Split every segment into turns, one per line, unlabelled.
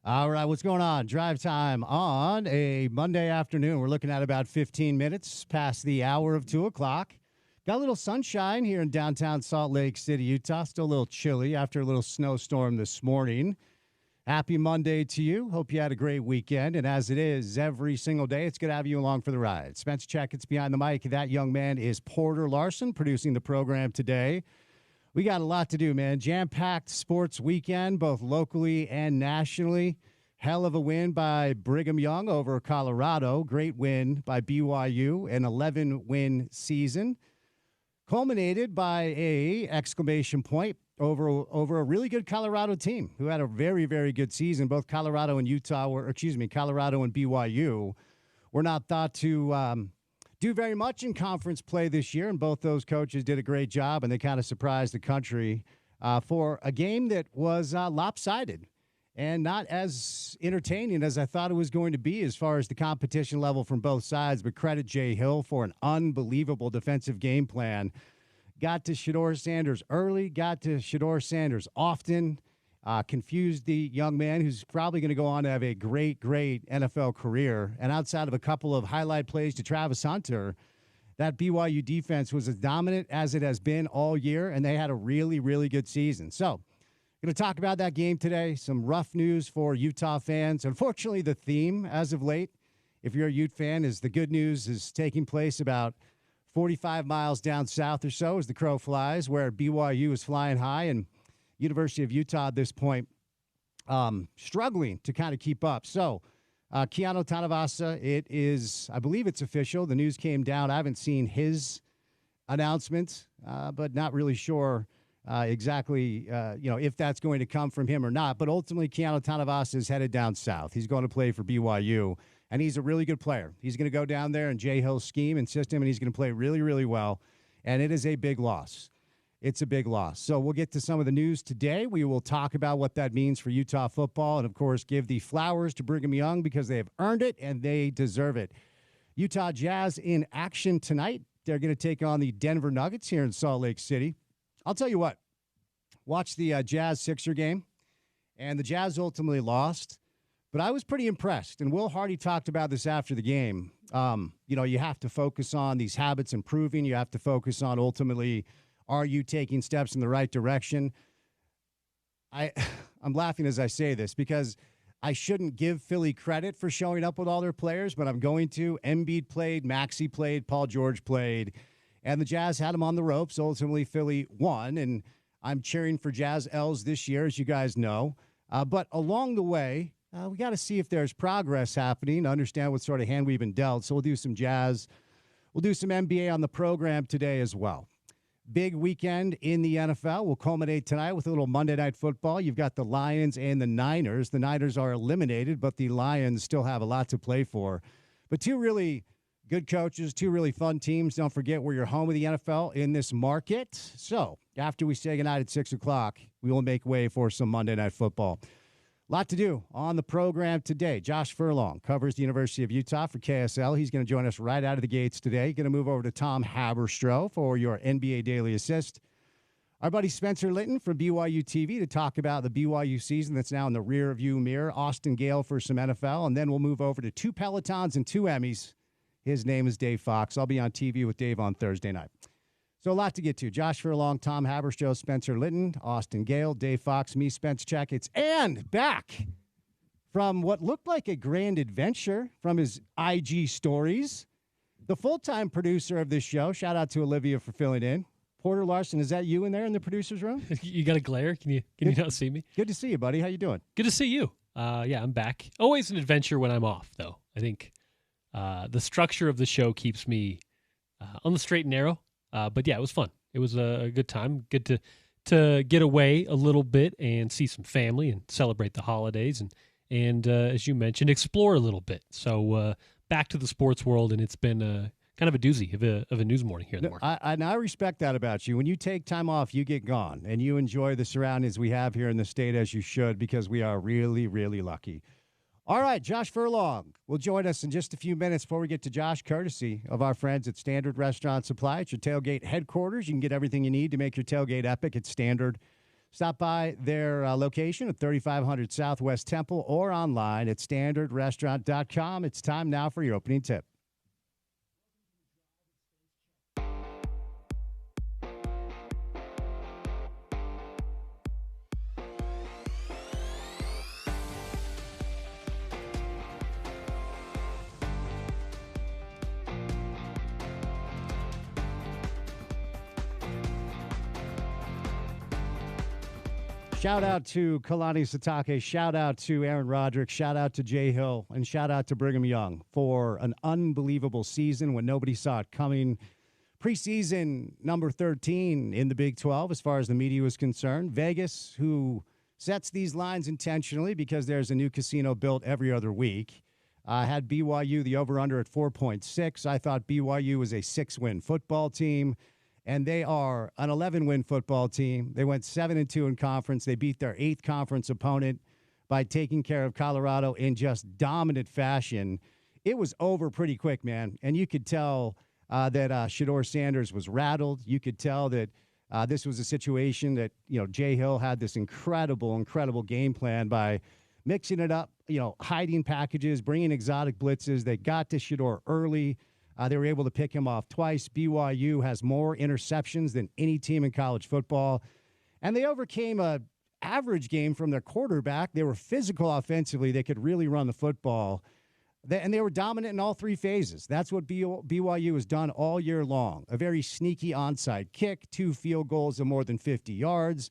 All right, what's going on? Drive time on a Monday afternoon. We're looking at about 15 minutes past the hour of 2 o'clock. Got a little sunshine here in downtown Salt Lake City, Utah. Still a little chilly after a little snowstorm this morning. Happy Monday to you. Hope you had a great weekend. And as it is every single day, it's good to have you along for the ride. Spence Checketts behind the mic. That young man is Porter Larson producing the program today. We got a lot to do, man. Jam-packed sports weekend, both locally and nationally. Hell of a win by Brigham Young over Colorado. Great win by BYU, an 11-win season. Culminated by a exclamation point over a really good Colorado team who had a very, very good season. Both Colorado and Colorado and BYU were not thought to do very much in conference play this year, and both those coaches did a great job, and they kind of surprised the country for a game that was lopsided and not as entertaining as I thought it was going to be as far as the competition level from both sides. But credit Jay Hill for an unbelievable defensive game plan. Got to Shedeur Sanders early, got to Shedeur Sanders often, confused the young man who's probably going to go on to have a great, great NFL career. And outside of a couple of highlight plays to Travis Hunter, that BYU defense was as dominant as it has been all year, and they had a really, really good season. So, going to talk about that game today. Some rough news for Utah fans. Unfortunately, the theme as of late, if you're a Ute fan, is the good news is taking place about 45 miles down south or so as the crow flies, where BYU is flying high and University of Utah at this point struggling to kind of keep up. So, Keanu Tanavasa, it is, I believe it's official. The news came down. I haven't seen his announcement, but not really sure exactly, if that's going to come from him or not. But ultimately, Keanu Tanavasa is headed down south. He's going to play for BYU, and he's a really good player. He's going to go down there in Jay Hill's scheme and system, and he's going to play really, really well. And it is a big loss. It's a big loss. So we'll get to some of the news today. We will talk about what that means for Utah football and, of course, give the flowers to Brigham Young because they have earned it and they deserve it. Utah Jazz in action tonight. They're going to take on the Denver Nuggets here in Salt Lake City. I'll tell you what. Watch the Jazz-Sixer game, and the Jazz ultimately lost. But I was pretty impressed, and Will Hardy talked about this after the game. You have to focus on these habits improving. You have to focus on ultimately, are you taking steps in the right direction? I'm laughing as I say this because I shouldn't give Philly credit for showing up with all their players, but I'm going to. Embiid played, Maxey played, Paul George played, and the Jazz had them on the ropes. Ultimately, Philly won, and I'm cheering for Jazz L's this year, as you guys know. But along the way, we got to see if there's progress happening, understand what sort of hand we've been dealt. So we'll do some Jazz. We'll do some NBA on the program today as well. Big weekend in the NFL. We'll culminate tonight with a little Monday Night Football. You've got the Lions and the Niners. The Niners are eliminated, but the Lions still have a lot to play for. But two really good coaches, two really fun teams. Don't forget we're your home of the NFL in this market. So after we say goodnight at 6 o'clock, we will make way for some Monday Night Football. A lot to do on the program today. Josh Furlong covers the University of Utah for KSL. He's going to join us right out of the gates today. Going to move over to Tom Haberstroh for your NBA Daily Assist. Our buddy Spencer Linton from BYU TV to talk about the BYU season that's now in the rear view mirror. Austin Gale for some NFL. And then we'll move over to 2 Pelotons and 2 Emmys. His name is Dave Fox. I'll be on TV with Dave on Thursday night. So a lot to get to. Josh Furlong, Tom Haberstroh, Spencer Linton, Austin Gale, Dave Fox, me, Spence Checketts, and back from what looked like a grand adventure from his IG stories, the full-time producer of this show. Shout out to Olivia for filling in. Porter Larson, is that you in there in the producer's room?
You got a glare? Can you not see me?
Good to see you, buddy. How you doing?
Good to see you. Yeah, I'm back. Always an adventure when I'm off, though. I think the structure of the show keeps me on the straight and narrow. But yeah, it was fun. It was a good time. Good to get away a little bit and see some family and celebrate the holidays and as you mentioned, explore a little bit. So back to the sports world, and it's been kind of a doozy of a news morning here in the market.
I respect that about you. When you take time off, you get gone, and you enjoy the surroundings we have here in the state, as you should, because we are really, really lucky. All right, Josh Furlong will join us in just a few minutes before we get to Josh, courtesy of our friends at Standard Restaurant Supply. It's your tailgate headquarters. You can get everything you need to make your tailgate epic at Standard Stop by their location at 3500 Southwest Temple or online at standardrestaurant.com. It's time now for your opening tip. Shout out to Kalani Sitake, shout out to Aaron Roderick, shout out to Jay Hill, and shout out to Brigham Young for an unbelievable season when nobody saw it coming. Preseason number 13 in the Big 12 as far as the media was concerned. Vegas, who sets these lines intentionally because there's a new casino built every other week, had BYU the over-under at 4.6. I thought BYU was a 6-win football team. And they are an 11-win football team. They went 7-2 in conference. They beat their 8th conference opponent by taking care of Colorado in just dominant fashion. It was over pretty quick, man. And you could tell that Shedeur Sanders was rattled. You could tell that this was a situation that, Jay Hill had this incredible game plan by mixing it up, hiding packages, bringing exotic blitzes. They got to Shedeur early. They were able to pick him off twice. BYU has more interceptions than any team in college football. And they overcame an average game from their quarterback. They were physical offensively. They could really run the football. And they were dominant in all three phases. That's what BYU has done all year long. A very sneaky onside kick, 2 field goals of more than 50 yards.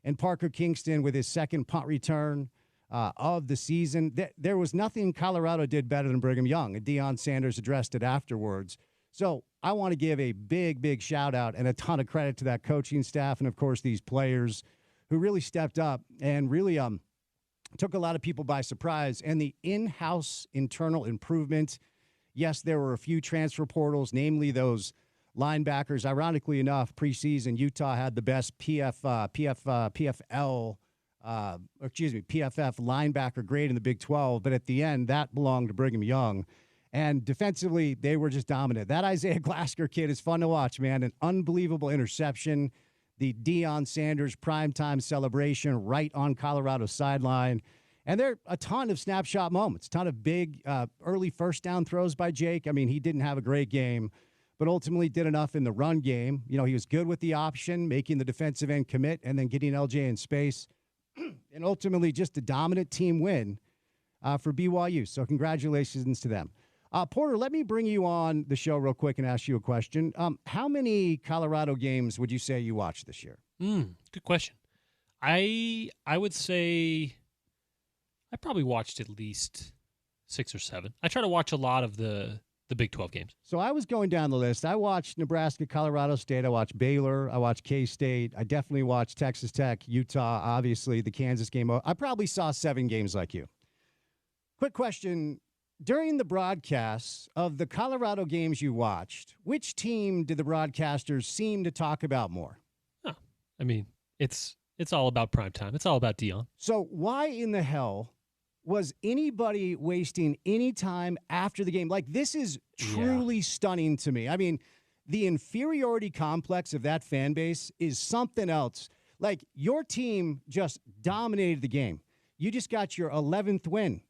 And Parker Kingston with his second punt return of the season. There was nothing Colorado did better than Brigham Young, and Deion Sanders addressed it afterwards. So I want to give a big shout out and a ton of credit to that coaching staff and, of course, these players who really stepped up and really took a lot of people by surprise. And the in-house internal improvement, yes, there were a few transfer portals, namely those linebackers. Ironically enough, preseason, Utah had the best PFF linebacker grade in the Big 12, but at the end, that belonged to Brigham Young. And defensively, they were just dominant. That Isaiah Glasker kid is fun to watch, man. An unbelievable interception. The Deion Sanders primetime celebration right on Colorado's sideline. And there are a ton of snapshot moments, a ton of big early first down throws by Jake. I mean, he didn't have a great game, but ultimately did enough in the run game. He was good with the option, making the defensive end commit, and then getting LJ in space. And ultimately just a dominant team win for BYU. So congratulations to them. Porter, let me bring you on the show real quick and ask you a question. How many Colorado games would you say you watched this year?
Good question. I would say I probably watched at least 6 or 7. I try to watch a lot of the Big 12 games.
So I was going down the list. I watched Nebraska, Colorado State. I watched Baylor. I watched K-State. I definitely watched Texas Tech, Utah, obviously, the Kansas game. I probably saw 7 games like you. Quick question. During the broadcasts of the Colorado games you watched, which team did the broadcasters seem to talk about more?
Oh, I mean, it's all about primetime. It's all about Deion.
So why in the hell was anybody wasting any time after the game? Like, this is truly stunning to me. I mean, the inferiority complex of that fan base is something else. Like, your team just dominated the game. You just got your 11th win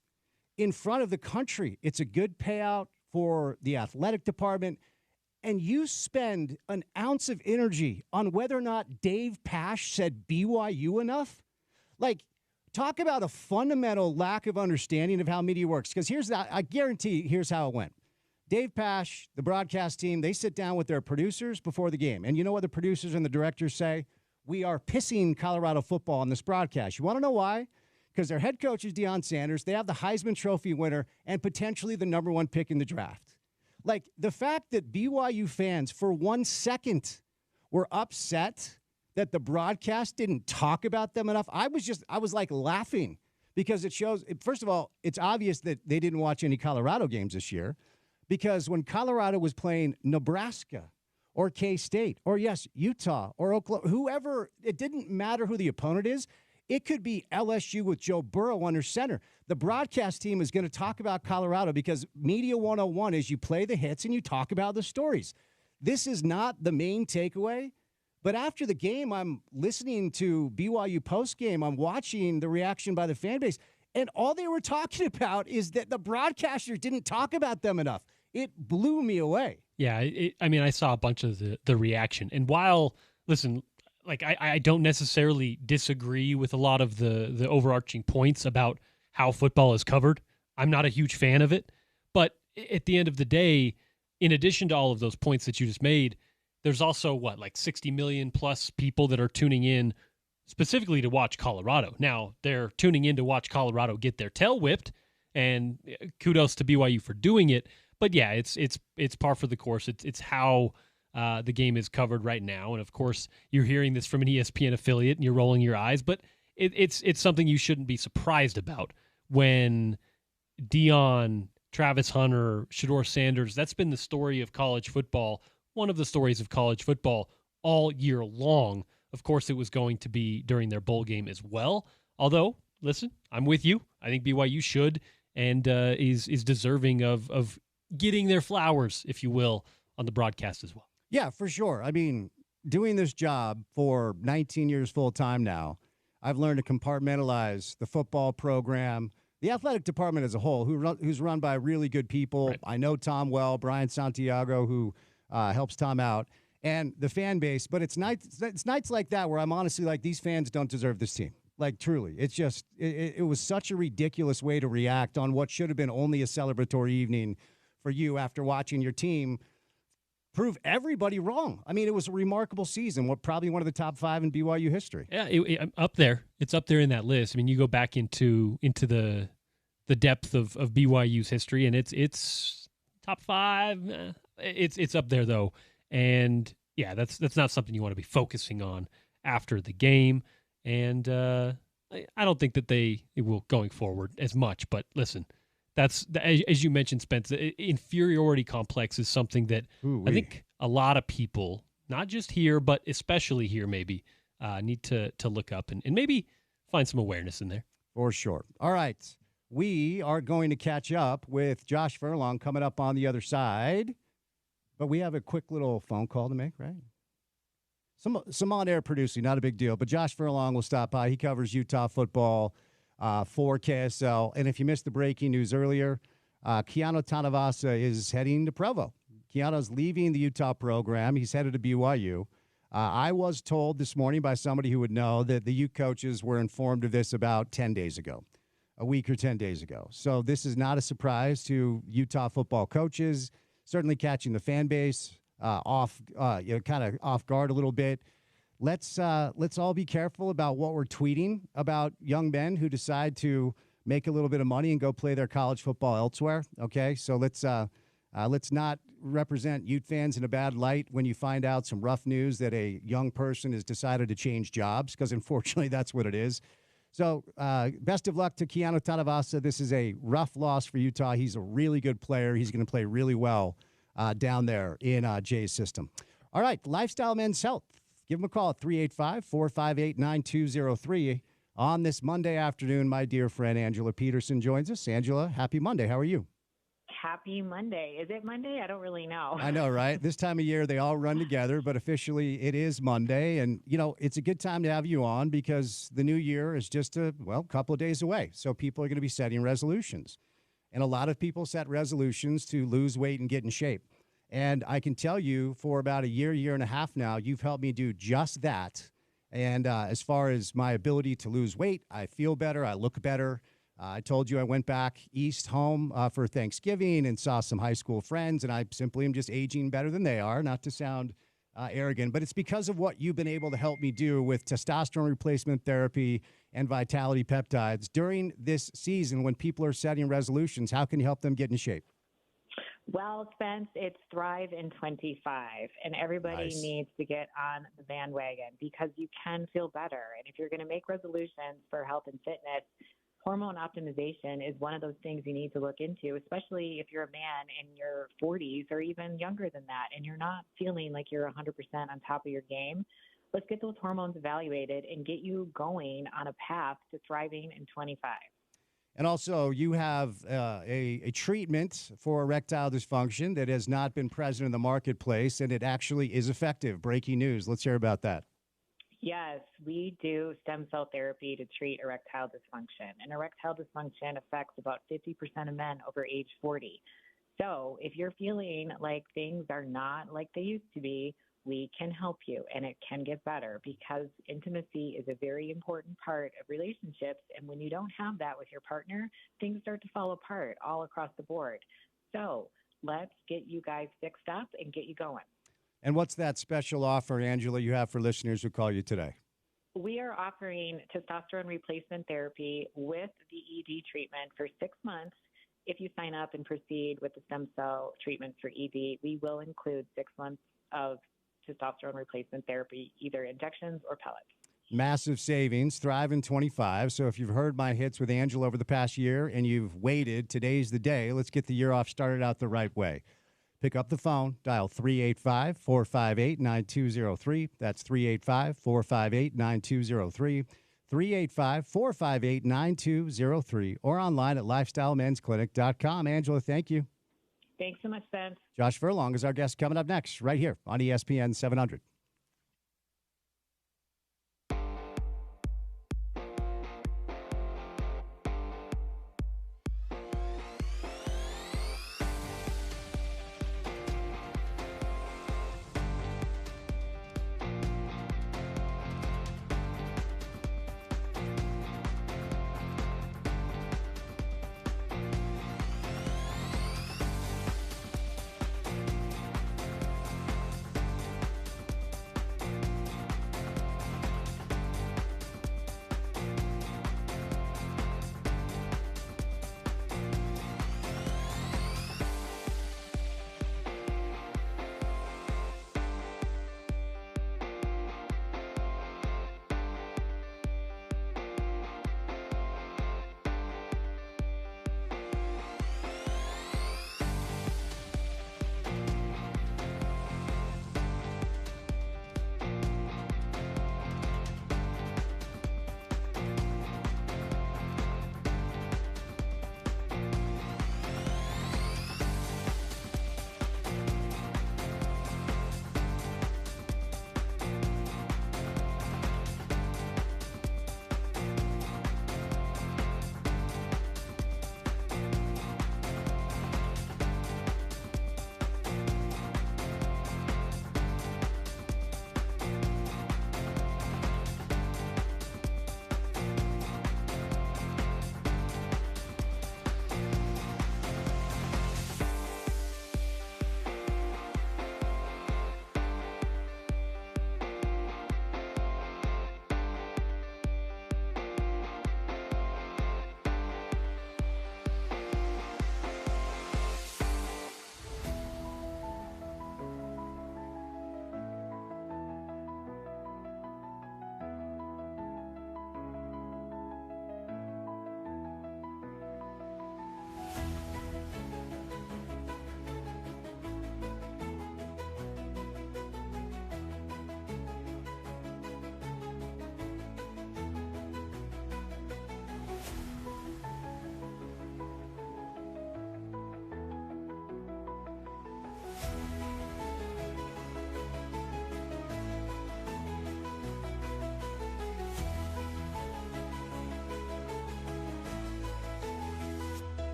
in front of the country. It's a good payout for the athletic department. And you spend an ounce of energy on whether or not Dave Pasch said BYU enough? Like, talk about a fundamental lack of understanding of how media works. Because I guarantee here's how it went. Dave Pasch, the broadcast team, they sit down with their producers before the game. And you know what the producers and the directors say? We are pissing Colorado football on this broadcast. You want to know why? Because their head coach is Deion Sanders. They have the Heisman Trophy winner and potentially the number 1 pick in the draft. Like, the fact that BYU fans for 1 second were upset that the broadcast didn't talk about them enough. I was like laughing because it shows, first of all, it's obvious that they didn't watch any Colorado games this year, because when Colorado was playing Nebraska or K-State or, yes, Utah or Oklahoma, whoever, it didn't matter who the opponent is. It could be LSU with Joe Burrow under center. The broadcast team is going to talk about Colorado because Media 101 is you play the hits and you talk about the stories. This is not the main takeaway But after the game, I'm listening to BYU postgame. I'm watching the reaction by the fan base. And all they were talking about is that the broadcasters didn't talk about them enough. It blew me away.
Yeah, I mean, I saw a bunch of the reaction. And while, listen, like I don't necessarily disagree with a lot of the overarching points about how football is covered. I'm not a huge fan of it. But at the end of the day, in addition to all of those points that you just made, there's also like 60 million plus people that are tuning in specifically to watch Colorado. Now, they're tuning in to watch Colorado get their tail whipped, and kudos to BYU for doing it. But yeah, it's par for the course. It's how the game is covered right now. And of course, you're hearing this from an ESPN affiliate and you're rolling your eyes, but it's something you shouldn't be surprised about when Dion, Travis Hunter, Shedeur Sanders, that's been the story of college football, one of the stories of college football all year long. Of course, it was going to be during their bowl game as well. Although, listen, I'm with you. I think BYU should and is deserving of getting their flowers, if you will, on the broadcast as well.
Yeah, for sure. I mean, doing this job for 19 years full time now, I've learned to compartmentalize the football program, the athletic department as a whole, who's run by really good people. Right. I know Tom well, Brian Santiago, who helps Tom out, and the fan base. But it's nights like that where I'm honestly like, these fans don't deserve this team. Like, truly. It's just, it was such a ridiculous way to react on what should have been only a celebratory evening for you after watching your team prove everybody wrong. I mean, it was a remarkable season. Probably one of the top 5 in BYU history.
Yeah, up there. It's up there in that list. I mean, you go back into the depth of BYU's history, and it's top 5. It's up there though, and yeah, that's not something you want to be focusing on after the game. And I don't think that it will going forward as much. But listen, that's as you mentioned, Spence. The inferiority complex is something that I think a lot of people, not just here, but especially here, maybe need to look up and maybe find some awareness in there.
For sure. All right, we are going to catch up with Josh Furlong coming up on the other side, but we have a quick little phone call to make, right? Some on-air producing, not a big deal. But Josh Furlong will stop by. He covers Utah football for KSL. And if you missed the breaking news earlier, Keanu Tanavasa is heading to Provo. Keanu's leaving the Utah program. He's headed to BYU. I was told this morning by somebody who would know that the Ute coaches were informed of this about 10 days ago, a week or 10 days ago. So this is not a surprise to Utah football coaches, certainly catching the fan base kind of off guard a little bit. Let's all be careful about what we're tweeting about young men who decide to make a little bit of money and go play their college football elsewhere. Okay, so let's not represent Ute fans in a bad light when you find out some rough news that a young person has decided to change jobs, because unfortunately that's what it is. So best of luck to Keanu Tanavasa. This is a rough loss for Utah. He's a really good player. He's going to play really well down there in Jay's system. All right, Lifestyle Men's Health. Give them a call at 385-458-9203. On this Monday afternoon, my dear friend Angela Peterson joins us. Angela, happy Monday. How are you?
Happy Monday. Is it Monday? I don't really know.
I know, right? This time of year, they all run together, but officially it is Monday. And, it's a good time to have you on because the new year is just a couple of days away. So people are going to be setting resolutions. And a lot of people set resolutions to lose weight and get in shape. And I can tell you for about a year and a half now, you've helped me do just that. And as far as my ability to lose weight, I feel better. I look better. I told you I went back east home for Thanksgiving and saw some high school friends, and I simply am just aging better than they are, not to sound arrogant, but it's because of what you've been able to help me do with testosterone replacement therapy and vitality peptides during this season when people are setting resolutions. How can you help them get in shape?
Well, Spence, it's Thrive in 25, and everybody needs to get on the bandwagon because you can feel better. And if you're going to make resolutions for health and fitness, hormone optimization is one of those things you need to look into, especially if you're a man in your 40s or even younger than that, and you're not feeling like you're 100% on top of your game. Let's get those hormones evaluated and get you going on a path to thriving in 25.
And also, you have a treatment for erectile dysfunction that has not been present in the marketplace, and it actually is effective. Breaking news. Let's hear about that.
Yes, we do stem cell therapy to treat erectile dysfunction. And erectile dysfunction affects about 50% of men over age 40. So if you're feeling like things are not like they used to be, we can help you, and it can get better because intimacy is a very important part of relationships. And when you don't have that with your partner, things start to fall apart all across the board. So let's get you guys fixed up and get you going.
And what's that special offer, Angela, you have for listeners who call you today?
We are offering testosterone replacement therapy with the ED treatment for 6 months. If you sign up and proceed with the stem cell treatment for ED, we will include 6 months of testosterone replacement therapy, either injections or pellets.
Massive savings, Thrive in 25. So if you've heard my hits with Angela over the past year and you've waited, today's the day. Let's get the year off started out the right way. Pick up the phone, dial 385-458-9203. That's 385-458-9203. 385-458-9203. Or online at lifestylemensclinic.com. Angela, thank you.
Thanks so much, Spence.
Josh Furlong is our guest coming up next, right here on ESPN 700.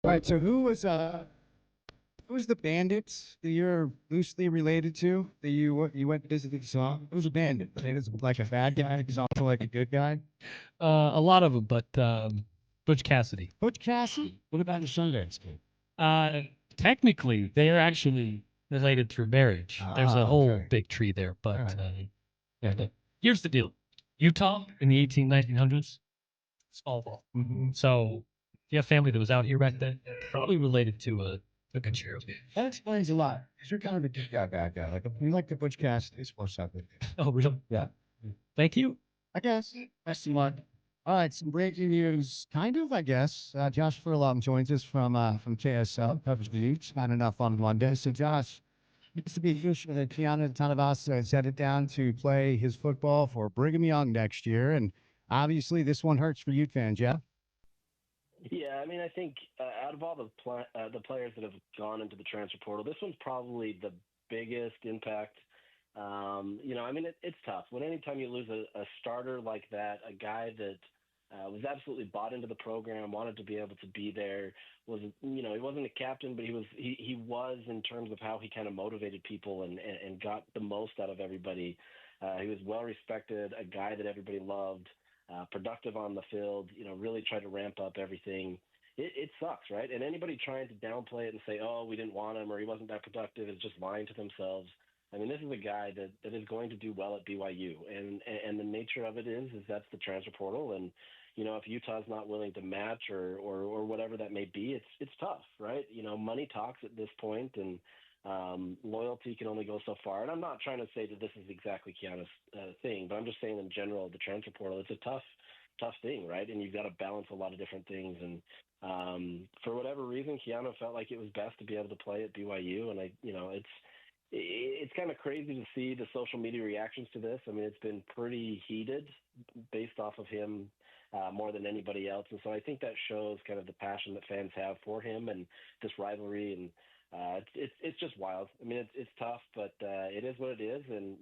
All right. So who's the bandits that you're loosely related to that you went to visit and saw? Who's a bandit? Is it like a bad guy? He's also like a good guy.
A lot of them, but Butch Cassidy.
Butch Cassidy. What about the Sundance Kid?
Uh, Technically, they are actually related through marriage. There's a whole
Okay.
big tree there, but
All right.
here's the deal: Utah in the 1900s, small ball.
Mm-hmm.
So if you have family that was out here back then, probably related to a good share of it.
That explains a lot. 'Cause you're kind of a good guy, bad guy. Like you like the Butch Cassidy or something.
Oh, really?
Yeah.
Thank you.
I guess. Best of luck. All right, some breaking news, kind of, I guess. Josh Furlong joins us from KSL, covers the Utes. Not enough on Monday. So, Josh, used to be official that Keanu Tanavasa is headed down to play his football for Brigham Young next year. And obviously, this one hurts for Ute fans, yeah?
Yeah, I mean, I think out of all the players that have gone into the transfer portal, this one's probably the biggest impact. I mean, it's tough when anytime you lose a starter like that, a guy that was absolutely bought into the program, wanted to be able to be there. He wasn't a captain, but he was in terms of how he kind of motivated people and got the most out of everybody. He was well respected, a guy that everybody loved. Productive on the field, really try to ramp up everything. It sucks, right? And anybody trying to downplay it and say, oh, we didn't want him or he wasn't that productive is just lying to themselves. I mean, this is a guy that is going to do well at BYU. And the nature of it is that's the transfer portal. And, if Utah's not willing to match or whatever that may be, it's tough, right? Money talks at this point, and loyalty can only go so far. And I'm not trying to say that this is exactly Keanu's thing, but I'm just saying in general, the transfer portal, it's a tough thing, right? And you've got to balance a lot of different things. And for whatever reason, Keanu felt like it was best to be able to play at BYU. And it's kind of crazy to see the social media reactions to this. I mean, it's been pretty heated based off of him more than anybody else. And so I think that shows kind of the passion that fans have for him and this rivalry. And it's just wild. I mean, it's tough, but it is what it is. And,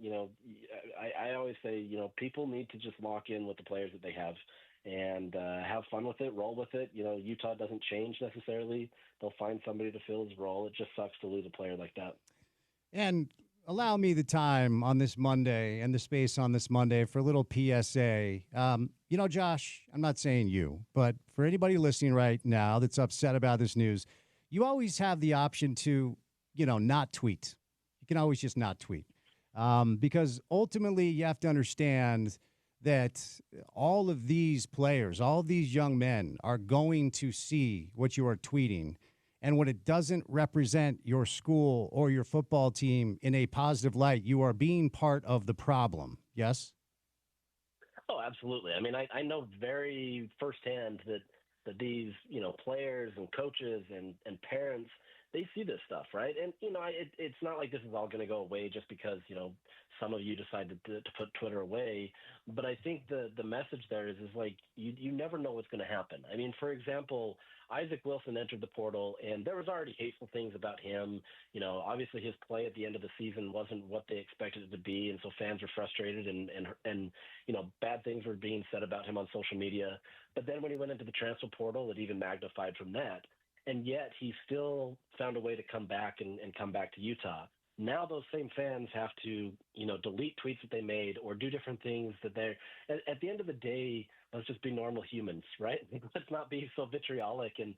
I always say, people need to just lock in with the players that they have and have fun with it, roll with it. Utah doesn't change necessarily. They'll find somebody to fill his role. It just sucks to lose a player like that.
And allow me the time on this Monday and the space on this Monday for a little PSA. Josh, I'm not saying you, but for anybody listening right now that's upset about this news, you always have the option to, not tweet. You can always just not tweet. Because ultimately you have to understand that all of these players, all of these young men are going to see what you are tweeting. And when it doesn't represent your school or your football team in a positive light, you are being part of the problem. Yes?
Oh, absolutely. I mean, I know very firsthand that these, players and coaches and parents, they see this stuff, right? And, it's not like this is all going to go away just because, some of you decided to put Twitter away. But I think the message there is like, you never know what's going to happen. I mean, for example, Isaac Wilson entered the portal, and there was already hateful things about him. Obviously his play at the end of the season wasn't what they expected it to be, and so fans were frustrated, and bad things were being said about him on social media. But then when he went into the transfer portal, it even magnified from that. And yet he still found a way to come back and come back to Utah. Now those same fans have to, delete tweets that they made or do different things that they're at the end of the day, let's just be normal humans, right? Let's not be so vitriolic. And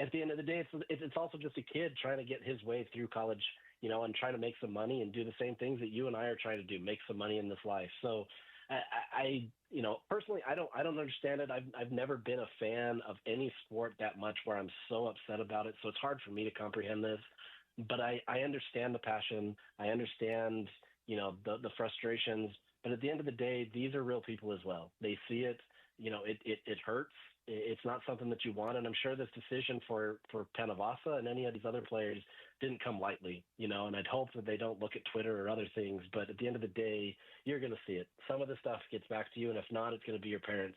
at the end of the day, it's also just a kid trying to get his way through college, and trying to make some money and do the same things that you and I are trying to do, make some money in this life. So I personally, I don't understand it. I've never been a fan of any sport that much where I'm so upset about it. So it's hard for me to comprehend this. But I understand the passion. I understand, the frustrations. But at the end of the day, these are real people as well. They see it. It hurts. It's not something that you want. And I'm sure this decision for Tanavasa and any of these other players didn't come lightly, and I'd hope that they don't look at Twitter or other things. But at the end of the day, you're going to see it. Some of the stuff gets back to you. And if not, it's going to be your parents.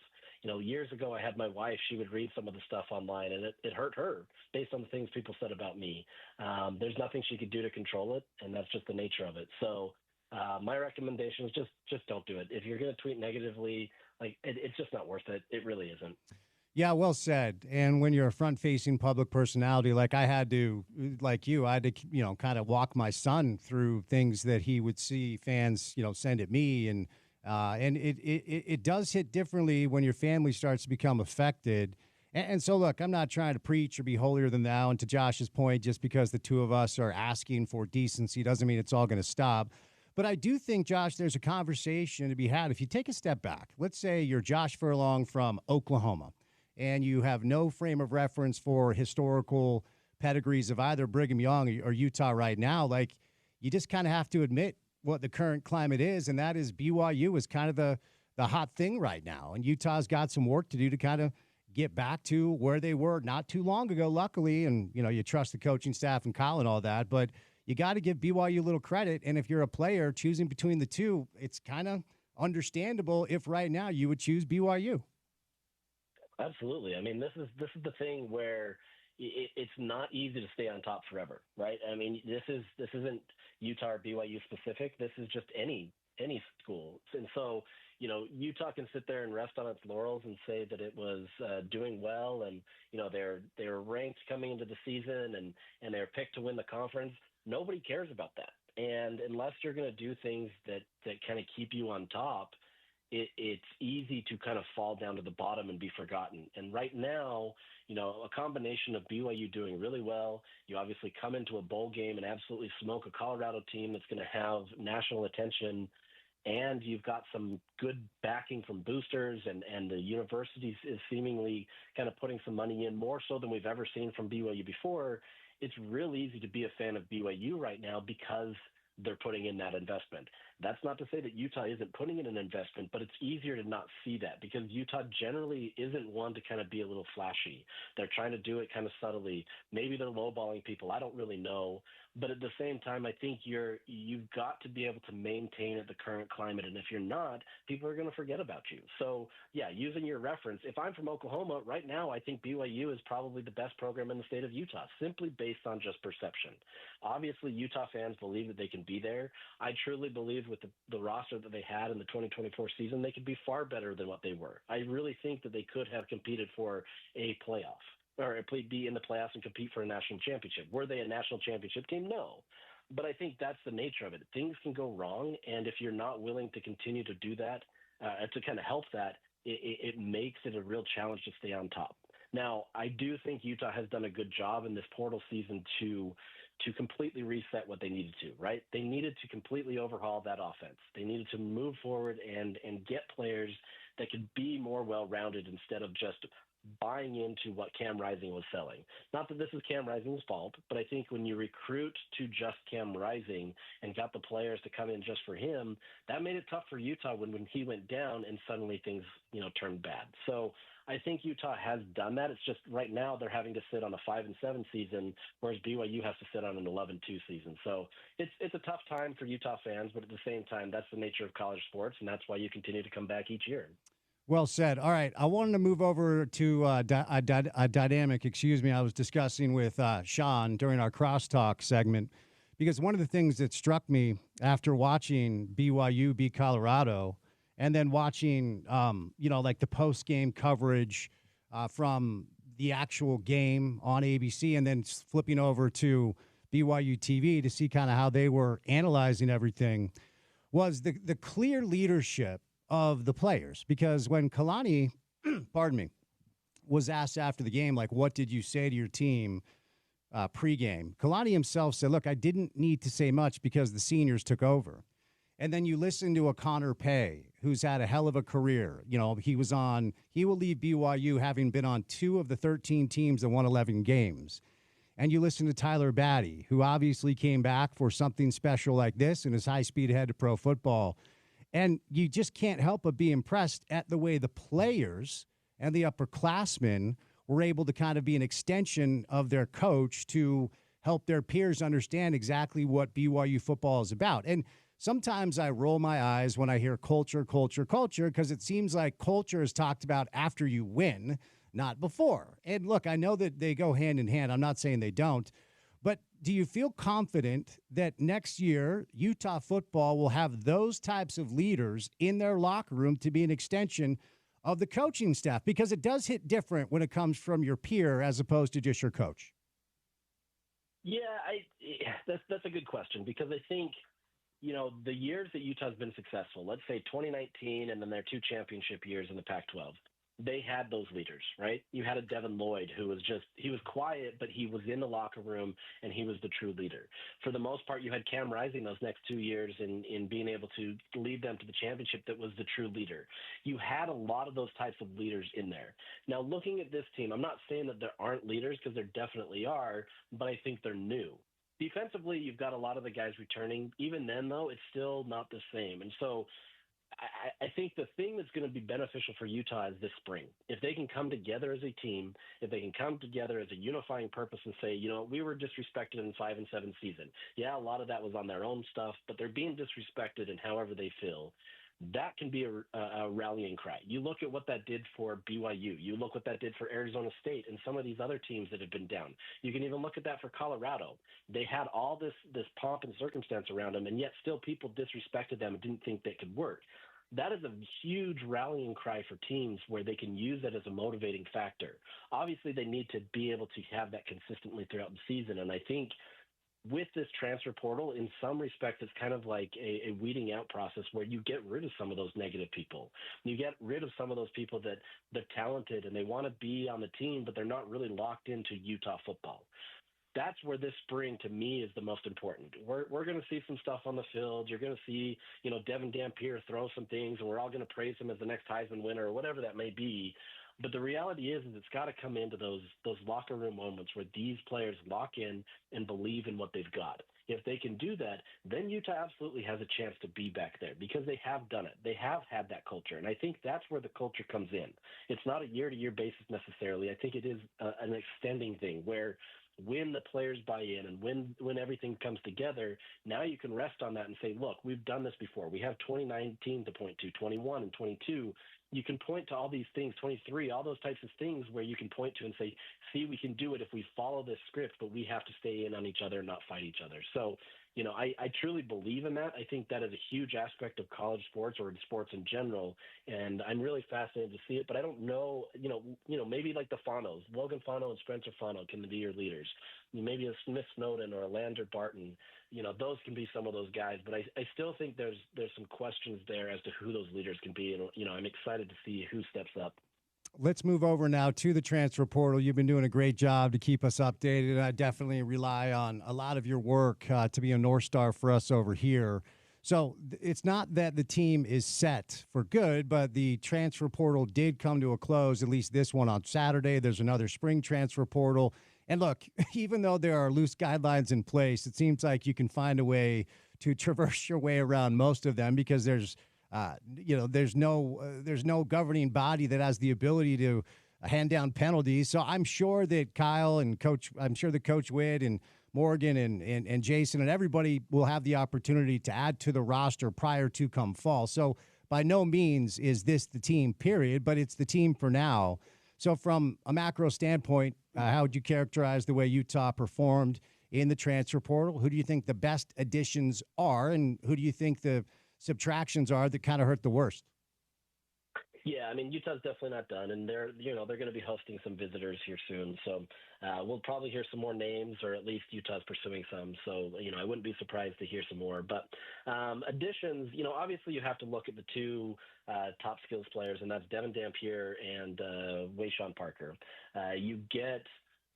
Years ago, I had my wife, she would read some of the stuff online, and it hurt her based on the things people said about me. There's nothing she could do to control it, and that's just the nature of it. So my recommendation is just don't do it. If you're going to tweet negatively, like it's just not worth it. It really isn't.
Yeah, well said. And when you're a front-facing public personality, like I had to, like you, I had to, kind of walk my son through things that he would see fans, send at me, and it does hit differently when your family starts to become affected. And so, look, I'm not trying to preach or be holier than thou. And to Josh's point, just because the two of us are asking for decency doesn't mean it's all going to stop. But I do think, Josh, there's a conversation to be had. If you take a step back, let's say you're Josh Furlong from Oklahoma, and you have no frame of reference for historical pedigrees of either Brigham Young or Utah right now, like you just kind of have to admit what the current climate is, and that is BYU is kind of the hot thing right now. And Utah's got some work to do to kind of get back to where they were not too long ago, luckily. And, you trust the coaching staff and Kyle and all that, but you got to give BYU a little credit. And if you're a player choosing between the two, it's kind of understandable if right now you would choose BYU.
Absolutely. I mean, this is the thing where it's not easy to stay on top forever, right? I mean, this isn't Utah or BYU specific. This is just any school, and so Utah can sit there and rest on its laurels and say that it was doing well, and they're ranked coming into the season, and they're picked to win the conference. Nobody cares about that, and unless you're going to do things that kind of keep you on top, it's easy to kind of fall down to the bottom and be forgotten. And right now, a combination of BYU doing really well, you obviously come into a bowl game and absolutely smoke a Colorado team that's going to have national attention, and you've got some good backing from boosters, and the university is seemingly kind of putting some money in, more so than we've ever seen from BYU before. It's real easy to be a fan of BYU right now because they're putting in that investment. That's not to say that Utah isn't putting in an investment, but it's easier to not see that because Utah generally isn't one to kind of be a little flashy. They're trying to do it kind of subtly. Maybe they're lowballing people. I don't really know. But at the same time, I think you've got to be able to maintain at the current climate. And if you're not, people are going to forget about you. So, yeah, using your reference, if I'm from Oklahoma, right now I think BYU is probably the best program in the state of Utah, simply based on just perception. Obviously, Utah fans believe that they can be there. I truly believe with the roster that they had in the 2024 season, they could be far better than what they were. I really think that they could have competed for a playoff, or be in the playoffs and compete for a national championship. Were they a national championship team? No. But I think that's the nature of it. Things can go wrong, and if you're not willing to continue to do that, to kind of help that, it makes it a real challenge to stay on top. Now, I do think Utah has done a good job in this portal season to completely reset what they needed to, right? They needed to completely overhaul that offense. They needed to move forward and get players that could be more well-rounded instead of just buying into what Cam Rising was selling. Not that this is Cam Rising's fault, but I think when you recruit to just Cam Rising and got the players to come in just for him, that made it tough for Utah when he went down and suddenly things, turned bad. So I think Utah has done that. It's just right now they're having to sit on a 5-7 season, whereas BYU has to sit on an 11-2 season. So it's a tough time for Utah fans, but at the same time, that's the nature of college sports, and that's why you continue to come back each year.
Well said. All right. I wanted to move over to a dynamic, I was discussing with Sean during our crosstalk segment, because one of the things that struck me after watching BYU beat Colorado and then watching, like the post-game coverage from the actual game on ABC and then flipping over to BYU TV to see kind of how they were analyzing everything, was the clear leadership of the players. Because when Kalani, was asked after the game, like, what did you say to your team pregame? Kalani himself said, look, I didn't need to say much because the seniors took over. And then you listen to a Connor Pay, who's had a hell of a career. He will leave BYU having been on 2 of the 13 teams that won 11 games. And you listen to Tyler Batty, who obviously came back for something special like this and is high speed ahead to pro football. And you just can't help but be impressed at the way the players and the upperclassmen were able to kind of be an extension of their coach to help their peers understand exactly what BYU football is about. And sometimes I roll my eyes when I hear culture, because it seems like culture is talked about after you win, not before. And look, I know that they go hand in hand. I'm not saying they don't. But do you feel confident that next year Utah football will have those types of leaders in their locker room to be an extension of the coaching staff? Because it does hit different when it comes from your peer as opposed to just your coach.
Yeah, that's a good question, because I think, the years that Utah's been successful, let's say 2019 and then their 2 championship years in the Pac-12, they had those leaders, right? You had a Devin Lloyd who was he was quiet, but he was in the locker room and he was the true leader. For the most part, you had Cam Rising those next 2 years in being able to lead them to the championship that was the true leader. You had a lot of those types of leaders in there. Now, looking at this team, I'm not saying that there aren't leaders, because there definitely are, but I think they're new. Defensively, you've got a lot of the guys returning. Even then, though, it's still not the same. And so I think the thing that's going to be beneficial for Utah is this spring. If they can come together as a team, if they can come together as a unifying purpose and say, we were disrespected in 5 and 7 season. Yeah, a lot of that was on their own stuff, but they're being disrespected in however they feel. That can be a rallying cry. You look at what that did for BYU. You look what that did for Arizona State and some of these other teams that have been down. You can even look at that for Colorado. They had all this pomp and circumstance around them, and yet still people disrespected them and didn't think they could work. That is a huge rallying cry for teams where they can use that as a motivating factor. Obviously, they need to be able to have that consistently throughout the season, and I think with this transfer portal, in some respects, it's kind of like a weeding out process where you get rid of some of those negative people. You get rid of some of those people that they're talented and they want to be on the team, but they're not really locked into Utah football. That's where this spring, to me, is the most important. We're going to see some stuff on the field. You're going to see, Devin Dampier throw some things, and we're all going to praise him as the next Heisman winner or whatever that may be. But the reality is it's got to come into those locker room moments where these players lock in and believe in what they've got. If they can do that, then Utah absolutely has a chance to be back there, because they have done it. They have had that culture, and I think that's where the culture comes in. It's not a year-to-year basis necessarily. I think it is an extending thing where when the players buy in and when everything comes together, now you can rest on that and say, look, we've done this before. We have 2019 to point to, 21 and 22. You can point to all these things, 23, all those types of things where you can point to and say, see, we can do it if we follow this script, but we have to stay in on each other and not fight each other. So, I truly believe in that. I think that is a huge aspect of college sports or in sports in general, and I'm really fascinated to see it. But I don't know, maybe like the Fanos, Logan Fano and Spencer Fano can be your leaders. Maybe a Smith Snowden or a Lander Barton, those can be some of those guys. But I still think there's some questions there as to who those leaders can be, and I'm excited to see who steps up.
Let's move over now to the transfer portal. You've been doing a great job to keep us updated, and I definitely rely on a lot of your work to be a North Star for us over here. So it's not that the team is set for good, but the transfer portal did come to a close, at least this one on Saturday. There's another spring transfer portal. And look, even though there are loose guidelines in place, it seems like you can find a way to traverse your way around most of them, because there's no governing body that has the ability to hand down penalties. So I'm sure that Kyle and Coach Witt and Morgan and Jason and everybody will have the opportunity to add to the roster prior to come fall. So by no means is this the team, period, but it's the team for now. So from a macro standpoint, how would you characterize the way Utah performed in the transfer portal? Who do you think the best additions are, and who do you think the subtractions are that kind of hurt the worst?
Yeah, Utah's definitely not done, and they're going to be hosting some visitors here soon. So we'll probably hear some more names, or at least Utah's pursuing some. So, I wouldn't be surprised to hear some more. But additions, obviously you have to look at the two top skills players, and that's Devin Dampier and Wayshawn Parker. You get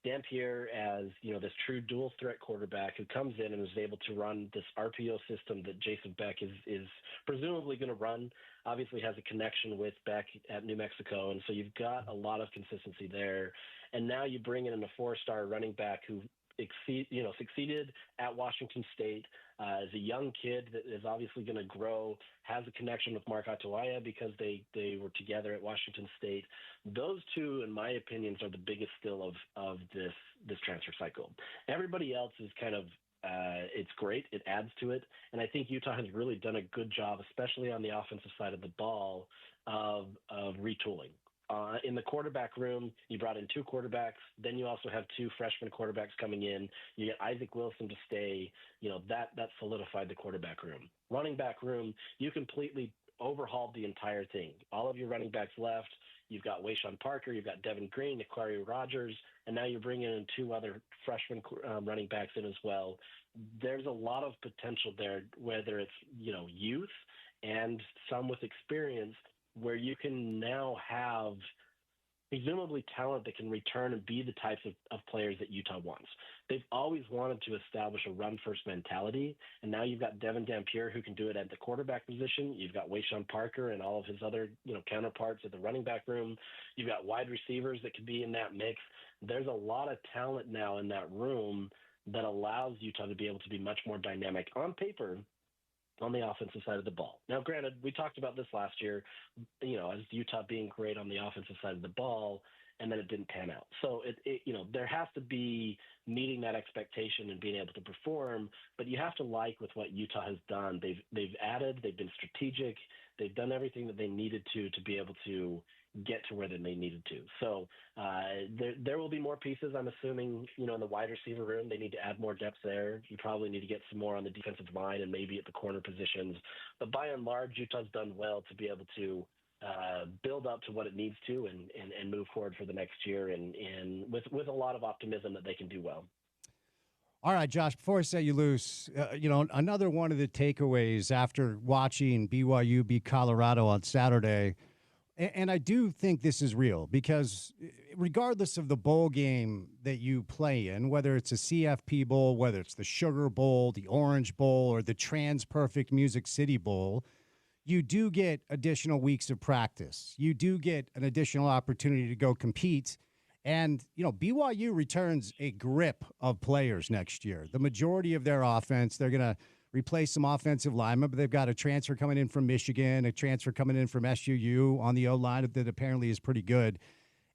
Dampier as, this true dual threat quarterback who comes in and is able to run this RPO system that Jason Beck is presumably going to run. Obviously has a connection with Beck at New Mexico, and so you've got a lot of consistency there. And now you bring in a 4-star running back who succeeded at Washington State, is a young kid that is obviously going to grow, has a connection with Mark Atuaya because they were together at Washington State. Those two, in my opinions, are the biggest still of this transfer cycle. Everybody else is kind of it's great. It adds to it. And I think Utah has really done a good job, especially on the offensive side of the ball, of retooling. In the quarterback room, you brought in 2 quarterbacks. Then you also have 2 freshman quarterbacks coming in. You get Isaac Wilson to stay. That solidified the quarterback room. Running back room, you completely overhauled the entire thing. All of your running backs left. You've got Wayshawn Parker, you've got Devin Green, Aquari Rogers, and now you're bringing in 2 other freshman running backs in as well. There's a lot of potential there, whether it's, youth and some with experience, where you can now have presumably talent that can return and be the types of players that Utah wants. They've always wanted to establish a run-first mentality, and now you've got Devin Dampier who can do it at the quarterback position. You've got Wayshawn Parker and all of his other counterparts at the running back room. You've got wide receivers that could be in that mix. There's a lot of talent now in that room that allows Utah to be able to be much more dynamic on paper on the offensive side of the ball. Now, granted, we talked about this last year, as Utah being great on the offensive side of the ball, and then it didn't pan out. So there has to be meeting that expectation and being able to perform, but you have to like with what Utah has done. They've added, they've been strategic, they've done everything that they needed to be able to get to where they needed to. So there will be more pieces, I'm assuming, in the wide receiver room. They need to add more depth there. You probably need to get some more on the defensive line and maybe at the corner positions. But by and large, Utah's done well to be able to build up to what it needs to and move forward for the next year and with a lot of optimism that they can do well.
All right, Josh, before I set you loose, another one of the takeaways after watching BYU beat Colorado on Saturday, and I do think this is real because regardless of the bowl game that you play in, whether it's a CFP Bowl, whether it's the Sugar Bowl, the Orange Bowl, or the Trans-Perfect Music City Bowl, you do get additional weeks of practice. You do get an additional opportunity to go compete. And, BYU returns a grip of players next year. The majority of their offense, they're going to replace some offensive linemen, but they've got a transfer coming in from Michigan, a transfer coming in from SUU on the O-line that apparently is pretty good.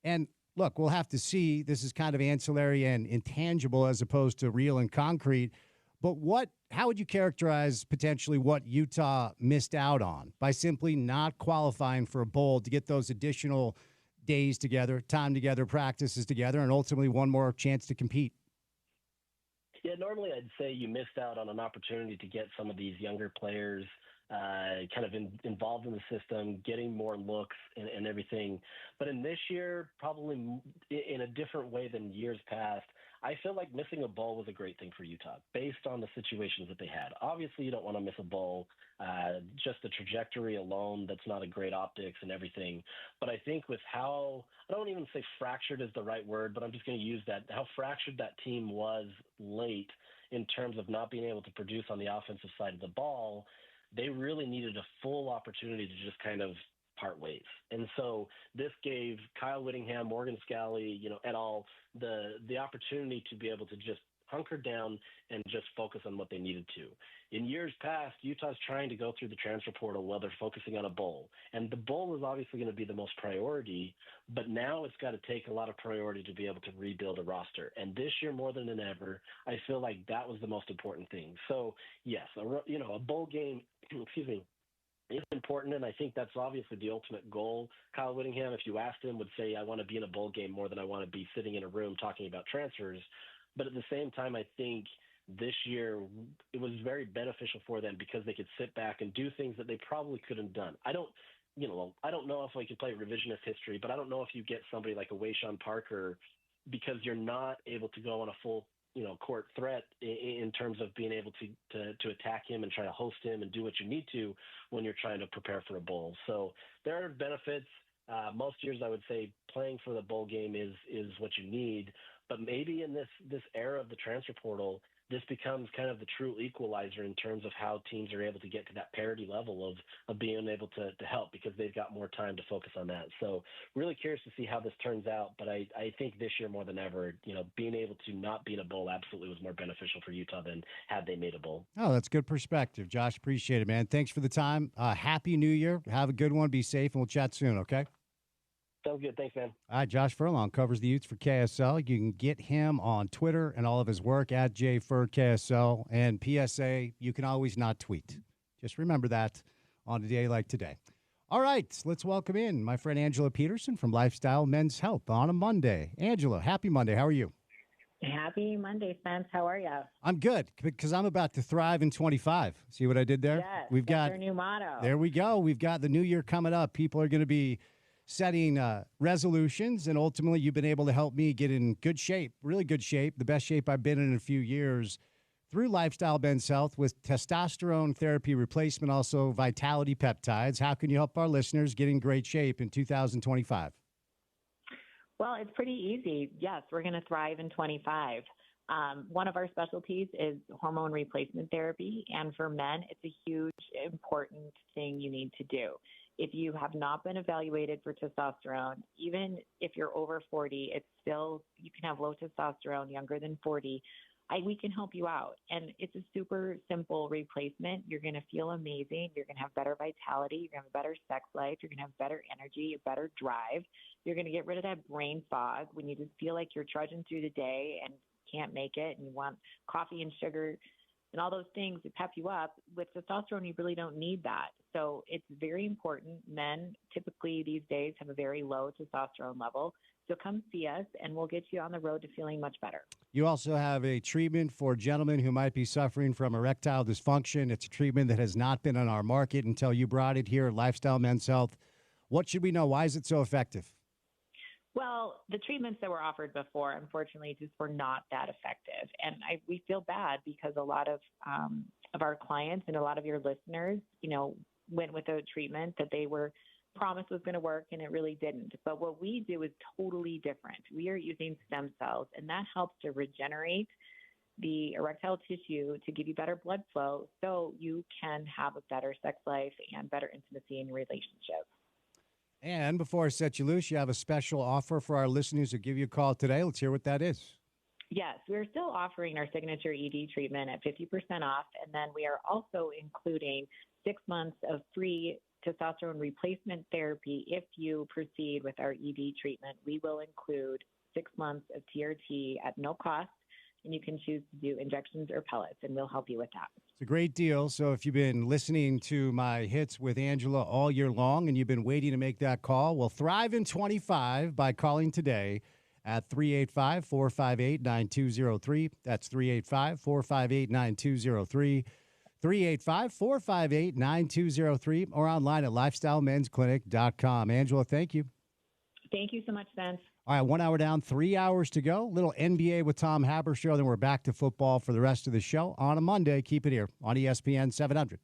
And, look, we'll have to see. This is kind of ancillary and intangible as opposed to real and concrete. But how would you characterize potentially what Utah missed out on by simply not qualifying for a bowl to get those additional days together, time together, practices together, and ultimately one more chance to compete?
Yeah, normally I'd say you missed out on an opportunity to get some of these younger players kind of involved in the system, getting more looks and everything. But in this year, probably in a different way than years past, I feel like missing a bowl was a great thing for Utah based on the situations that they had. Obviously, you don't want to miss a bowl. Just the trajectory alone, that's not a great optics and everything. But I think with how, I don't even say fractured is the right word, but I'm just going to use that, how fractured that team was late in terms of not being able to produce on the offensive side of the ball, they really needed a full opportunity to just kind of part ways. And so this gave Kyle Whittingham, Morgan Scalley, et al. The opportunity to be able to just hunker down and just focus on what they needed to. In years past, Utah's trying to go through the transfer portal while they're focusing on a bowl. And the bowl is obviously going to be the most priority, but now it's got to take a lot of priority to be able to rebuild a roster. And this year, more than ever, I feel like that was the most important thing. So, yes, a bowl game, excuse me, is important, and I think that's obviously the ultimate goal. Kyle Whittingham, if you asked him, would say, I want to be in a bowl game more than I want to be sitting in a room talking about transfers. But at the same time, I think this year it was very beneficial for them because they could sit back and do things that they probably couldn't have done. I don't know if we could play revisionist history, but I don't know if you get somebody like a Wayshawn Parker because you're not able to go on a full court threat in terms of being able to attack him and try to host him and do what you need to when you're trying to prepare for a bowl. So there are benefits. Most years I would say playing for the bowl game is what you need, but maybe in this era of the transfer portal, this becomes kind of the true equalizer in terms of how teams are able to get to that parity level of being able to help because they've got more time to focus on that. So really curious to see how this turns out. But I think this year more than ever, being able to not be in a bowl absolutely was more beneficial for Utah than had they made a bowl.
Oh, that's good perspective, Josh. Appreciate it, man. Thanks for the time. Happy New Year. Have a good one. Be safe, and we'll chat soon, okay?
Sounds good. Thanks, man.
All right, Josh Furlong covers the Utes for KSL. You can get him on Twitter and all of his work at JFurKSL. And PSA, you can always not tweet. Just remember that on a day like today. All right, let's welcome in my friend Angela Peterson from Lifestyle Men's Health on a Monday. Angela, happy Monday. How are you?
Happy Monday, Spence. How are you?
I'm good because I'm about to thrive in 25. See what I did there?
Yes,
We've got
our new motto.
There we go. We've got the new year coming up. People are going to be setting resolutions, and ultimately you've been able to help me get in good shape, really good shape, the best shape I've been in a few years through Lifestyle Men's Health with testosterone therapy replacement, also vitality peptides. How can you help our listeners get in great shape in 2025?
Well, it's pretty easy. Yes, we're going to thrive in 25. One of our specialties is hormone replacement therapy. And for men, it's a huge, important thing you need to do. If you have not been evaluated for testosterone, even if you're over 40, it's still, you can have low testosterone younger than 40. We can help you out. And it's a super simple replacement. You're going to feel amazing. You're going to have better vitality. You're going to have a better sex life. You're going to have better energy, a better drive. You're going to get rid of that brain fog when you just feel like you're trudging through the day and can't make it and you want coffee and sugar and all those things that pep you up. With testosterone, you really don't need that. So it's very important. Men typically these days have a very low testosterone level. So come see us and we'll get you on the road to feeling much better.
You also have a treatment for gentlemen who might be suffering from erectile dysfunction. It's a treatment that has not been on our market until you brought it here at Lifestyle Men's Health. What should we know? Why is it so effective?
Well, the treatments that were offered before, unfortunately, just were not that effective. And we feel bad because a lot of our clients and a lot of your listeners, went with a treatment that they were promised was going to work and it really didn't. But what we do is totally different. We are using stem cells, and that helps to regenerate the erectile tissue to give you better blood flow so you can have a better sex life and better intimacy in your relationship.
And before I set you loose, you have a special offer for our listeners who give you a call today. Let's hear what that is.
Yes, we're still offering our signature ED treatment at 50% off. And then we are also including 6 months of free testosterone replacement therapy. If you proceed with our ED treatment, we will include 6 months of TRT at no cost. And you can choose to do injections or pellets, and we'll help you with that.
It's a great deal. So if you've been listening to my hits with Angela all year long and you've been waiting to make that call, well, thrive in 25 by calling today at 385-458-9203. That's 385-458-9203. 385-458-9203 or online at lifestylemensclinic.com. Angela, thank you.
Thank you so much, Spence.
All right, 1 hour down, 3 hours to go. Little NBA with Tom Haber show. Then we're back to football for the rest of the show on a Monday. Keep it here on ESPN 700.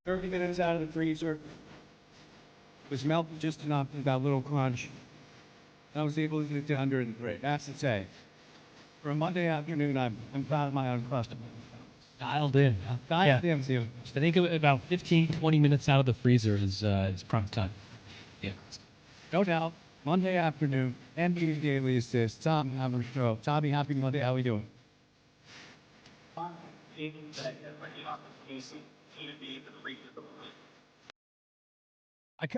30 minutes out of the freezer. It was melted just enough for that little crunch. I was able to get it to 103. That's to say, for a Monday afternoon, I'm proud of my Uncrustable.
Dialed in.
Dialed in, too.
I think about 15, 20 minutes out of the freezer is prime time. Yeah.
No doubt. Monday afternoon, NBA Daily Assist, Tom Hammer Show. Tommy, happy Monday. How we doing?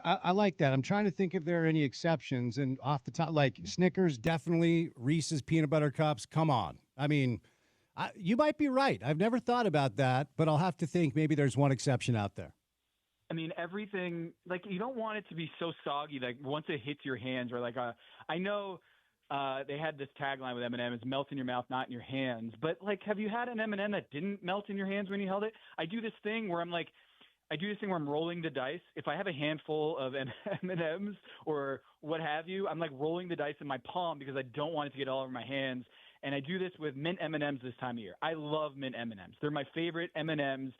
I like that. I'm trying to think if there are any exceptions. And off the top, like Snickers, definitely. Reese's peanut butter cups. Come on. I mean, you might be right. I've never thought about that, but I'll have to think maybe there's one exception out there.
I mean, everything, like, you don't want it to be so soggy that once it hits your hands, or like, I know they had this tagline with M&M's, melt in your mouth, not in your hands. But, like, have you had an M&M that didn't melt in your hands when you held it? I do this thing where I'm rolling the dice. If I have a handful of M&Ms or what have you, I'm like rolling the dice in my palm because I don't want it to get all over my hands. And I do this with mint M&Ms this time of year. I love mint M&Ms. They're my favorite M&Ms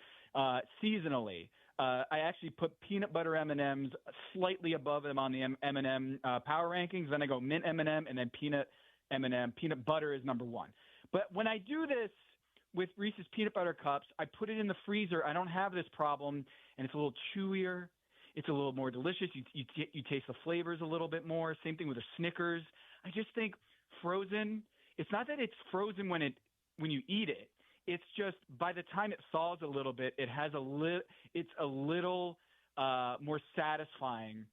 seasonally. I actually put peanut butter M&Ms slightly above them on the M&M power rankings. Then I go mint M&M and then peanut M&M. Peanut butter is number one. But when I do this with Reese's peanut butter cups, I put it in the freezer. I don't have this problem, and it's a little chewier. It's a little more delicious. You taste the flavors a little bit more. Same thing with the Snickers. I just think frozen. It's not that it's frozen when you eat it. It's just by the time it thaws a little bit, it's a little more satisfying,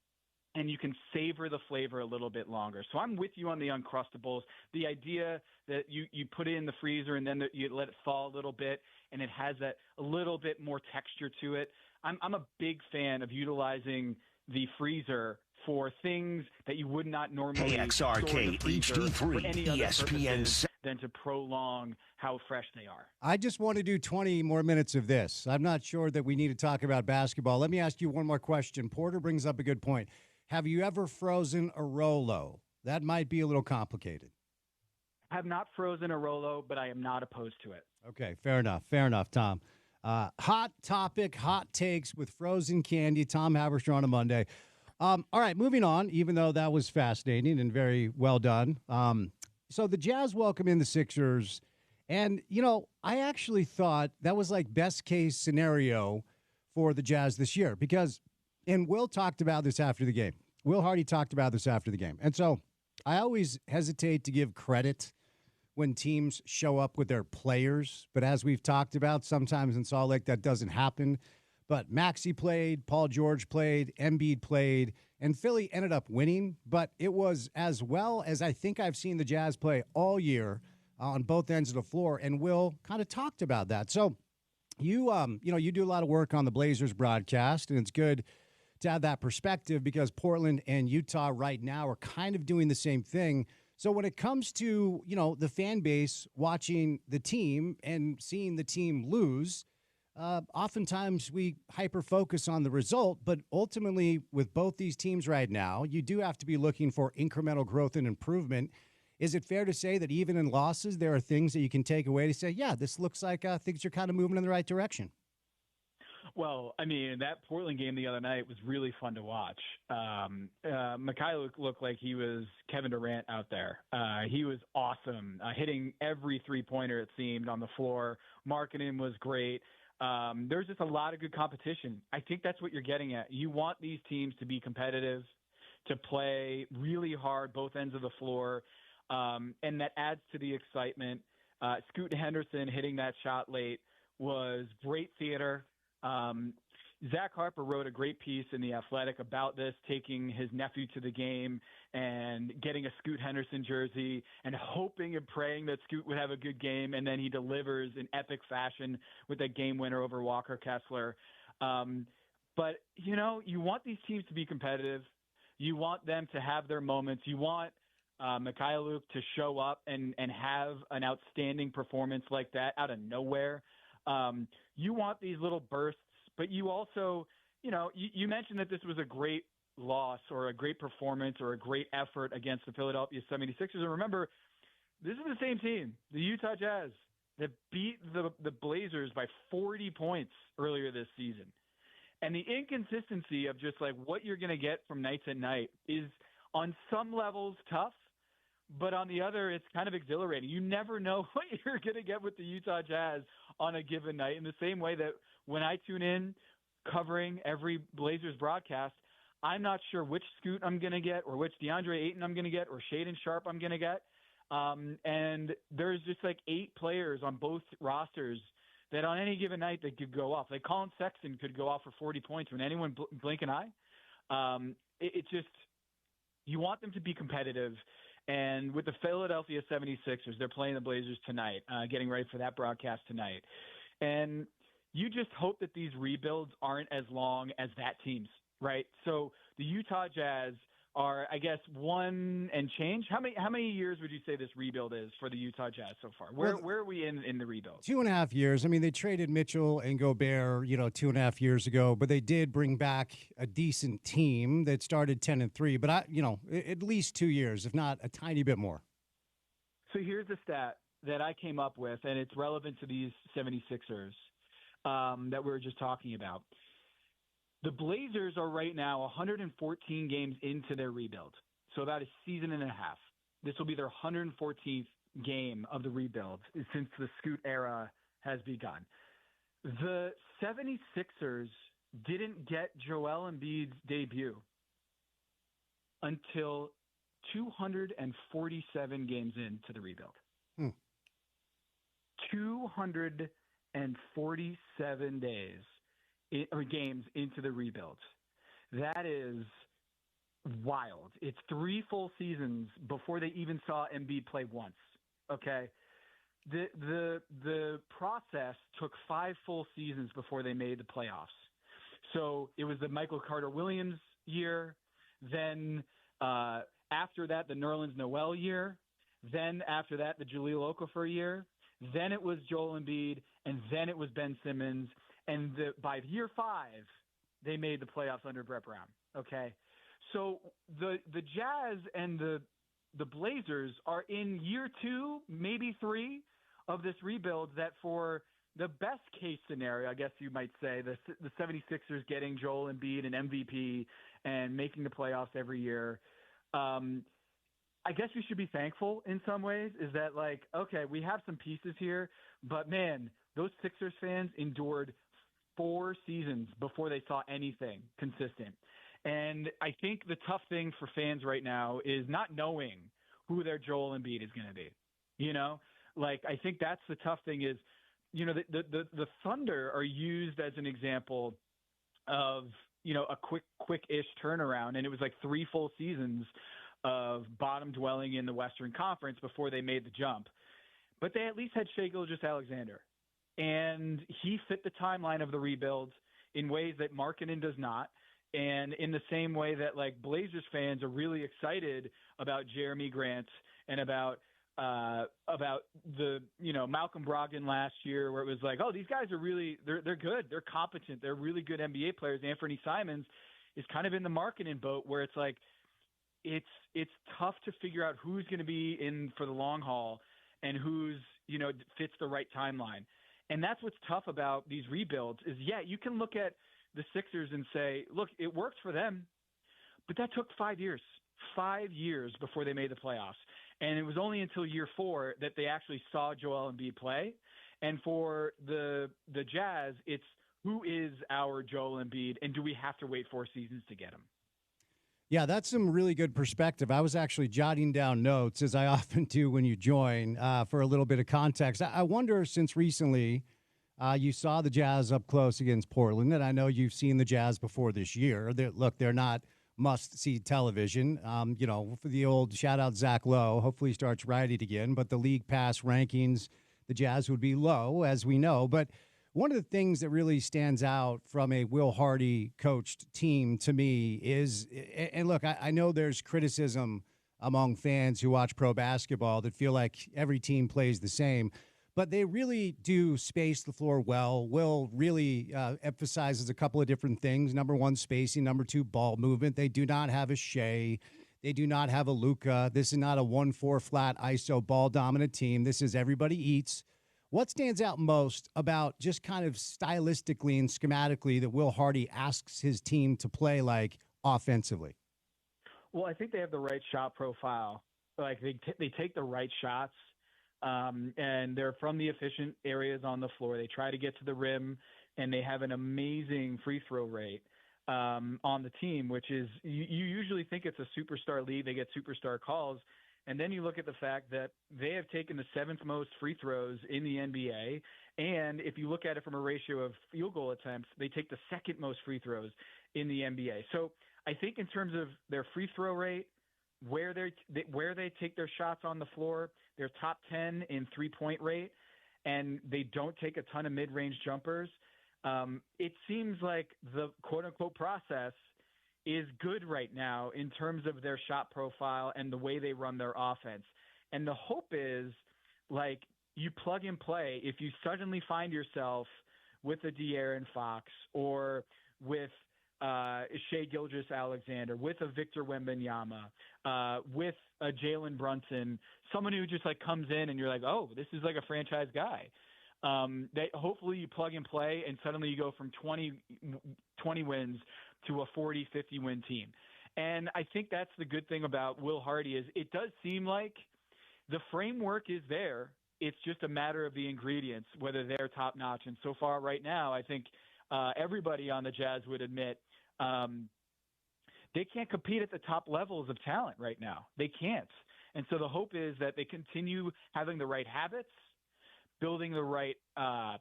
and you can savor the flavor a little bit longer. So I'm with you on the Uncrustables. The idea that you put it in the freezer and then you let it thaw a little bit, and it has that a little bit more texture to it. I'm a big fan of utilizing the freezer for things that you would not normally
KXRK HD3 ESPN
than to prolong how fresh they are.
I just want to do 20 more minutes of this. I'm not sure that we need to talk about basketball. Let me ask you one more question. Porter brings up a good point. Have you ever frozen a Rolo? That might be a little complicated.
I have not frozen a Rolo, but I am not opposed to it.
Okay, fair enough. Fair enough, Tom. Hot topic, hot takes with frozen candy. Tom Haverstraw on a Monday. All right, moving on, even though that was fascinating and very well done. So the Jazz welcome in the Sixers. And, I actually thought that was like best case scenario for the Jazz this year because, and Will talked about this after the game. Will Hardy talked about this after the game. And so I always hesitate to give credit when teams show up with their players. But as we've talked about, sometimes in Salt Lake that doesn't happen. But Maxey played, Paul George played, Embiid played, and Philly ended up winning. But it was as well as I think I've seen the Jazz play all year on both ends of the floor. And Will kind of talked about that. So you do a lot of work on the Blazers broadcast, and it's good to have that perspective because Portland and Utah right now are kind of doing the same thing. So when it comes to, the fan base watching the team and seeing the team lose, oftentimes we hyper-focus on the result, but ultimately with both these teams right now, you do have to be looking for incremental growth and improvement. Is it fair to say that even in losses, there are things that you can take away to say, yeah, this looks like things are kind of moving in the right direction?
Well, I mean, that Portland game the other night was really fun to watch. Mikhail looked like he was Kevin Durant out there. He was awesome, hitting every three-pointer, it seemed, on the floor. Markkanen was great. There's just a lot of good competition. I think that's what you're getting at. You want these teams to be competitive, to play really hard both ends of the floor, and that adds to the excitement. Scoot Henderson hitting that shot late was great theater. Zach Harper wrote a great piece in The Athletic about this, taking his nephew to the game and getting a Scoot Henderson jersey and hoping and praying that Scoot would have a good game, and then he delivers in epic fashion with that game winner over Walker Kessler. But, you want these teams to be competitive. You want them to have their moments. You want Mikhailuk to show up and have an outstanding performance like that out of nowhere. You want these little bursts, but you also, you mentioned that this was a great loss or a great performance or a great effort against the Philadelphia 76ers. And remember, this is the same team, the Utah Jazz, that beat the Blazers by 40 points earlier this season. And the inconsistency of just like what you're going to get from night to night is on some levels tough, but on the other, it's kind of exhilarating. You never know what you're going to get with the Utah Jazz on a given night, in the same way that when I tune in covering every Blazers broadcast, I'm not sure which Scoot I'm going to get or which DeAndre Ayton I'm going to get or Shaedon Sharp I'm going to get. And there's just like 8 players on both rosters that on any given night they could go off. Like Colin Sexton could go off for 40 points when anyone blink an eye. It just, you want them to be competitive. And with the Philadelphia 76ers, they're playing the Blazers tonight, getting ready for that broadcast tonight. And you just hope that these rebuilds aren't as long as that team's, right? So the Utah Jazz are, I guess, 1 and change. How many years would you say this rebuild is for the Utah Jazz so far? Where are we in the rebuild?
2.5 years. I mean, they traded Mitchell and Gobert, 2.5 years ago, but they did bring back a decent team that started 10-3. But at least 2 years, if not a tiny bit more.
So here's a stat that I came up with, and it's relevant to these 76ers that we were just talking about. The Blazers are right now 114 games into their rebuild. So about a season and a half. This will be their 114th game of the rebuild since the Scoot era has begun. The 76ers didn't get Joel Embiid's debut until 247 games into the rebuild. 247 days. Or games into the rebuild. That is wild. It's 3 full seasons before they even saw Embiid play once. Okay, the process took 5 full seasons before they made the playoffs. So it was the Michael Carter-Williams year, then after that the Nerlens Noel year, then after that the Jahlil Okafor year, then it was Joel Embiid, and then it was Ben Simmons. And by year 5, they made the playoffs under Brett Brown. Okay, so the Jazz and the Blazers are in year 2, maybe 3 of this rebuild. That for the best case scenario, I guess you might say, the 76ers getting Joel Embiid an MVP and making the playoffs every year. I guess we should be thankful in some ways. Is that like, okay, we have some pieces here, but man, those Sixers fans endured 4 seasons before they saw anything consistent. And I think the tough thing for fans right now is not knowing who their Joel Embiid is going to be. Like I think that's the tough thing is, the Thunder are used as an example of, a quick-ish turnaround. And it was like 3 full seasons of bottom dwelling in the Western Conference before they made the jump. But they at least had Shai Gilgeous-Alexander. And he fit the timeline of the rebuild in ways that Markkanen does not. And in the same way that like Blazers fans are really excited about Jeremy Grant and about the, Malcolm Brogdon last year, where it was like, oh, these guys are really, they're good. They're competent. They're really good NBA players. Anthony Simons is kind of in the Markkanen boat where it's like, it's tough to figure out who's going to be in for the long haul and who's, fits the right timeline. And that's what's tough about these rebuilds is, yeah, you can look at the Sixers and say, look, it worked for them, but that took 5 years before they made the playoffs. And it was only until year 4 that they actually saw Joel Embiid play. And for the Jazz, it's who is our Joel Embiid, and do we have to wait 4 seasons to get him?
Yeah, that's some really good perspective. I was actually jotting down notes, as I often do when you join, for a little bit of context. I wonder, since recently you saw the Jazz up close against Portland, and I know you've seen the Jazz before this year. They're not must-see television. For the old shout-out Zach Lowe, hopefully he starts writing again, but the league pass rankings, the Jazz would be low, as we know. But one of the things that really stands out from a Will Hardy coached team to me is, and look, I know there's criticism among fans who watch pro basketball that feel like every team plays the same, but they really do space the floor well. Will really emphasizes a couple of different things. Number 1, spacing. Number 2, ball movement. They do not have a Shea. They do not have a Luka. This is not a 1-4 flat ISO ball dominant team. This is everybody eats. What stands out most about just kind of stylistically and schematically that Will Hardy asks his team to play like offensively?
Well, I think they have the right shot profile. Like they take the right shots, and they're from the efficient areas on the floor. They try to get to the rim, and they have an amazing free throw rate on the team, which is you usually think it's a superstar league. They get superstar calls. And then you look at the fact that they have taken the 7th most free throws in the NBA. And if you look at it from a ratio of field goal attempts, they take the 2nd most free throws in the NBA. So I think in terms of their free throw rate, where they take their shots on the floor, they're top 10 in 3-point rate, and they don't take a ton of mid-range jumpers. It seems like the quote-unquote process is good right now in terms of their shot profile and the way they run their offense. And the hope is, like, you plug and play. If you suddenly find yourself with a De'Aaron Fox or with Shai Gilgeous-Alexander, with a Victor Wembanyama, with a Jalen Brunson, someone who just like comes in and you're like, oh, this is like a franchise guy. That hopefully you plug and play and suddenly you go from 20 wins to a 40, 50 win team. And I think that's the good thing about Will Hardy is it does seem like the framework is there. It's just a matter of the ingredients, whether they're top notch. And so far right now, I think everybody on the Jazz would admit they can't compete at the top levels of talent right now. They can't. And so the hope is that they continue having the right habits, building the right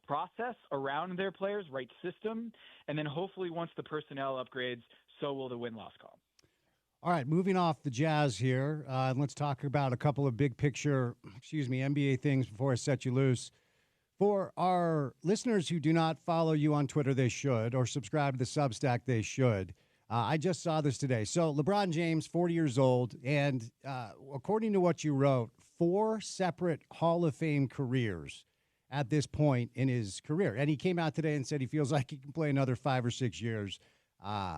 process around their players, right system, and then hopefully once the personnel upgrades, so will the win-loss column.
All right, moving off the Jazz here, let's talk about a couple of big picture, NBA things before I set you loose. For our listeners who do not follow you on Twitter, they should, or subscribe to the Substack, they should. I just saw this today. So LeBron James, 40 years old, and according to what you wrote, 4 separate Hall of Fame careers at this point in his career. And he came out today and said he feels like he can play another 5 or 6 years.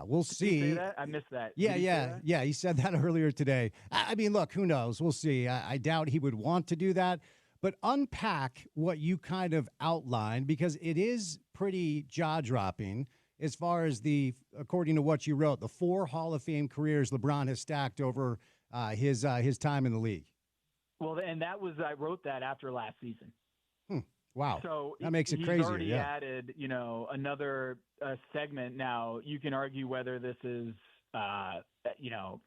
We'll see.
Did he say that? I missed that.
Yeah. He said that earlier today. I mean, look, who knows? We'll see. I doubt he would want to do that. But unpack what you kind of outlined, because it is pretty jaw-dropping as far as according to what you wrote, the 4 Hall of Fame careers LeBron has stacked over his time in the league.
Well, and I wrote that after last season.
Wow.
So
that makes it crazier.
He's already added, another segment. Now you can argue whether this is,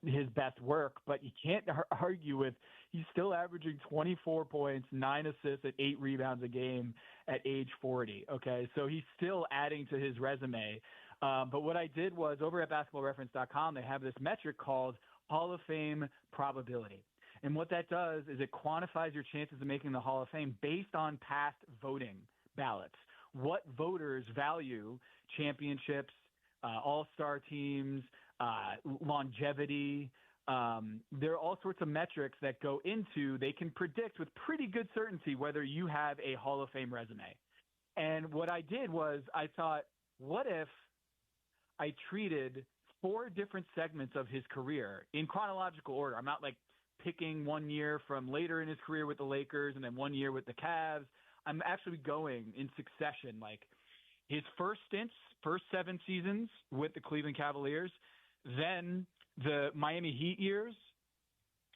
his best work, but you can't argue with he's still averaging 24 points, 9 assists, and 8 rebounds a game at age 40. Okay, so he's still adding to his resume. But what I did was over at basketballreference.com, they have this metric called Hall of Fame probability. And what that does is it quantifies your chances of making the Hall of Fame based on past voting ballots. What voters value championships, all-star teams, longevity. There are all sorts of metrics that go into, they can predict with pretty good certainty whether you have a Hall of Fame resume. And what I did was I thought, what if I treated 4 different segments of his career in chronological order? I'm not like picking one year from later in his career with the Lakers and then one year with the Cavs. I'm actually going in succession, like his first 7 seasons with the Cleveland Cavaliers, then the Miami Heat years,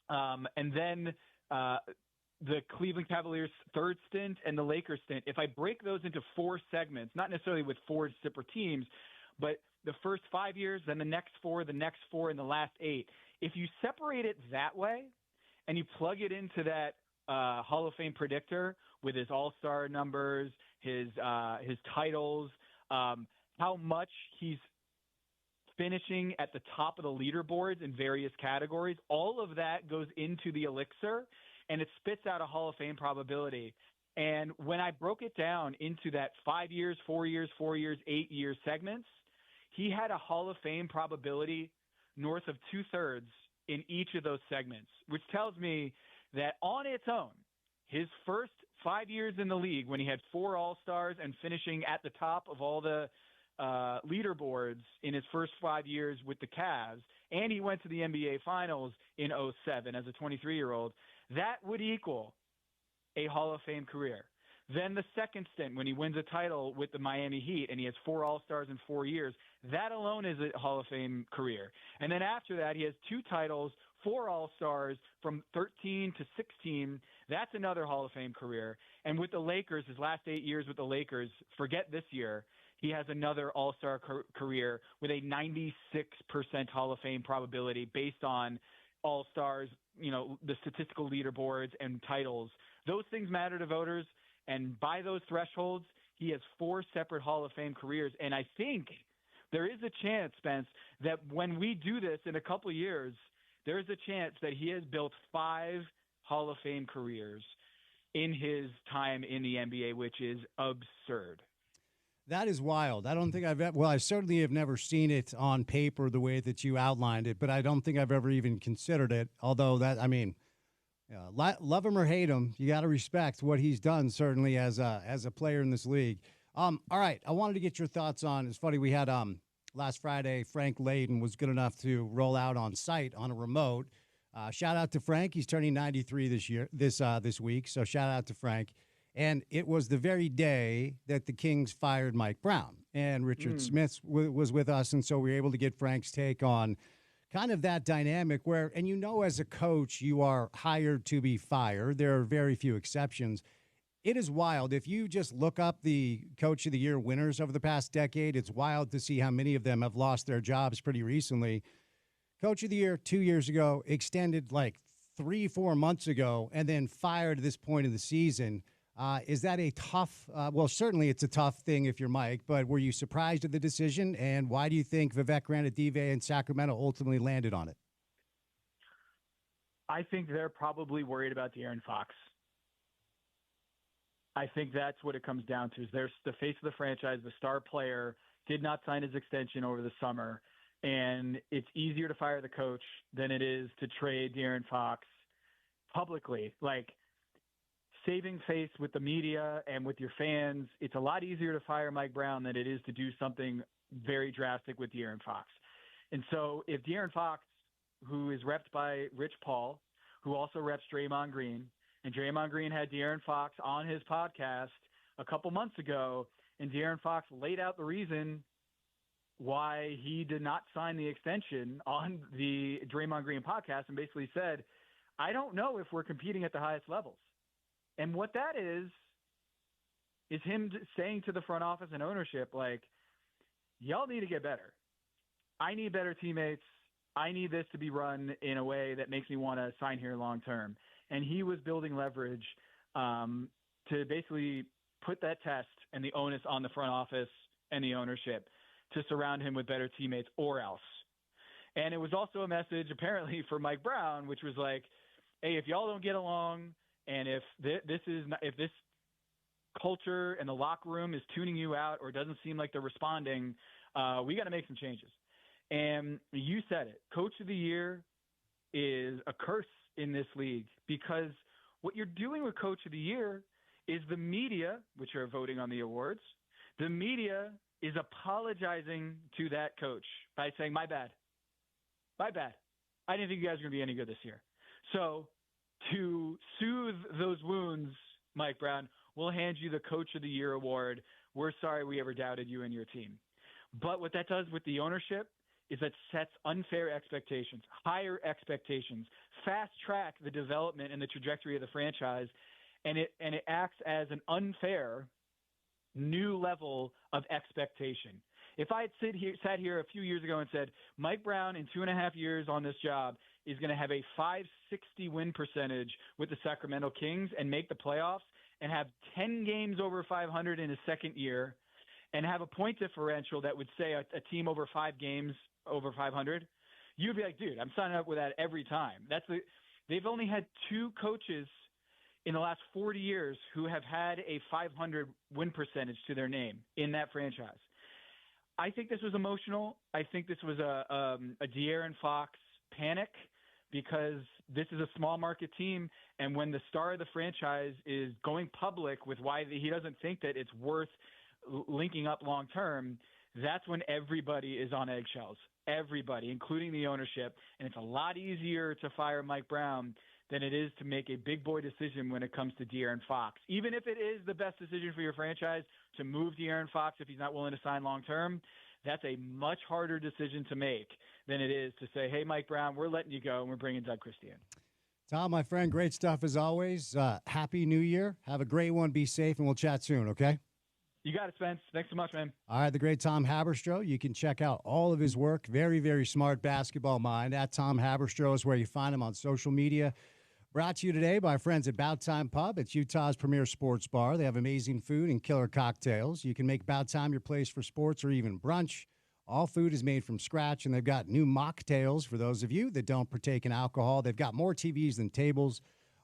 and then the Cleveland Cavaliers' 3rd stint and the Lakers stint. If I break those into 4 segments, not necessarily with 4 separate teams, but the first 5 years, then the next 4, and the last 8. If you separate it that way and you plug it into that Hall of Fame predictor with his all-star numbers, his titles, how much he's finishing at the top of the leaderboards in various categories, all of that goes into the elixir, and it spits out a Hall of Fame probability. And when I broke it down into that 5 years, 4 years, 4 years, 8 years segments, he had a Hall of Fame probability north of 2/3 in each of those segments, which tells me that on its own, his first 5 years in the league, when he had 4 All-Stars and finishing at the top of all the leaderboards in his first 5 years with the Cavs, and he went to the NBA Finals in 2007 as a 23-year-old, that would equal a Hall of Fame career. Then the second stint when he wins a title with the Miami Heat and he has 4 All-Stars in 4 years, that alone is a Hall of Fame career. And then after that, he has 2 titles, 4 All-Stars from 13 to 16. That's another Hall of Fame career. And with the Lakers, his last 8 years with the Lakers, forget this year, he has another All-Star career with a 96% Hall of Fame probability based on All-Stars, the statistical leaderboards and titles. Those things matter to voters. And by those thresholds, he has 4 separate Hall of Fame careers. And I think there is a chance, Spence, that when we do this in a couple of years, there is a chance that he has built 5 Hall of Fame careers in his time in the NBA, which is absurd.
That is wild. I don't think I certainly have never seen it on paper the way that you outlined it, but I don't think I've ever even considered it. Although love him or hate him, you got to respect what he's done, certainly as a player in this league. All right, I wanted to get your thoughts on. It's funny, we had last Friday, Frank Layden was good enough to roll out on site on a remote. Shout out to Frank. He's turning 93 this week, so shout out to Frank. And it was the very day that the Kings fired Mike Brown, and Richard Smith was with us, and so we were able to get Frank's take on kind of that dynamic where, and as a coach, you are hired to be fired. There are very few exceptions. It is wild. If you just look up the Coach of the Year winners over the past decade, it's wild to see how many of them have lost their jobs pretty recently. Coach of the Year 2 years ago, extended like 3-4 months ago, and then fired at this point of the season. Is that a tough, certainly it's a tough thing if you're Mike, but were you surprised at the decision? And why do you think Vivek Ranadive in Sacramento ultimately landed on it?
I think they're probably worried about De'Aaron Fox. I think that's what it comes down to. Is there's the face of the franchise, the star player, did not sign his extension over the summer. And it's easier to fire the coach than it is to trade De'Aaron Fox publicly. Like, saving face with the media and with your fans, it's a lot easier to fire Mike Brown than it is to do something very drastic with De'Aaron Fox. And so if De'Aaron Fox, who is repped by Rich Paul, who also reps Draymond Green, and Draymond Green had De'Aaron Fox on his podcast a couple months ago, and De'Aaron Fox laid out the reason why he did not sign the extension on the Draymond Green podcast and basically said, I don't know if we're competing at the highest levels. And what that is him saying to the front office and ownership, like, y'all need to get better. I need better teammates. I need this to be run in a way that makes me want to sign here long term. And he was building leverage to basically put that test and the onus on the front office and the ownership to surround him with better teammates or else. And it was also a message apparently for Mike Brown, which was like, hey, if y'all don't get along, and if this culture and the locker room is tuning you out or doesn't seem like they're responding, we got to make some changes. And you said it. Coach of the Year is a curse in this league because what you're doing with Coach of the Year is the media, which are voting on the awards, the media is apologizing to that coach by saying, my bad. I didn't think you guys were going to be any good this year. So to soothe those wounds, Mike Brown, we'll hand you the Coach of the Year award. We're sorry we ever doubted you and your team. But what that does with the ownership is that sets unfair expectations, higher expectations, fast track the development and the trajectory of the franchise, and it acts as an unfair new level of expectation. If I had sat here a few years ago and said, Mike Brown in 2.5 years on this job is going to have a 560 win percentage with the Sacramento Kings and make the playoffs and have 10 games over 500 in his second year and have a point differential that would say a team over 5 games over 500, you'd be like, dude, I'm signing up with that every time. They've only had 2 coaches in the last 40 years who have had a 500 win percentage to their name in that franchise. I think this was emotional. I think this was a De'Aaron Fox panic because this is a small market team. And when the star of the franchise is going public with why he doesn't think that it's worth linking up long term, that's when everybody is on eggshells. Everybody, including the ownership. And it's a lot easier to fire Mike Brown than it is to make a big boy decision when it comes to De'Aaron Fox. Even if it is the best decision for your franchise to move De'Aaron Fox if he's not willing to sign long term, that's a much harder decision to make than it is to say, hey, Mike Brown, we're letting you go and we're bringing Doug Christie in.
Tom, my friend, great stuff as always. Happy New Year. Have a great one. Be safe, and we'll chat soon, okay?
You got it, Spence. Thanks so much, man.
All right, the great Tom Haberstroh. You can check out all of his work. Very, very smart basketball mind. At Tom Haberstroh is where you find him on social media. Brought to you today by our friends at Bout Time Pub. It's Utah's premier sports bar. They have amazing food and killer cocktails. You can make Bout Time your place for sports or even brunch. All food is made from scratch, and they've got new mocktails for those of you that don't partake in alcohol. They've got more TVs than tables.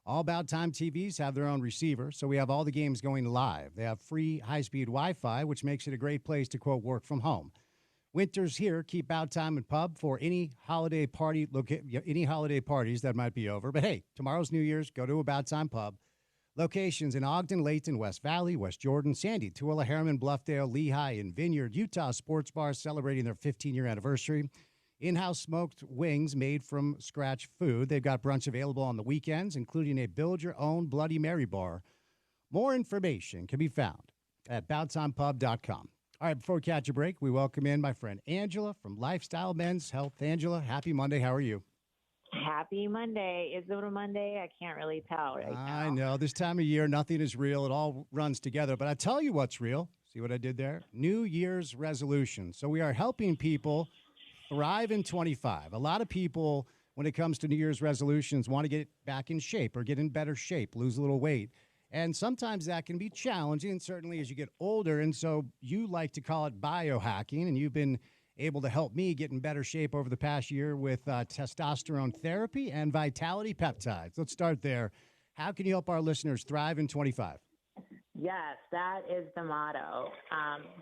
All Bout Time TVs have their own receiver, so we have all the games going live. They have free high-speed Wi-Fi, which makes it a great place to, quote, work from home. Winter's here. Keep Bout Time and Pub for any holiday parties that might be over. But, hey, tomorrow's New Year's. Go to a Bout Time Pub. Locations in Ogden, Layton, West Valley, West Jordan, Sandy, Tooele, Harriman, Bluffdale, Lehigh, and Vineyard. Utah Sports Bar celebrating their 15-year anniversary. In-house smoked wings made from scratch food. They've got brunch available on the weekends, including a build-your-own Bloody Mary bar. More information can be found at bouttimepub.com. All right, before we catch a break, we welcome in my friend Angela from Lifestyle Men's Health. Angela, happy Monday. How are you?
Happy Monday. Is it a Monday? I can't really tell right now.
I know. This time of year, nothing is real. It all runs together. But I tell you what's real. See what I did there? New Year's resolution. So we are helping people thrive in 25. A lot of people, when it comes to New Year's resolutions, want to get back in shape or get in better shape, lose a little weight. And sometimes that can be challenging, certainly as you get older. And so you like to call it biohacking, and you've been able to help me get in better shape over the past year with testosterone therapy and vitality peptides. Let's start there. How can you help our listeners thrive in 25?
Yes, that is the motto.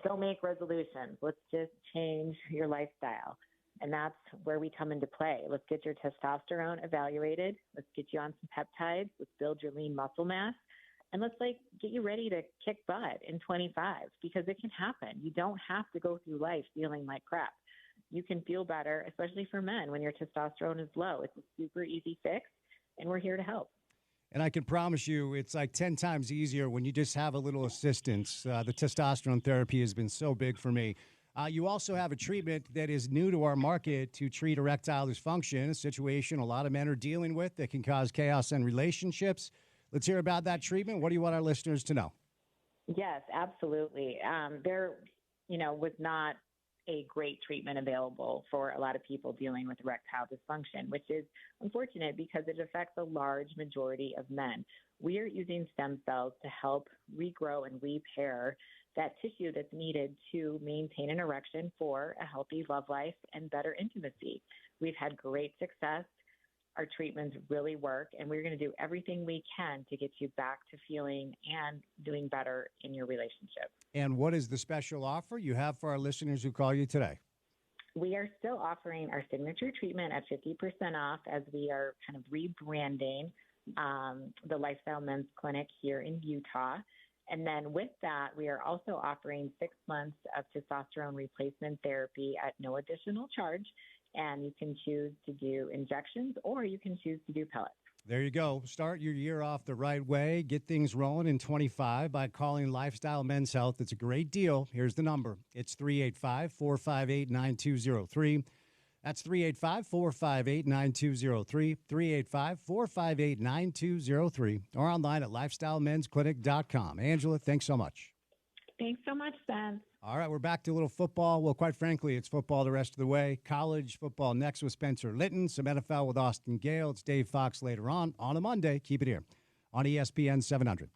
Don't make resolutions. Let's just change your lifestyle. And that's where we come into play. Let's get your testosterone evaluated. Let's get you on some peptides. Let's build your lean muscle mass. And let's get you ready to kick butt in 25, because it can happen. You don't have to go through life feeling like crap. You can feel better, especially for men, when your testosterone is low. It's a super easy fix, and we're here to help.
And I can promise you it's like 10 times easier when you just have a little assistance. The testosterone therapy has been so big for me. You also have a treatment that is new to our market to treat erectile dysfunction, a situation a lot of men are dealing with that can cause chaos in relationships. Let's hear about that treatment. What do you want our listeners to know?
Yes, absolutely. There, was not a great treatment available for a lot of people dealing with erectile dysfunction, which is unfortunate because it affects a large majority of men. We are using stem cells to help regrow and repair that tissue that's needed to maintain an erection for a healthy love life and better intimacy. We've had great success. Our treatments really work, and we're going to do everything we can to get you back to feeling and doing better in your relationship.
And what is the special offer you have for our listeners who call you today?
We are still offering our signature treatment at 50% off as we are kind of rebranding the Lifestyle Men's Clinic here in Utah. And then with that, we are also offering 6 months of testosterone replacement therapy at no additional charge. And you can choose to do injections or you can choose to do pellets.
There you go. Start your year off the right way. Get things rolling in 25 by calling Lifestyle Men's Health. It's a great deal. Here's the number. It's 385-458-9203. That's 385-458-9203, 385-458-9203, or online at lifestylemensclinic.com. Angela, thanks so much.
Thanks so much, Spence.
All right, we're back to a little football. Well, quite frankly, it's football the rest of the way. College football next with Spencer Litton, some NFL with Austin Gale. It's Dave Fox later on a Monday. Keep it here on ESPN 700.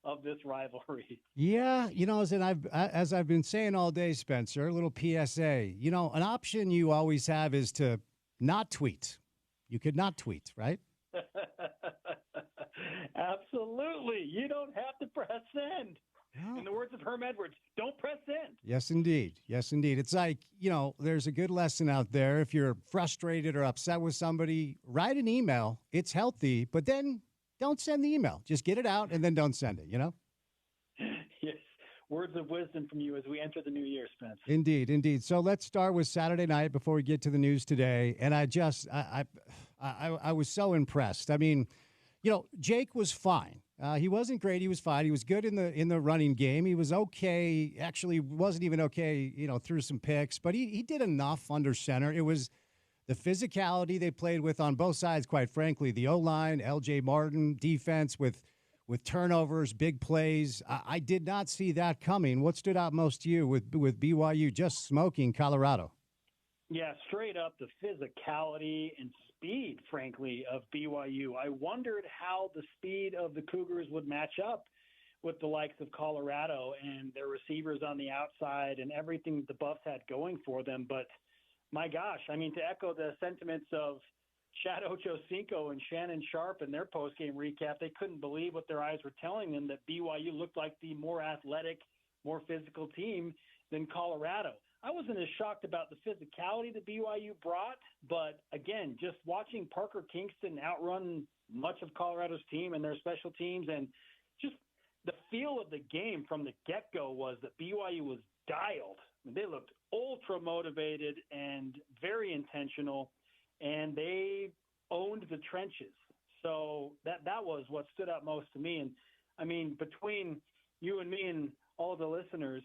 of this rivalry.
Yeah, as I've been saying all day, Spencer, a little PSA. An option you always have is to not tweet. You could not tweet, right?
Absolutely. You don't have to press send.
No.
In the words of Herm Edwards, don't press send.
Yes, indeed. Yes, indeed. It's like, there's a good lesson out there. If you're frustrated or upset with somebody, write an email. It's healthy, but then don't send the email. Just get it out and then don't send it,
Yes. Words of wisdom from you as we enter the new year, Spence.
Indeed, indeed. So let's start with Saturday night before we get to the news today. And I was so impressed. I mean, Jake was fine. He wasn't great. He was fine. He was good in the running game. He was okay. Actually, wasn't even okay, threw some picks. But he did enough under center. It was the physicality they played with on both sides, quite frankly. The O-line, L.J. Martin, defense with turnovers, big plays. I did not see that coming. What stood out most to you with BYU just smoking Colorado?
Yeah, straight up the physicality and speed, frankly, of BYU. I wondered how the speed of the Cougars would match up with the likes of Colorado and their receivers on the outside and everything the Buffs had going for them. But my gosh, I mean, to echo the sentiments of Chad Ochocinco and Shannon Sharp in their postgame recap, they couldn't believe what their eyes were telling them, that BYU looked like the more athletic, more physical team than Colorado. I wasn't as shocked about the physicality that BYU brought, but again, just watching Parker Kingston outrun much of Colorado's team and their special teams, and just the feel of the game from the get-go was that BYU was dialed. I mean, they looked ultra motivated and very intentional, and they owned the trenches. So that was what stood out most to me. And I mean, between you and me and all the listeners,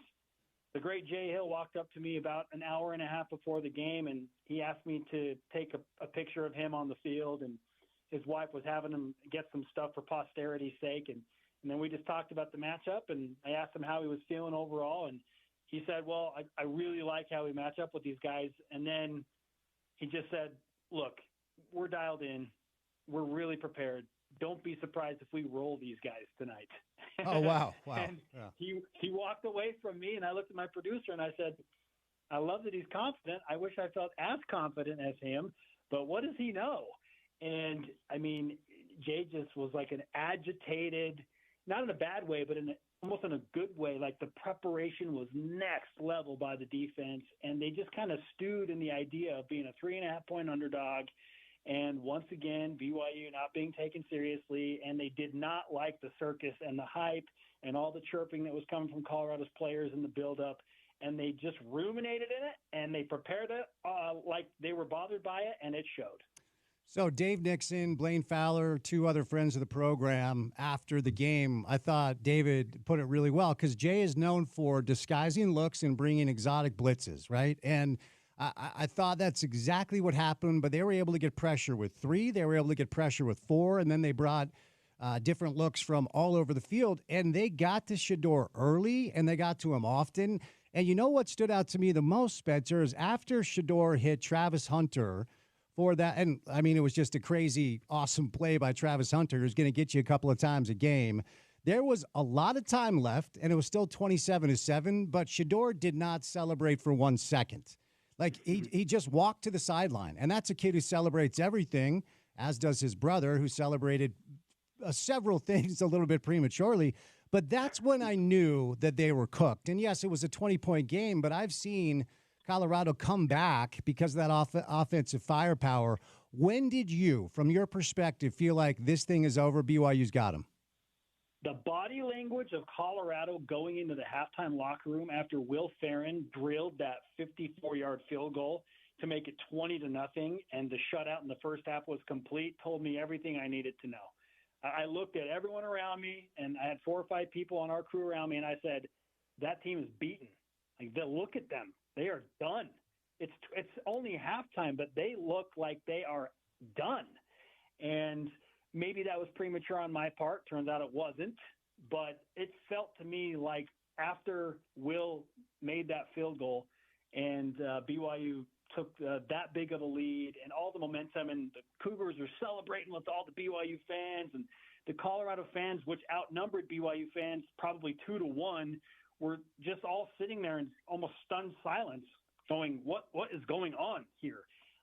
the great Jay Hill walked up to me about an hour and a half before the game, and he asked me to take a picture of him on the field, and his wife was having him get some stuff for posterity's sake. And then we just talked about the matchup, and I asked him how he was feeling overall, and he said, well, I really like how we match up with these guys. And then he just said, look, we're dialed in. We're really prepared. Don't be surprised if we roll these guys tonight.
Oh, wow.
And
yeah.
he walked away from me, and I looked at my producer, and I said, I love that he's confident. I wish I felt as confident as him, but what does he know? And, I mean, Jay just was like an agitated, not in a bad way, but almost in a good way. Like the preparation was next level by the defense, and they just kind of stewed in the idea of being a 3.5-point underdog. And once again, BYU not being taken seriously, and they did not like the circus and the hype and all the chirping that was coming from Colorado's players in the buildup. And they just ruminated in it, and they prepared it like they were bothered by it, and it showed.
So Dave Nixon, Blaine Fowler, two other friends of the program, after the game, I thought David put it really well, because Jay is known for disguising looks and bringing exotic blitzes, right? And I thought that's exactly what happened, but they were able to get pressure with 3. They were able to get pressure with 4, and then they brought different looks from all over the field, and they got to Shedeur early, and they got to him often. And you know what stood out to me the most, Spencer, is after Shedeur hit Travis Hunter for that, and I mean, it was just a crazy, awesome play by Travis Hunter, who's going to get you a couple of times a game. There was a lot of time left, and it was still 27-7, but Shedeur did not celebrate for 1 second. Like, he just walked to the sideline, and that's a kid who celebrates everything, as does his brother, who celebrated several things a little bit prematurely. But that's when I knew that they were cooked. And, yes, it was a 20-point game, but I've seen Colorado come back because of that offensive firepower. When did you, from your perspective, feel like this thing is over, BYU's got him?
The body language of Colorado going into the halftime locker room after Will Ferrin drilled that 54-yard field goal to make it 20-0, and the shutout in the first half was complete, told me everything I needed to know. I looked at everyone around me, and I had 4 or 5 people on our crew around me, and I said, that team is beaten. Like, look at them. They are done. It's only halftime, but they look like they are done. And maybe that was premature on my part. Turns out it wasn't. But it felt to me like after Will made that field goal and BYU took that big of a lead and all the momentum, and the Cougars are celebrating with all the BYU fans, and the Colorado fans, which outnumbered BYU fans probably 2-1, were just all sitting there in almost stunned silence going, what is going on here?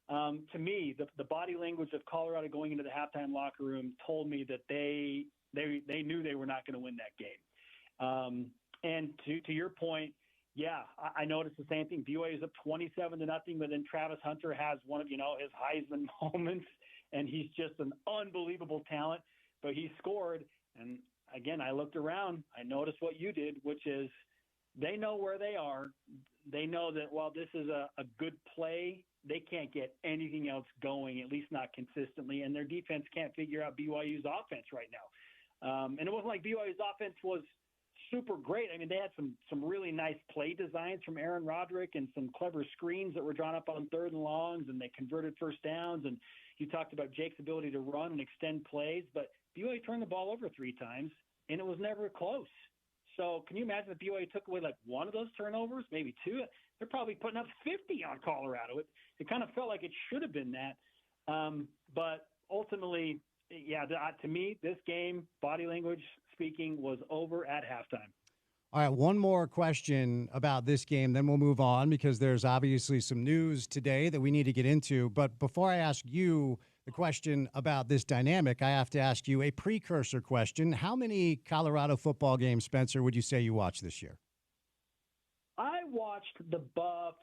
To me, the body language of Colorado going into the halftime locker room told me that they knew they were not going to win that game. And to your point, yeah, I noticed the same thing. BYU is up 27-0, but then Travis Hunter has one of, his Heisman moments, and he's just an unbelievable talent. But he scored, and again, I looked around. I noticed what you did, which is they know where they are. They know that while this is a good play, they can't get anything else going, at least not consistently, and their defense can't figure out BYU's offense right now. And it wasn't like BYU's offense was super great. I mean, they had some really nice play designs from Aaron Roderick and some clever screens that were drawn up on 3rd and longs, and they converted first downs. And you talked about Jake's ability to run and extend plays, but BYU turned the ball over 3 times, and it was never close. So can you imagine if BYU took away like one of those turnovers, maybe 2? They're probably putting up 50 on Colorado. It kind of felt like it should have been that. But ultimately, yeah, to me, this game, body language speaking, was over at halftime.
All right, one more question about this game, then we'll move on because there's obviously some news today that we need to get into. But before I ask you the question about this dynamic, I have to ask you a precursor question. How many Colorado football games, Spencer, would you say you watched this year?
I watched the Buffs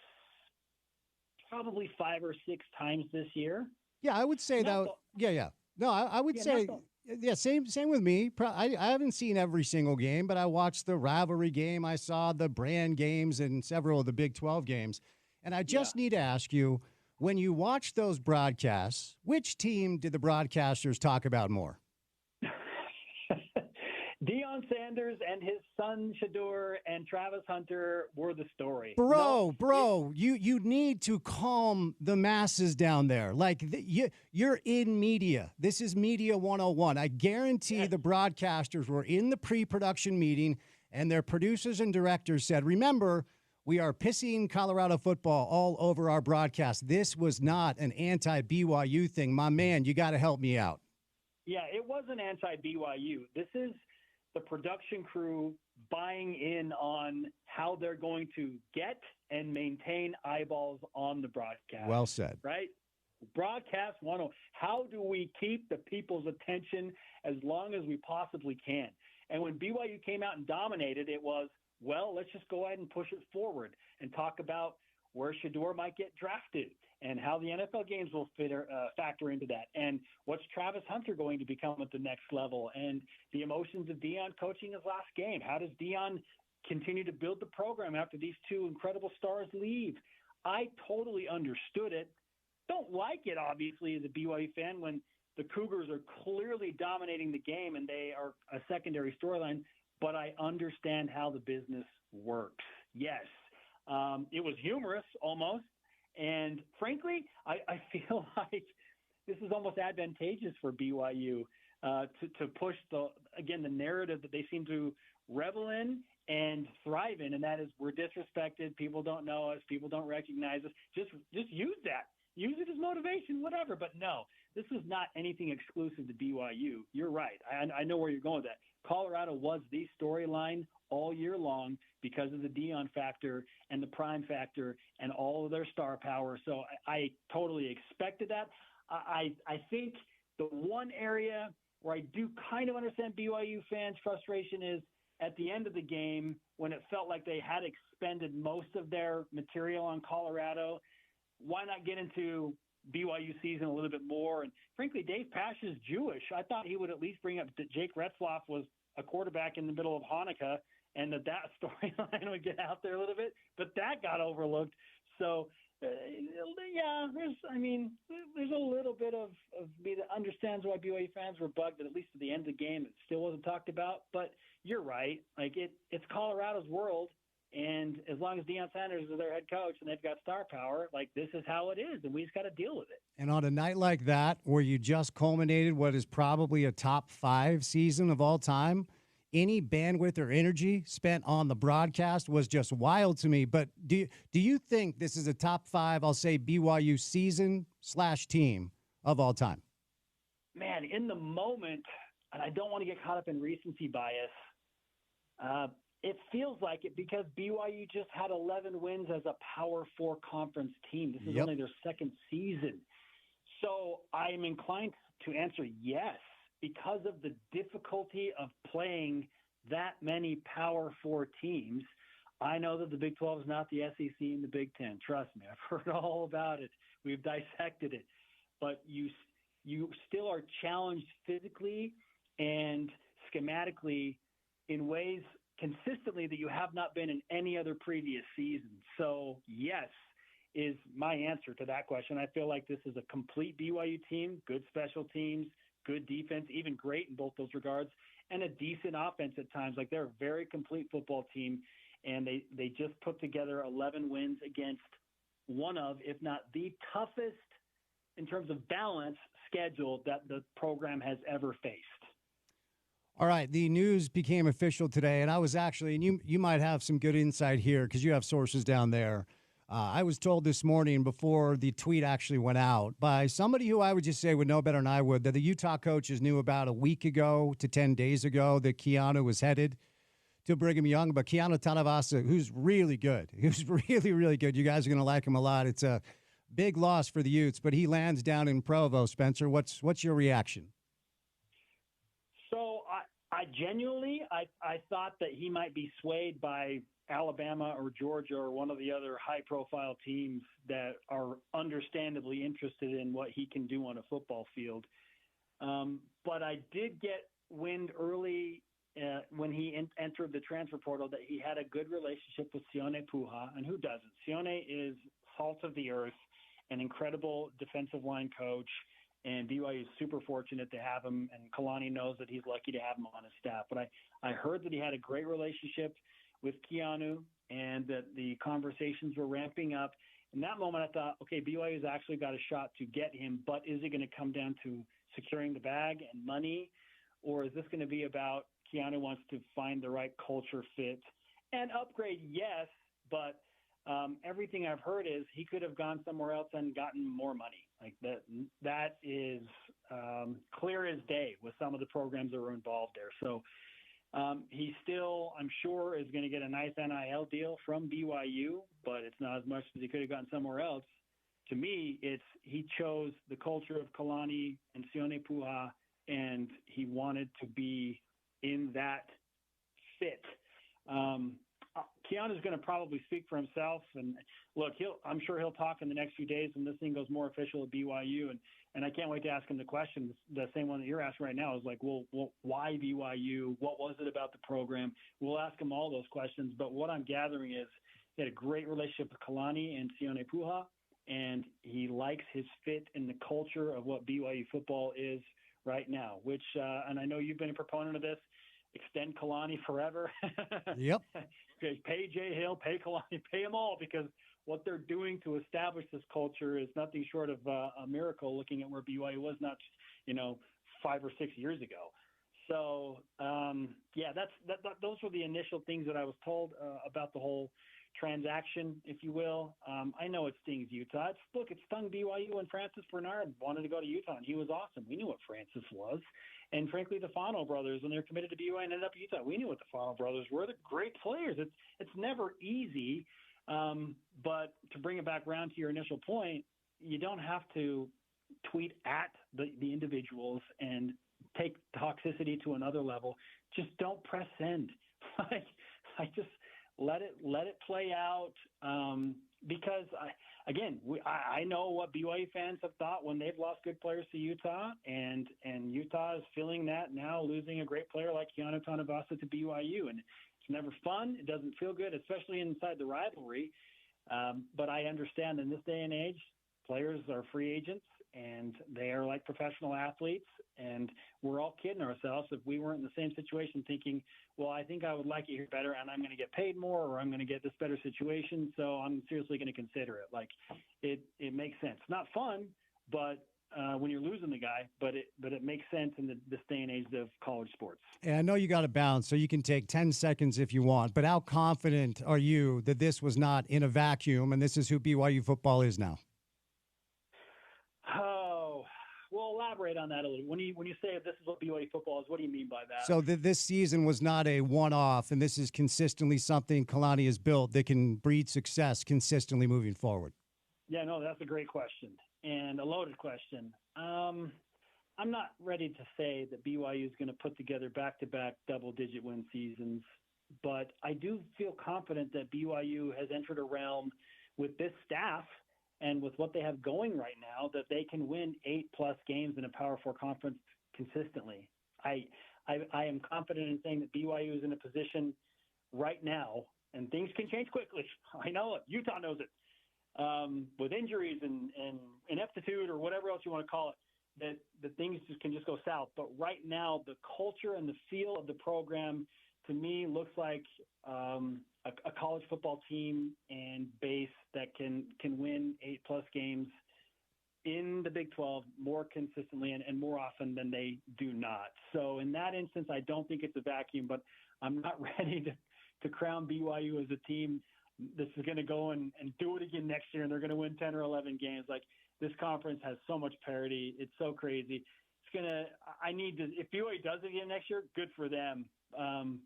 probably 5 or 6 times this year.
Yeah, I would say that. Yeah. No, I would say, yeah, same with me. I haven't seen every single game, but I watched the rivalry game. I saw the brand games and several of the Big 12 games. And I just need to ask you, when you watch those broadcasts, which team did the broadcasters talk about more?
Deion Sanders and his son Shedeur and Travis Hunter were the story.
Bro, you need to calm the masses down there. Like you're in media. This is Media 101. I guarantee the broadcasters were in the pre-production meeting and their producers and directors said, remember, we are pissing Colorado football all over our broadcast. This was not an anti-BYU thing. My man, you got to help me out.
Yeah, it wasn't anti-BYU. This is the production crew buying in on how they're going to get and maintain eyeballs on the broadcast.
Well said.
Right? Broadcast 101. How do we keep the people's attention as long as we possibly can? And when BYU came out and dominated, it was, well, let's just go ahead and push it forward and talk about where Shedeur might get drafted and how the NFL games will factor into that. And what's Travis Hunter going to become at the next level? And the emotions of Deion coaching his last game. How does Deion continue to build the program after these 2 incredible stars leave? I totally understood it. Don't like it, obviously, as a BYU fan when the Cougars are clearly dominating the game and they are a secondary storyline, but I understand how the business works. Yes. It was humorous almost. And frankly, I feel like this is almost advantageous for BYU to push the narrative that they seem to revel in and thrive in, and that is we're disrespected. People don't know us. People don't recognize us. Just use that. Use it as motivation, whatever. But no, this is not anything exclusive to BYU. You're right. I know where you're going with that. Colorado was the storyline all year long because of the Deion factor and the prime factor and all of their star power. So I totally expected that. I think the one area where I do kind of understand BYU fans' frustration is at the end of the game when it felt like they had expended most of their material on Colorado. Why not get into BYU season a little bit more? And frankly, Dave Pasch is Jewish. I thought he would at least bring up that Jake Retzloff was a quarterback in the middle of Hanukkah and that storyline would get out there a little bit, but that got overlooked. So, there's a little bit of me that understands why BYU fans were bugged that at least at the end of the game it still wasn't talked about. But you're right. Like it's Colorado's world. And as long as Deion Sanders is their head coach and they've got star power, like this is how it is, and we just got to deal with it.
And on a night like that, where you just culminated what is probably a top 5 season of all time, any bandwidth or energy spent on the broadcast was just wild to me. But do you think this is a top 5, I'll say, BYU season/team of all time?
Man, in the moment, and I don't want to get caught up in recency bias, it feels like it because BYU just had 11 wins as a Power 4 conference team. This is only their second season. So I'm inclined to answer yes because of the difficulty of playing that many Power 4 teams. I know that the Big 12 is not the SEC and the Big 10. Trust me, I've heard all about it. We've dissected it. But you still are challenged physically and schematically in ways consistently that you have not been in any other previous season. So yes is my answer to that question. I feel like this is a complete BYU team, good special teams, good defense, even great in both those regards, and a decent offense at times. Like they're a very complete football team, and they just put together 11 wins against one of, if not the toughest in terms of balance schedule that the program has ever faced.
All right, the news became official today, and I was actually, and you might have some good insight here because you have sources down there. I was told this morning before the tweet actually went out by somebody who I would just say would know better than I would that the Utah coaches knew about a week ago to 10 days ago that Keanu was headed to Brigham Young. But Keanu Tanavasa, who's really good, who's really, really good. You guys are going to like him a lot. It's a big loss for the Utes, but he lands down in Provo. Spencer, what's your reaction?
So I genuinely, I thought that he might be swayed by Alabama or Georgia or one of the other high-profile teams that are understandably interested in what he can do on a football field. But I did get wind early when he entered the transfer portal that he had a good relationship with Sione Puha, and who doesn't? Sione is salt of the earth, an incredible defensive line coach, and BYU is super fortunate to have him, and Kalani knows that he's lucky to have him on his staff. But I heard that he had a great relationship with Keanu and that the conversations were ramping up. In that moment, I thought, okay, BYU's actually got a shot to get him, but is it going to come down to securing the bag and money, or is this going to be about Keanu wants to find the right culture fit and upgrade? Yes, but everything I've heard is he could have gone somewhere else and gotten more money. Like that is clear as day with some of the programs that were involved there. So he still, I'm sure, is going to get a nice NIL deal from BYU, but it's not as much as he could have gotten somewhere else. To me, it's he chose the culture of Kalani and Sione Puha, and he wanted to be in that fit. Keanu's going to probably speak for himself, and look, I'm sure he'll talk in the next few days when this thing goes more official at BYU, and I can't wait to ask him the question. The same one that you're asking right now is like, well, why BYU? What was it about the program? We'll ask him all those questions, but what I'm gathering is he had a great relationship with Kalani and Sione Puha, and he likes his fit in the culture of what BYU football is right now, which, and I know you've been a proponent of this, extend Kalani forever.
Yep.
Pay Jay Hill, pay Kalani, pay them all, because what they're doing to establish this culture is nothing short of a miracle, looking at where BYU was not, 5 or 6 years ago. So, those were the initial things that I was told about the whole transaction, if you will. I know it stings Utah. It stung BYU when Francis Bernard wanted to go to Utah, and he was awesome. We knew what Francis was. And frankly, the Fano brothers, when they're committed to BYU and ended up at Utah, we knew what the Fano brothers were. They're great players. It's never easy. But to bring it back around to your initial point, you don't have to tweet at the individuals and take toxicity to another level. Just don't press send. I just let it play out. Because I know what BYU fans have thought when they've lost good players to Utah, and Utah is feeling that now, losing a great player like Keanu Tanavasa to BYU, and it's never fun. It doesn't feel good, especially inside the rivalry. But I understand in this day and age, players are free agents, and they are like professional athletes, and we're all kidding ourselves if we weren't in the same situation thinking, well, I think I would like it here better, and I'm going to get paid more, or I'm going to get this better situation, so I'm seriously going to consider it. Like, it makes sense. Not fun, but when you're losing the guy, but it makes sense in this day and age of college sports.
And I know you got to bounce, so you can take 10 seconds if you want, but how confident are you that this was not in a vacuum and this is who BYU football is now?
Oh, well, elaborate on that a little. When you say this is what BYU football is, what do you mean by that?
So this season was not a one-off, and this is consistently something Kalani has built that can breed success consistently moving forward.
Yeah, no, that's a great question and a loaded question. I'm not ready to say that BYU is going to put together back-to-back double-digit win seasons, but I do feel confident that BYU has entered a realm with this staff and with what they have going right now that they can win 8+ games in a Power 4 conference consistently. I am confident in saying that BYU is in a position right now, and things can change quickly. I know it. Utah knows it. With injuries and ineptitude or whatever else you want to call it, that things can just go south. But right now, the culture and the feel of the program, to me, looks like a college football team and base that can win 8+ games in the Big 12 more consistently and more often than they do not. So in that instance, I don't think it's a vacuum, but I'm not ready to crown BYU as a team this is going to go and do it again next year and they're going to win 10 or 11 games. Like, this conference has so much parity. It's so crazy. If BYU does it again next year, good for them.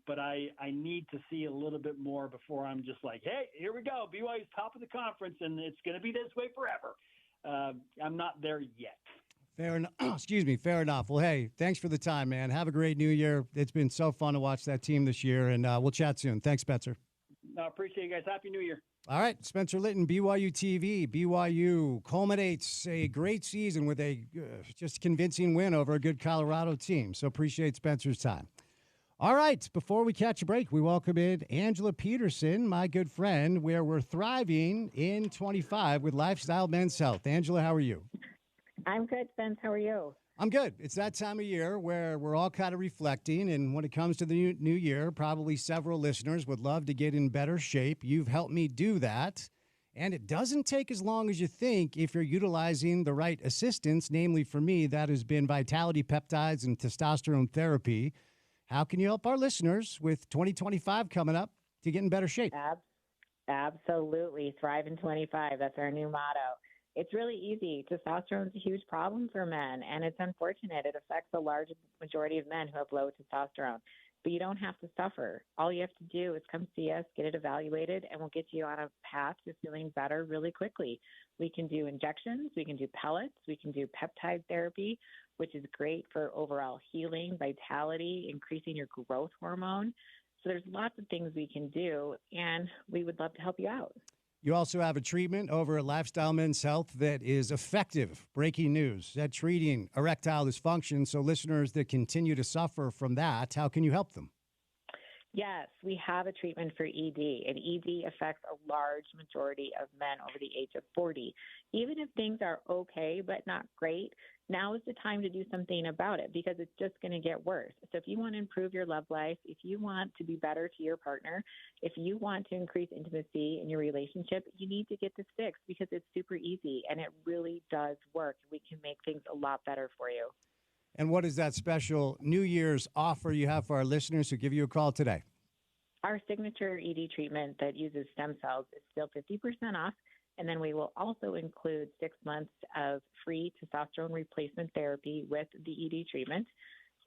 But I need to see a little bit more before I'm just like, hey, here we go. BYU's top of the conference and it's going to be this way forever. I'm not there yet.
Fair enough. Excuse me. Fair enough. Well, hey, thanks for the time, man. Have a great new year. It's been so fun to watch that team this year, and we'll chat soon. Thanks, Spencer.
I appreciate you guys. Happy New Year.
All right, Spencer Litton, BYU TV. BYU culminates a great season with a just convincing win over a good Colorado team. So appreciate Spencer's time. All right, before we catch a break, we welcome in Angela Peterson, my good friend, where we're thriving in 25 with Lifestyle Men's Health. Angela, how are you?
I'm good, Spence. How are you?
I'm good. It's that time of year where we're all kind of reflecting, and when it comes to the new year, probably several listeners would love to get in better shape. You've helped me do that, and it doesn't take as long as you think if you're utilizing the right assistance. Namely, for me, that has been vitality peptides and testosterone therapy. How can you help our listeners with 2025 coming up to get in better shape?
Absolutely. Thrive in 25. That's our new motto. It's really easy. Testosterone is a huge problem for men, and it's unfortunate. It affects the large majority of men who have low testosterone. But you don't have to suffer. All you have to do is come see us, get it evaluated, and we'll get you on a path to feeling better really quickly. We can do injections. We can do pellets. We can do peptide therapy, which is great for overall healing, vitality, increasing your growth hormone. So there's lots of things we can do, and we would love to help you out.
You also have a treatment over at Lifestyle Men's Health that is effective. Breaking news at treating erectile dysfunction. So listeners that continue to suffer from that, how can you help them?
Yes, we have a treatment for ED, and ED affects a large majority of men over the age of 40. Even if things are okay but not great, now is the time to do something about it because it's just going to get worse. So if you want to improve your love life, if you want to be better to your partner, if you want to increase intimacy in your relationship, you need to get this fixed because it's super easy and it really does work. We can make things a lot better for you.
And what is that special New Year's offer you have for our listeners who give you a call today?
Our signature ED treatment that uses stem cells is still 50% off. And then we will also include 6 months of free testosterone replacement therapy with the ED treatment.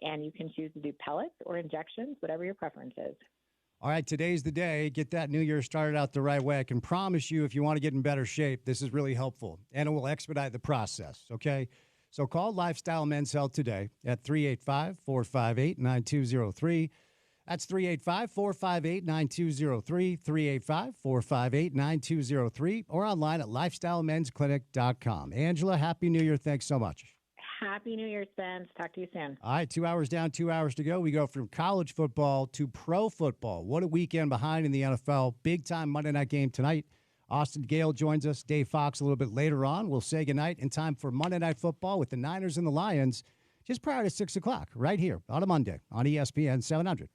And you can choose to do pellets or injections, whatever your preference is.
All right, today's the day. Get that new year started out the right way. I can promise you, if you want to get in better shape, this is really helpful. And it will expedite the process, okay? So call Lifestyle Men's Health today at 385-458-9203. That's 385-458-9203, 385-458-9203, or online at lifestylemensclinic.com. Angela, Happy New Year. Thanks so much.
Happy New Year, Spence. Talk to you soon.
All right, 2 hours down, 2 hours to go. We go from college football to pro football. What a weekend behind in the NFL. Big-time Monday night game tonight. Austin Gale joins us. Dave Fox a little bit later on. We'll say goodnight in time for Monday Night Football with the Niners and the Lions just prior to 6 o'clock right here on a Monday on ESPN 700.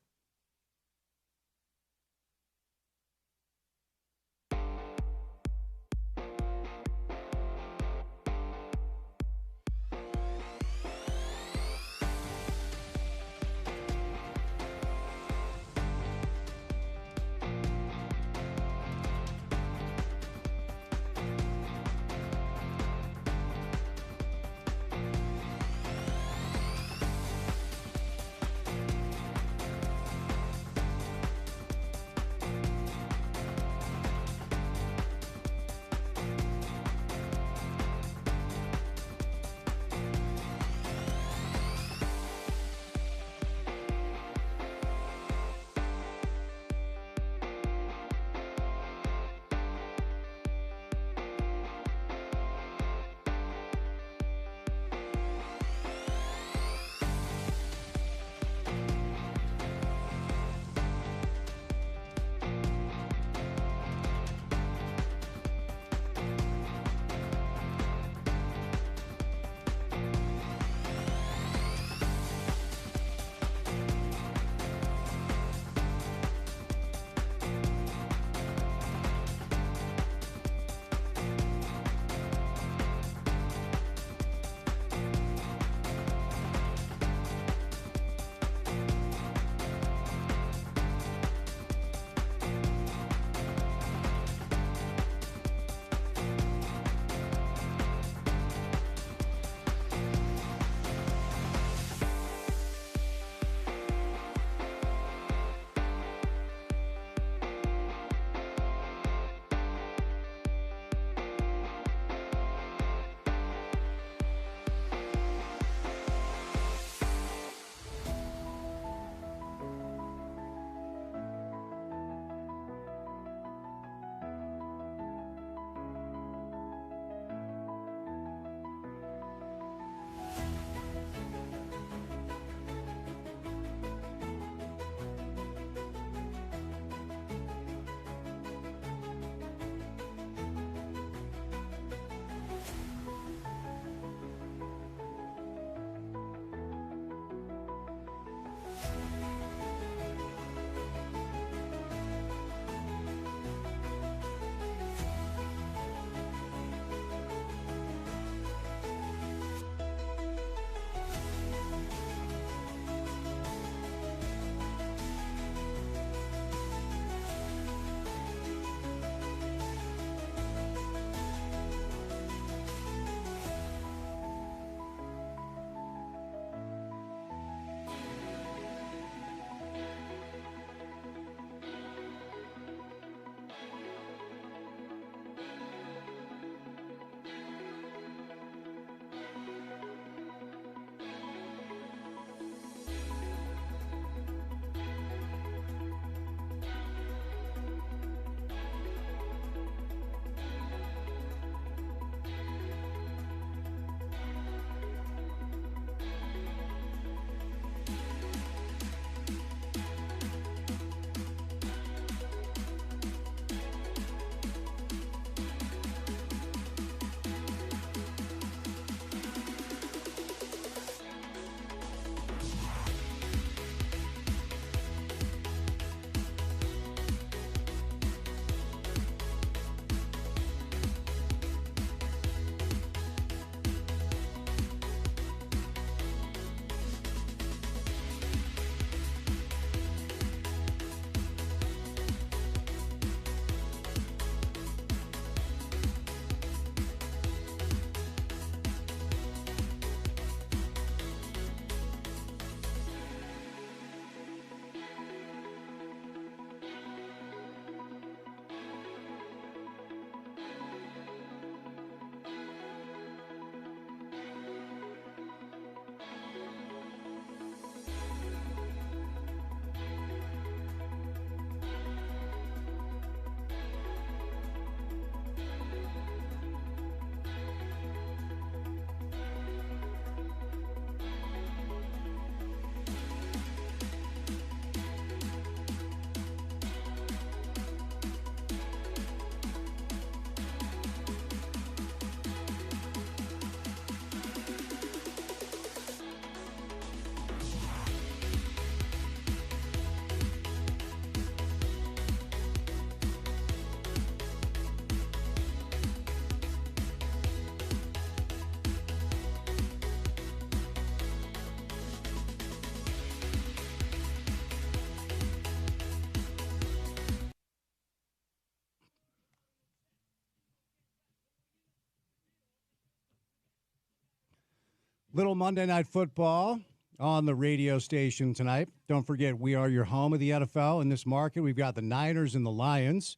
Little Monday Night Football on the radio station tonight. Don't forget, we are your home of the NFL in this market. We've got the Niners and the Lions.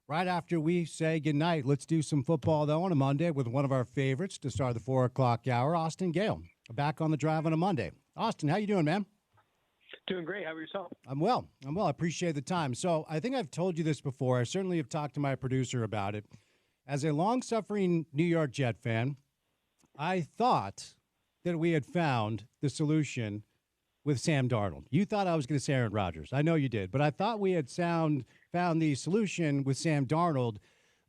Right after we say goodnight, let's do some football, though, on a Monday with one of our favorites to start the 4 o'clock hour, Austin Gale, back on the drive on a Monday. Austin, how you doing, man?
Doing great. How about yourself?
I'm well. I appreciate the time. So I think I've told you this before. I certainly have talked to my producer about it. As a long-suffering New York Jet fan, I thought that we had found the solution with Sam Darnold. You thought I was going to say Aaron Rodgers. I know you did. But I thought we had found the solution with Sam Darnold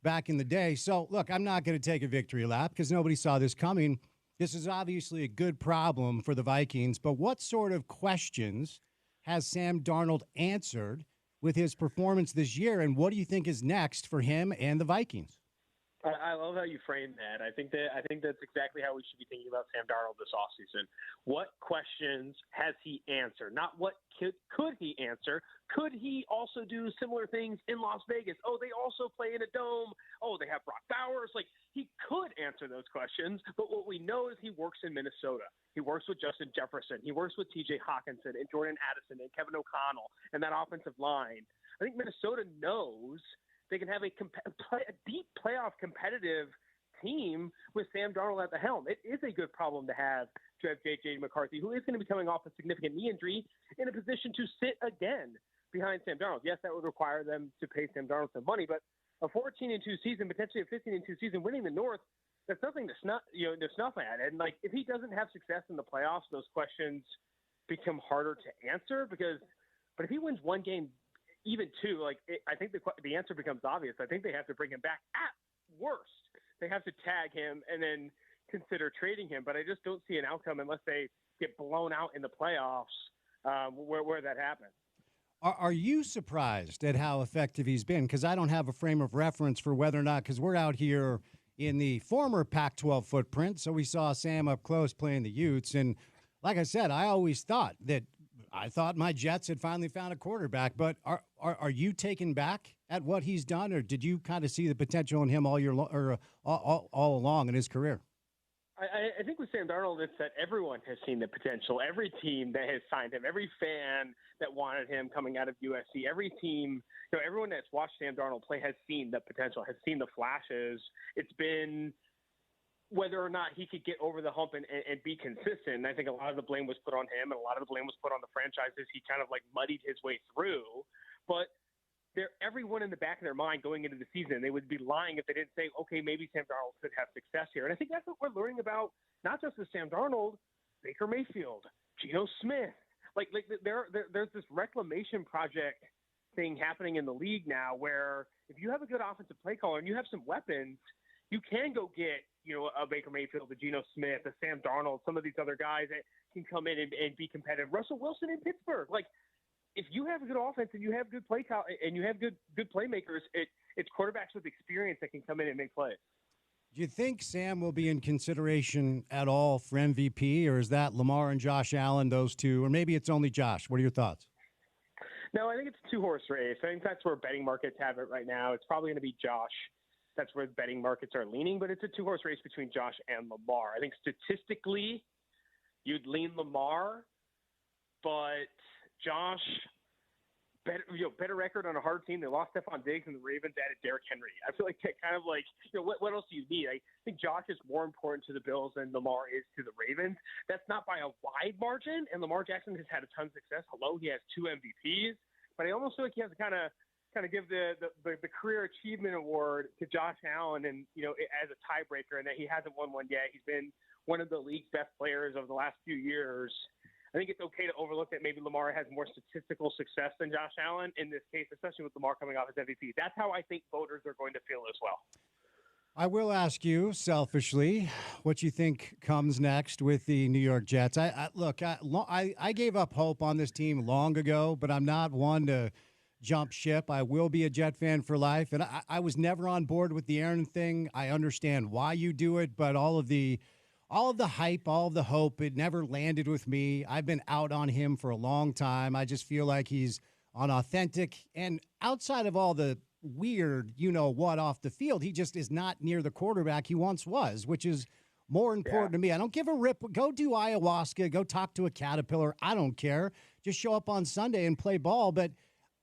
back in the day. So, look, I'm not going to take a victory lap because nobody saw this coming. This is obviously a good problem for the Vikings. But what sort of questions has Sam Darnold answered with his performance this year? And what do you think is next for him and the Vikings?
I love how you frame that. I think that's exactly how we should be thinking about Sam Darnold this offseason. What questions has he answered? Not what could he answer. Could he also do similar things in Las Vegas? Oh, they also play in a dome. Oh, they have Brock Bowers. Like, he could answer those questions, but what we know is he works in Minnesota. He works with Justin Jefferson. He works with TJ Hawkinson and Jordan Addison and Kevin O'Connell and that offensive line. I think Minnesota knows they can have a deep playoff competitive team with Sam Darnold at the helm. It is a good problem to have J.J. McCarthy, who is going to be coming off a significant knee injury, in a position to sit again behind Sam Darnold. Yes, that would require them to pay Sam Darnold some money, but a 14-2 season, potentially a 15-2 season, winning the North, that's nothing to snuff at. And like, if he doesn't have success in the playoffs, those questions become harder to answer. But if he wins one game, even two, I think the answer becomes obvious. I think they have to bring him back. At worst, they have to tag him and then consider trading him. But I just don't see an outcome unless they get blown out in the playoffs where that happens.
Are you surprised at how effective he's been? Because I don't have a frame of reference for whether or not, because we're out here in the former Pac-12 footprint, so we saw Sam up close playing the Utes. And like I said, I thought my Jets had finally found a quarterback. But are you taken back at what he's done, or did you kind of see the potential in him all along in his career?
I think with Sam Darnold, it's that everyone has seen the potential. Every team that has signed him, every fan that wanted him coming out of USC, every team, everyone that's watched Sam Darnold play has seen the potential, has seen the flashes. It's been whether or not he could get over the hump and be consistent. And I think a lot of the blame was put on him, and a lot of the blame was put on the franchises. He kind of muddied his way through. But everyone in the back of their mind going into the season, they would be lying if they didn't say, okay, maybe Sam Darnold could have success here. And I think that's what we're learning about, not just with Sam Darnold, Baker Mayfield, Geno Smith. There's this reclamation project thing happening in the league now where if you have a good offensive play caller and you have some weapons, you can go get, a Baker Mayfield, a Geno Smith, a Sam Darnold, some of these other guys that can come in and be competitive. Russell Wilson in Pittsburgh. If you have a good offense and you have good play and you have good playmakers, it's quarterbacks with experience that can come in and make plays.
Do you think Sam will be in consideration at all for MVP, or is that Lamar and Josh Allen, those two, or maybe it's only Josh? What are your thoughts?
No, I think it's a two-horse race. I think that's where betting markets have it right now. It's probably going to be Josh. That's where the betting markets are leaning, but it's a two-horse race between Josh and Lamar. I think statistically you'd lean Lamar, but Josh, better record on a hard team. They lost Stephon Diggs, and the Ravens added Derrick Henry. I feel like that kind of what else do you need? I think Josh is more important to the Bills than Lamar is to the Ravens. That's not by a wide margin, and Lamar Jackson has had a ton of success. He has 2 MVPs, but I almost feel like he has to kind of give the career achievement award to Josh Allen, and as a tiebreaker, and that he hasn't won one yet. He's been one of the league's best players over the last few years. I think it's okay to overlook that maybe Lamar has more statistical success than Josh Allen in this case, especially with Lamar coming off as MVP. That's how I think voters are going to feel as well.
I will ask you selfishly what you think comes next with the New York Jets. I gave up hope on this team long ago, but I'm not one to jump ship. I will be a Jet fan for life, and I was never on board with the Aaron thing. I understand why you do it, but all of the hype, all of the hope, it never landed with me. I've been out on him for a long time. I just feel like he's unauthentic, and outside of all the weird, off the field, he just is not near the quarterback he once was, which is more important to me. I don't give a rip. Go do ayahuasca. Go talk to a caterpillar. I don't care. Just show up on Sunday and play ball. But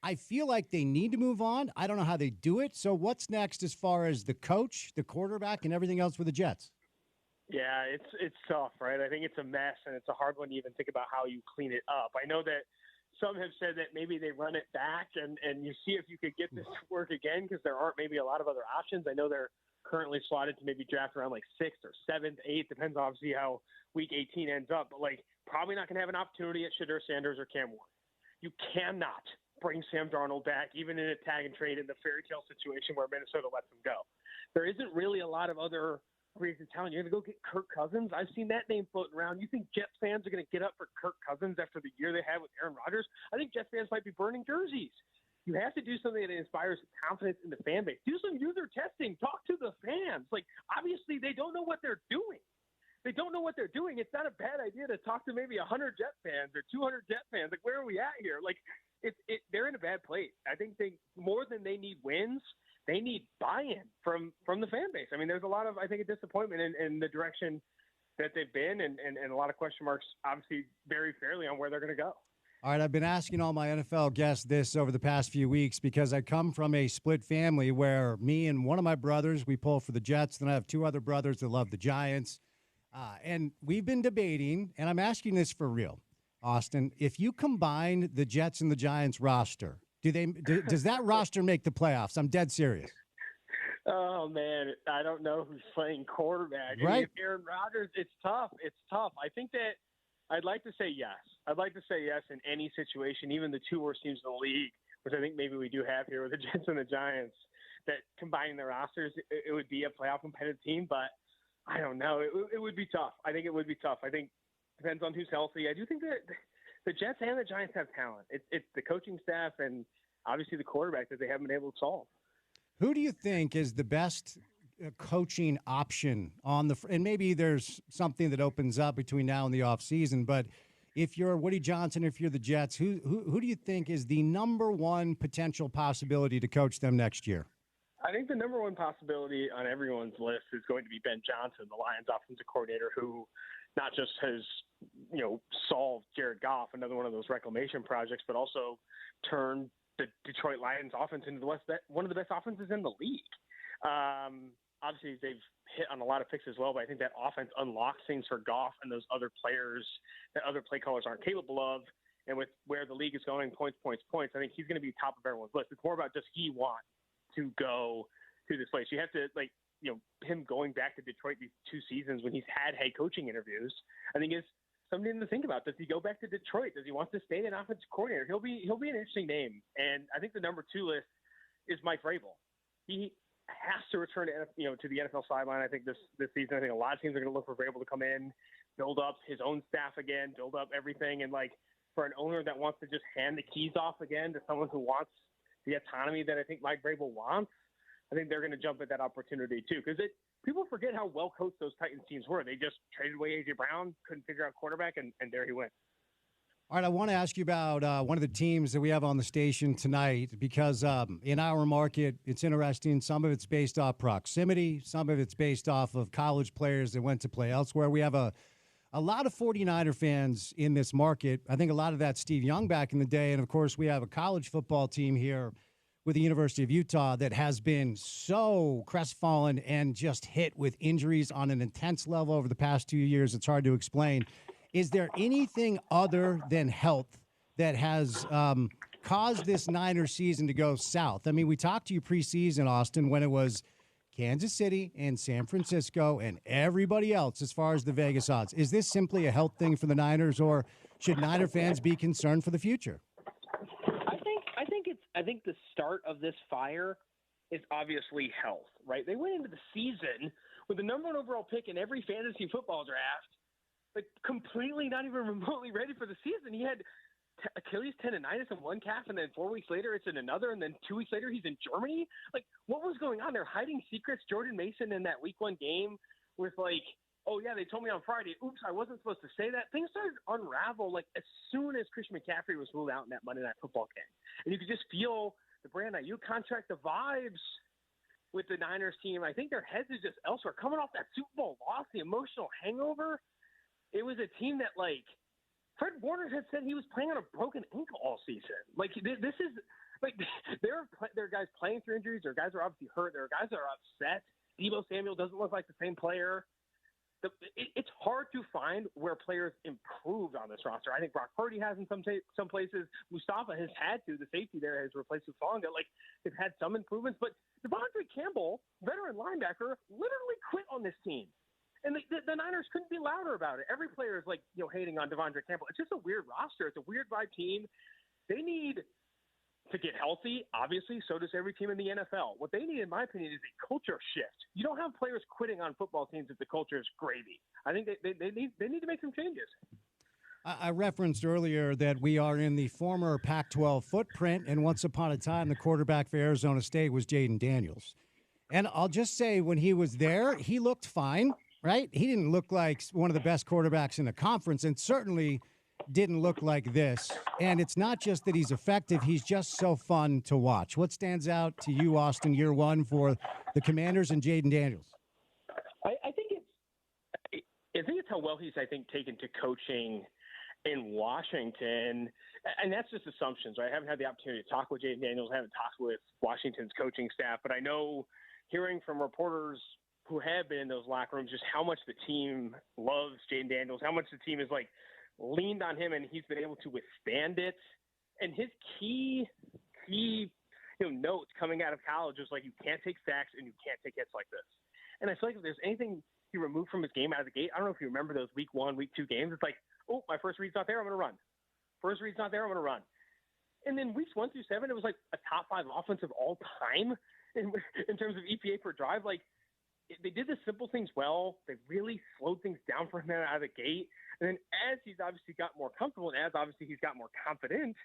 I feel like they need to move on. I don't know how they do it. So what's next as far as the coach, the quarterback, and everything else with the Jets?
Yeah, it's tough, right? I think it's a mess, and it's a hard one to even think about how you clean it up. I know that some have said that maybe they run it back and you see if you could get this to work again because there aren't maybe a lot of other options. I know they're currently slotted to maybe draft around like 6th or 7th, 8th, depends obviously how week 18 ends up. But like probably not going to have an opportunity at Shedeur Sanders or Cam Ward. You cannot bring Sam Darnold back, even in a tag and trade in the fairy tale situation where Minnesota lets him go. There isn't really a lot of other reasons talent. You're going to go get Kirk Cousins. I've seen that name floating around. You think Jets fans are going to get up for Kirk Cousins after the year they had with Aaron Rodgers? I think Jets fans might be burning jerseys. You have to do something that inspires confidence in the fan base. Do some user testing. Talk to the fans. Like, obviously, they don't know what they're doing. They don't know what they're doing. It's not a bad idea to talk to maybe 100 Jet fans or 200 Jet fans. Like, where are we at here? Like, they're in a bad place. I think more than they need wins, they need buy-in from the fan base. I mean, there's a lot of, I think, a disappointment in the direction that they've been and a lot of question marks, obviously, very fairly on where they're going to go.
All right, I've been asking all my NFL guests this over the past few weeks because I come from a split family where me and one of my brothers, we pull for the Jets. Then I have 2 other brothers that love the Giants. And we've been debating, and I'm asking this for real, Austin, if you combine the Jets and the Giants roster, does that roster make the playoffs? I'm dead serious.
Oh, man, I don't know who's playing quarterback.
Right.
I mean, Aaron Rodgers, it's tough. It's tough. I think that I'd like to say yes. I'd like to say yes in any situation, even the 2 worst teams in the league, which I think maybe we do have here with the Jets and the Giants, that combining their rosters, it would be a playoff competitive team. But I don't know. It would be tough. I think it would be tough. I think it depends on who's healthy. I do think that the Jets and the Giants have talent. It's the coaching staff and obviously the quarterback that they haven't been able to solve.
Who do you think is the best coaching option on and maybe there's something that opens up between now and the offseason, but if you're Woody Johnson, if you're the Jets, who do you think is the number one potential possibility to coach them next year?
I think the number one possibility on everyone's list is going to be Ben Johnson, the Lions offensive coordinator, who not just has, solved Jared Goff, another one of those reclamation projects, but also turned the Detroit Lions offense into one of the best offenses in the league. Obviously, they've hit on a lot of picks as well, but I think that offense unlocks things for Goff and those other players that other play callers aren't capable of. And with where the league is going, points, I think he's going to be top of everyone's list. It's more about just he wants to go to this place. You have to, him going back to Detroit these 2 seasons when he's had head coaching interviews, I think is something to think about. Does he go back to Detroit? Does he want to stay an offensive coordinator? He'll be an interesting name. And I think the number 2 list is Mike Vrabel. He has to return to the NFL sideline. I think this season, I think a lot of teams are going to look for Vrabel to come in, build up his own staff again, build up everything. And for an owner that wants to just hand the keys off again to someone who wants the autonomy that I think Mike Vrabel wants, I think they're going to jump at that opportunity too. Because people forget how well coached those Titans teams were. They just traded away A.J. Brown, couldn't figure out quarterback, and there he went.
All right, I want to ask you about one of the teams that we have on the station tonight because in our market, it's interesting. Some of it's based off proximity. Some of it's based off of college players that went to play elsewhere. We have a lot of 49er fans in this market. I think a lot of that's Steve Young back in the day. And, of course, we have a college football team here with the University of Utah that has been so crestfallen and just hit with injuries on an intense level over the past 2 years. It's hard to explain. Is there anything other than health that has caused this Niners season to go south? I mean, we talked to you preseason, Austin, when it was Kansas City and San Francisco and everybody else as far as the Vegas odds. Is this simply a health thing for the Niners, or should Niner fans be concerned for the future?
I think the start of this fire is obviously health, right? They went into the season with the number 1 overall pick in every fantasy football draft, completely not even remotely ready for the season. He had Achilles tendonitis in one calf, and then 4 weeks later it's in another, and then 2 weeks later he's in Germany. What was going on? They're hiding secrets. Jordan Mason in that week 1 game was oh yeah, they told me on Friday. Oops, I wasn't supposed to say that. Things started to unravel as soon as Christian McCaffrey was ruled out in that Monday Night Football game, and you could just feel the Brandon Ayuk contract, the vibes with the Niners team. I think their heads is just elsewhere. Coming off that Super Bowl loss, the emotional hangover, it was a team that, like, Fred Warner had said he was playing on a broken ankle all season. Like, this is – like, there are guys playing through injuries. There are guys who are obviously hurt. There are guys that are upset. Deebo Samuel doesn't look like the same player. It's hard to find where players improved on this roster. I think Brock Purdy has in some places. Mustafa has had to. The safety there has replaced Hufanga. Like, they've had some improvements. But Devondre Campbell, veteran linebacker, literally quit on this team. And the Niners couldn't be louder about it. Every player is, like, hating on Devondre Campbell. It's just a weird roster. It's a weird vibe team. They need to get healthy, obviously. So does every team in the NFL. What they need, in my opinion, is a culture shift. You don't have players quitting on football teams if the culture is gravy. I think they need to make some changes.
I referenced earlier that we are in the former Pac-12 footprint, and once upon a time, the quarterback for Arizona State was Jaden Daniels. And I'll just say, when he was there, he looked fine, right? He didn't look like one of the best quarterbacks in the conference, and certainly didn't look like this. And it's not just that he's effective, he's just so fun to watch. What stands out to you, Austin, year one for the Commanders and Jaden Daniels?
I think it's how well he's, taken to coaching in Washington. And that's just assumptions, right? I haven't had the opportunity to talk with Jaden Daniels. I haven't talked with Washington's coaching staff, but I know, hearing from reporters who have been in those locker rooms, just how much the team loves Jaden Daniels, how much the team is, like, leaned on him, and he's been able to withstand it. And his key notes coming out of college was, like, you can't take sacks and you can't take hits like this. And I feel like if there's anything he removed from his game out of the gate, I don't know if you remember those week 1, week 2 games. It's like, oh, my first read's not there, I'm going to run. First read's not there, I'm going to run. And then weeks 1 through 7, it was like a top 5 offense of all time in terms of EPA per drive. Like, they did the simple things well. They really slowed things down for him out of the gate. And then as he's obviously got more comfortable and as obviously he's got more confident,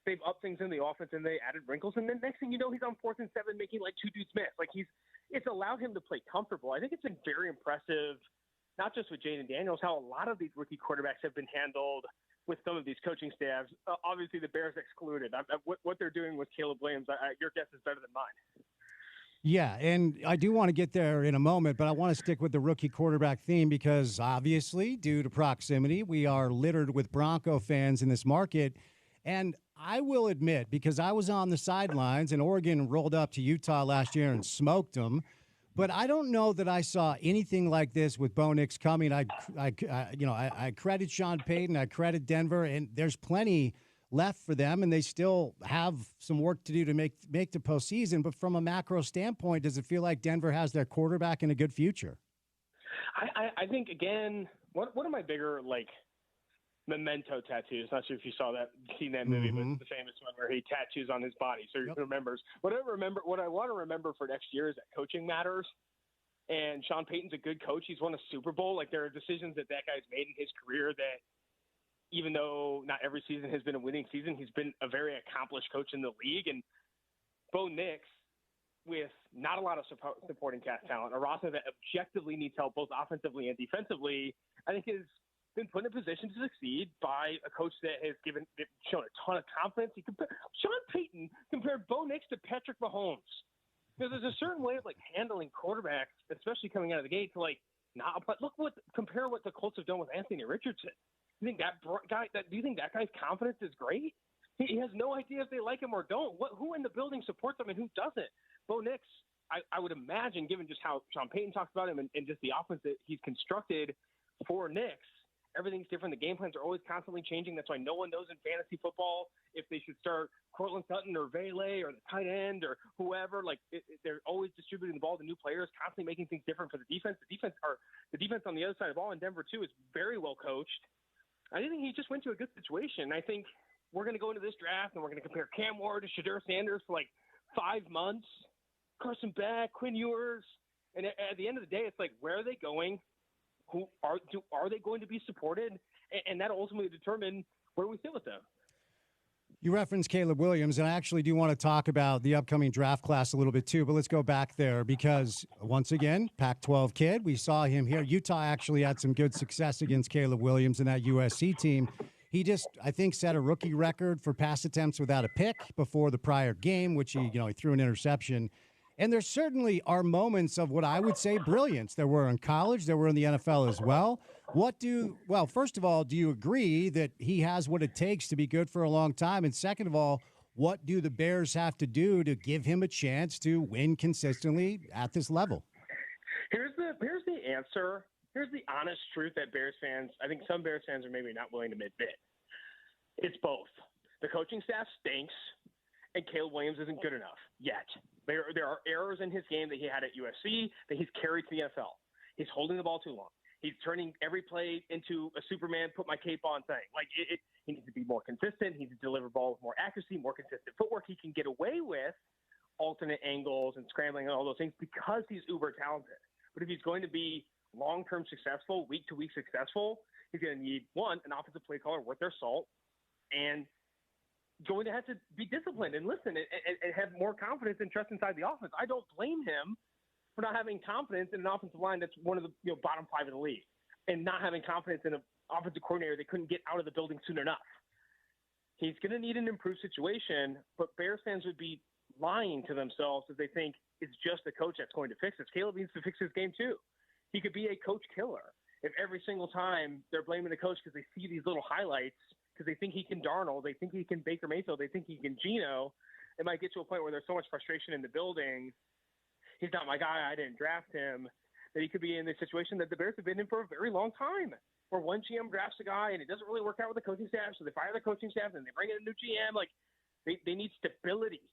they've upped things in the offense and they added wrinkles. And then next thing you know, he's on 4th and 7 making like 2 dudes miss. Like, it's allowed him to play comfortable. I think it's been very impressive, not just with Jaden Daniels, how a lot of these rookie quarterbacks have been handled with some of these coaching staffs. Obviously the Bears excluded. What they're doing with Caleb Williams, your guess is better than mine.
Yeah, and I do want to get there in a moment, but I want to stick with the rookie quarterback theme because obviously, due to proximity, we are littered with Bronco fans in this market. And I will admit, because I was on the sidelines and Oregon rolled up to Utah last year and smoked them, but I don't know that I saw anything like this with Bo Nix coming. I credit Sean Payton, I credit Denver, and there's plenty left for them, and they still have some work to do to make the postseason. But from a macro standpoint, does it feel like Denver has their quarterback in a good future?
I think, again, one of my bigger, like, memento tattoos, not sure if you seen that movie, but the famous one where he tattoos on his body so he remembers. What I want to remember for next year is that coaching matters. And Sean Payton's a good coach. He's won a Super Bowl. Like, there are decisions that guy's made in his career that, even though not every season has been a winning season, he's been a very accomplished coach in the league. And Bo Nix, with not a lot of supporting cast talent, a roster that objectively needs help both offensively and defensively, I think has been put in a position to succeed by a coach that has shown a ton of confidence. Sean Payton compared Bo Nix to Patrick Mahomes. There's a certain way of, like, handling quarterbacks, especially coming out of the gate, to, like, not apply. Compare what the Colts have done with Anthony Richardson. Do you think that guy's confidence is great? He has no idea if they like him or don't. Who in the building supports him and who doesn't? Bo Nix, I would imagine, given just how Sean Payton talks about him and just the offense that he's constructed for Nix, everything's different. The game plans are always constantly changing. That's why no one knows in fantasy football if they should start Cortland Sutton or Vele or the tight end or whoever. Like, they're always distributing the ball to new players, constantly making things different for the defense. The defense on the other side of the ball in Denver too is very well coached. I think he just went to a good situation. I think we're going to go into this draft and we're going to compare Cam Ward to Shadur Sanders for like 5 months, Carson Beck, Quinn Ewers. And at the end of the day, it's like, where are they going? Are they going to be supported? And that'll ultimately determine where we sit with them.
You referenced Caleb Williams, and I actually do want to talk about the upcoming draft class a little bit too, but let's go back there because, once again, Pac-12 kid, we saw him here. Utah actually had some good success against Caleb Williams in that USC team. He just, I think, set a rookie record for pass attempts without a pick before the prior game, which he threw an interception. And there certainly are moments of what I would say brilliance. There were in college, there were in the NFL as well. Well, first of all, do you agree that he has what it takes to be good for a long time? And second of all, what do the Bears have to do to give him a chance to win consistently at this level?
Here's the answer. Here's the honest truth that Bears fans, I think some Bears fans are maybe not willing to admit. It's both. The coaching staff stinks, and Caleb Williams isn't good enough yet. There are errors in his game that he had at USC that he's carried to the NFL. He's holding the ball too long. He's turning every play into a Superman put my cape on thing. Like he needs to be more consistent. He needs to deliver balls with more accuracy, more consistent footwork. He can get away with alternate angles and scrambling and all those things because he's uber talented. But if he's going to be long-term successful, week-to-week successful, he's going to need, one, an offensive play caller worth their salt, and going to have to be disciplined and listen and have more confidence and trust inside the offense. I don't blame him for not having confidence in an offensive line that's one of the bottom 5 in the league, and not having confidence in an offensive coordinator that couldn't get out of the building soon enough. He's going to need an improved situation, but Bears fans would be lying to themselves if they think it's just the coach that's going to fix this. Caleb needs to fix his game too. He could be a coach killer if every single time they're blaming the coach because they see these little highlights, because they think he can Darnold, they think he can Baker Mayfield, they think he can Geno. It might get to a point where there's so much frustration in the building. He's not my guy. I didn't draft him. That he could be in this situation that the Bears have been in for a very long time, where one GM drafts a guy and it doesn't really work out with the coaching staff, so they fire the coaching staff and they bring in a new GM. Like they need stability.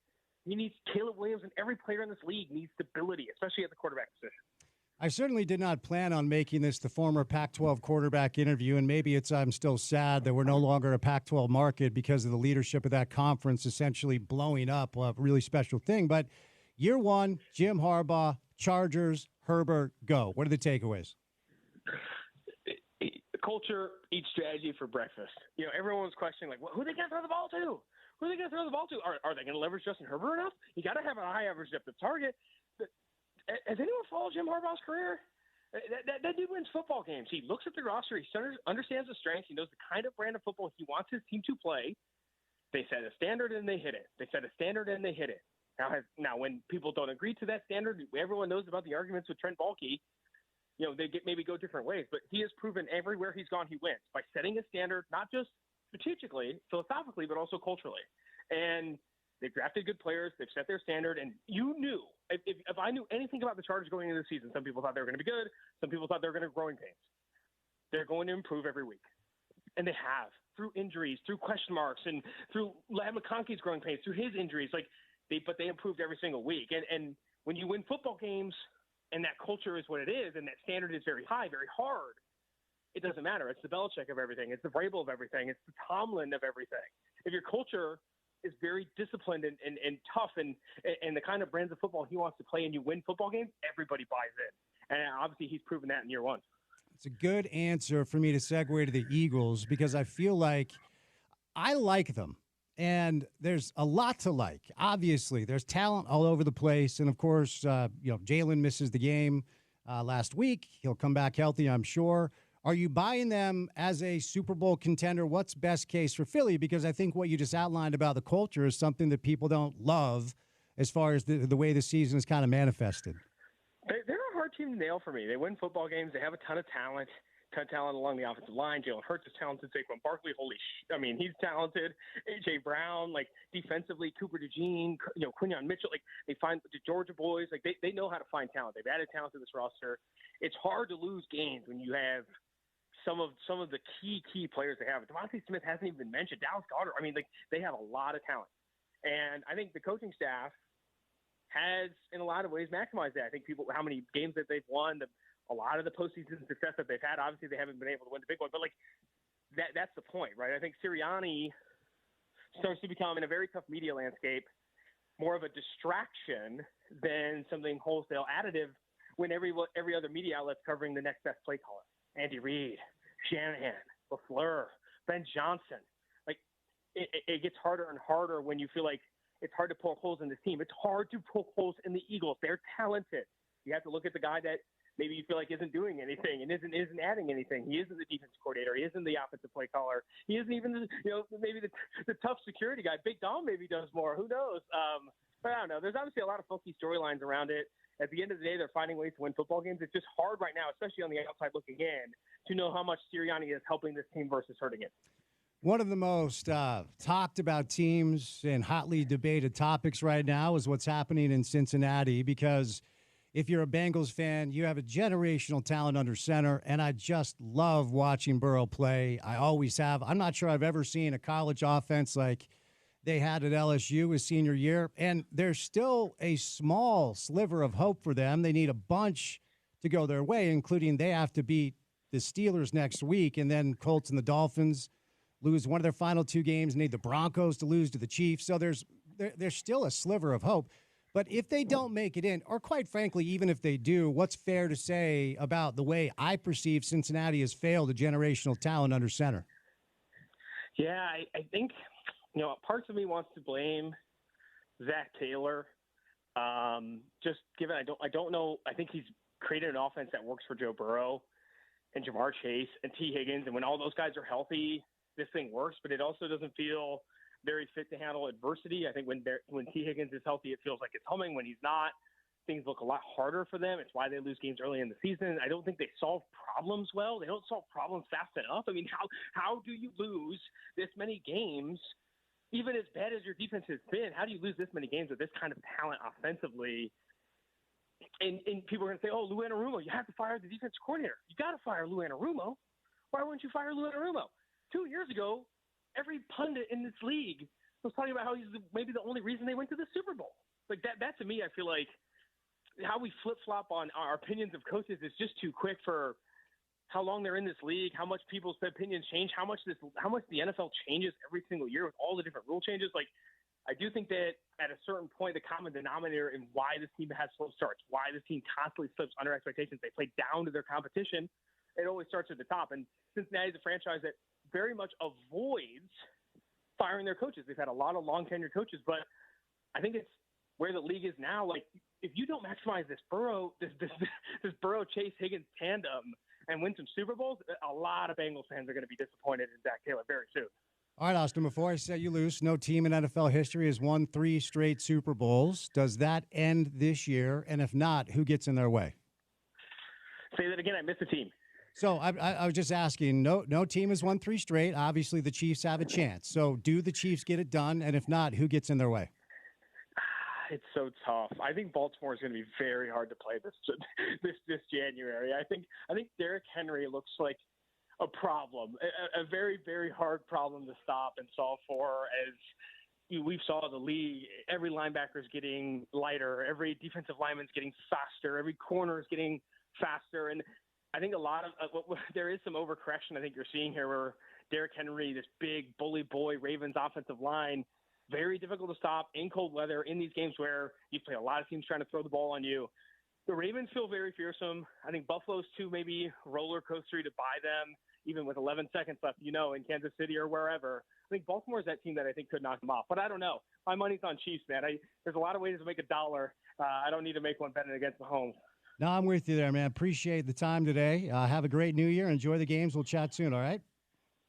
He needs Caleb Williams, and every player in this league needs stability, especially at the quarterback position.
I certainly did not plan on making this the former Pac-12 quarterback interview, and maybe I'm still sad that we're no longer a Pac-12 market because of the leadership of that conference essentially blowing up a really special thing. But year one, Jim Harbaugh, Chargers, Herbert, go. What are the takeaways?
Culture, eat strategy for breakfast. Everyone's questioning, like, who are they going to throw the ball to? Who are they going to throw the ball to? Are they going to leverage Justin Herbert enough? You got to have a high average depth of target. Has anyone followed Jim Harbaugh's career? That dude wins football games. He looks at the roster. He understands the strengths. He knows the kind of brand of football he wants his team to play. They set a standard and they hit it. They set a standard and they hit it. Now, when people don't agree to that standard, everyone knows about the arguments with Trent Baalke. They maybe go different ways. But he has proven everywhere he's gone he wins by setting a standard, not just strategically, philosophically, but also culturally. And they've drafted good players. They've set their standard. And you knew, if I knew anything about the Chargers going into the season, some people thought they were going to be good. Some people thought they were going to growing pains. They're going to improve every week. And they have, through injuries, through question marks, and through Ladd McConkey's growing pains, through his injuries. But they improved every single week. And when you win football games and that culture is what it is, and that standard is very high, very hard, it doesn't matter. It's the Belichick of everything. It's the Vrabel of everything. It's the Tomlin of everything. If your culture is very disciplined and tough and the kind of brands of football he wants to play, and you win football games, everybody buys in. And obviously he's proven that in year one.
It's a good answer for me to segue to the Eagles because I feel like I like them. And there's a lot to like. Obviously, there's talent all over the place. And, of course, Jalen misses the game last week. He'll come back healthy, I'm sure. Are you buying them as a Super Bowl contender? What's best case for Philly? Because I think what you just outlined about the culture is something that people don't love as far as the way the season is kind of manifested.
They're a hard team to nail for me. They win football games. They have a ton of talent along the offensive line. Jalen Hurts is talented. Saquon Barkley, he's talented. A.J. Brown, defensively, Cooper DeJean, Quinyon Mitchell, they find the Georgia boys. They know how to find talent. They've added talent to this roster. It's hard to lose games when you have some of the key players they have. Devontae Smith hasn't even been mentioned. Dallas Goedert. They have a lot of talent. And I think the coaching staff has, in a lot of ways, maximized that. I think how many games that they've won, a lot of the postseason success that they've had. Obviously, they haven't been able to win the big one, but that's the point, right? I think Sirianni starts to become, in a very tough media landscape, more of a distraction than something wholesale additive when every other media outlet's covering the next best play caller. Andy Reid, Shanahan, LaFleur, Ben Johnson. It gets harder and harder when you feel like it's hard to poke holes in this team. It's hard to poke holes in the Eagles. They're talented. You have to look at the guy that maybe you feel like isn't doing anything and isn't adding anything. He isn't the defensive coordinator. He isn't the offensive play caller. He isn't even maybe the tough security guy. Big Dom maybe does more. Who knows? But I don't know. There's obviously a lot of funky storylines around it. At the end of the day, they're finding ways to win football games. It's just hard right now, especially on the outside looking in, to know how much Sirianni is helping this team versus hurting it.
One of the most talked about teams and hotly debated topics right now is what's happening in Cincinnati, because if you're a Bengals fan, you have a generational talent under center, and I just love watching Burrow play. I always have. I'm not sure I've ever seen a college offense like they had at LSU his senior year, and there's still a small sliver of hope for them. They need a bunch to go their way, including they have to beat the Steelers next week, and then Colts and the Dolphins lose one of their final two games, need the Broncos to lose to the Chiefs. So there's still a sliver of hope. But if they don't make it in, or quite frankly, even if they do, what's fair to say about the way I perceive Cincinnati has failed a generational talent under center?
Yeah, I think – parts of me wants to blame Zach Taylor. Just given I don't know. I think he's created an offense that works for Joe Burrow and Jamar Chase and T. Higgins. And when all those guys are healthy, this thing works. But it also doesn't feel very fit to handle adversity. I think when T. Higgins is healthy, it feels like it's humming. When he's not, things look a lot harder for them. It's why they lose games early in the season. I don't think they solve problems well. They don't solve problems fast enough. I mean, how do you lose this many games? Even as bad as your defense has been, how do you lose this many games with this kind of talent offensively? And people are going to say, oh, Lou Anarumo, you have to fire the defensive coordinator. You got to fire Lou Anarumo. Why wouldn't you fire Lou Anarumo? 2 years ago, every pundit in this league was talking about how he's maybe the only reason they went to the Super Bowl. Like that to me, I feel like how we flip-flop on our opinions of coaches is just too quick for how long they're in this league, how much people's opinions change, how much the NFL changes every single year with all the different rule changes. Like, I do think that at a certain point, the common denominator in why this team has slow starts, why this team constantly slips under expectations, they play down to their competition, it always starts at the top. And Cincinnati is a franchise that very much avoids firing their coaches. They've had a lot of long tenured coaches, but I think it's where the league is now. Like, if you don't maximize this Burrow Chase Higgins tandem and win some Super Bowls, a lot of Bengals fans are going to be disappointed in Zach Taylor very soon.
All right, Austin, before I set you loose, no team in NFL history has won 3 straight Super Bowls. Does that end this year? And if not, who gets in their way?
Say that again. I missed the team.
So I was just asking, no team has won 3 straight. Obviously, the Chiefs have a chance. So do the Chiefs get it done? And if not, who gets in their way?
It's so tough. I think Baltimore is going to be very hard to play this January. I think Derrick Henry looks like a problem, a very, very hard problem to stop and solve for. As we saw the league, every linebacker is getting lighter, every defensive lineman is getting faster, every corner is getting faster, and I think a lot of there is some overcorrection I think you're seeing here, where Derrick Henry, this big bully boy Ravens offensive line, very difficult to stop in cold weather in these games where you play a lot of teams trying to throw the ball on you. The Ravens feel very fearsome. I think Buffalo's too maybe roller coastery to buy them, even with 11 seconds left, in Kansas City or wherever. I think Baltimore's that team that I think could knock them off. But I don't know. My money's on Chiefs, man. There's a lot of ways to make $1. I don't need to make one betting against Mahomes.
No, I'm with you there, man. Appreciate the time today. Have a great New Year. Enjoy the games. We'll chat soon, all right?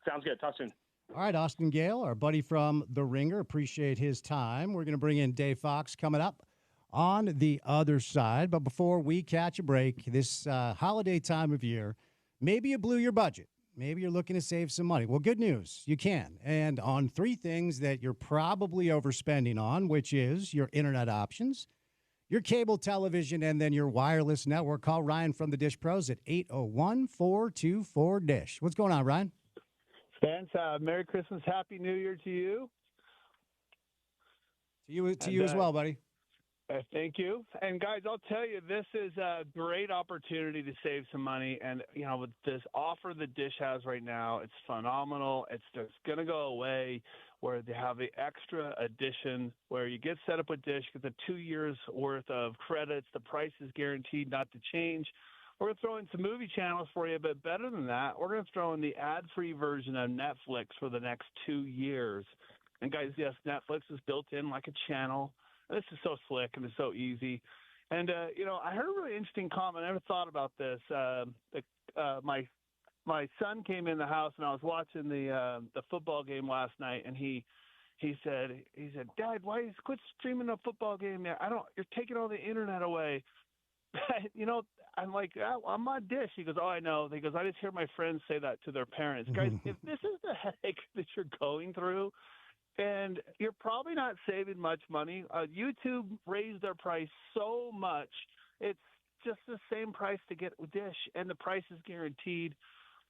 Sounds good. Talk soon.
All right, Austin Gale, our buddy from The Ringer. Appreciate his time. We're going to bring in Dave Fox coming up on the other side. But before we catch a break, this holiday time of year, maybe you blew your budget. Maybe you're looking to save some money. Well, good news, you can. And on 3 things that you're probably overspending on, which is your internet options, your cable television, and then your wireless network. Call Ryan from the Dish Pros at 801-424-DISH. What's going on, Ryan?
Spence, Merry Christmas, Happy New Year to you.
To you as well, buddy.
Thank you. And guys, I'll tell you, this is a great opportunity to save some money. And, with this offer the Dish has right now, it's phenomenal. It's just going to go away, where they have the extra edition where you get set up with Dish, get the 2 years worth of credits. The price is guaranteed not to change. We're going to throw in some movie channels for you, but better than that, we're going to throw in the ad-free version of Netflix for the next 2 years. And guys, yes, Netflix is built in like a channel. This is so slick and it's so easy. And, I heard a really interesting comment. I never thought about this. My son came in the house and I was watching the football game last night, and he he said, Dad, why you quit streaming a football game there? You're taking all the internet away. I'm like, I'm on Dish. He goes, oh, I know. He goes, I just hear my friends say that to their parents. Guys, if this is the headache that you're going through, and you're probably not saving much money. YouTube raised their price so much. It's just the same price to get Dish, and the price is guaranteed.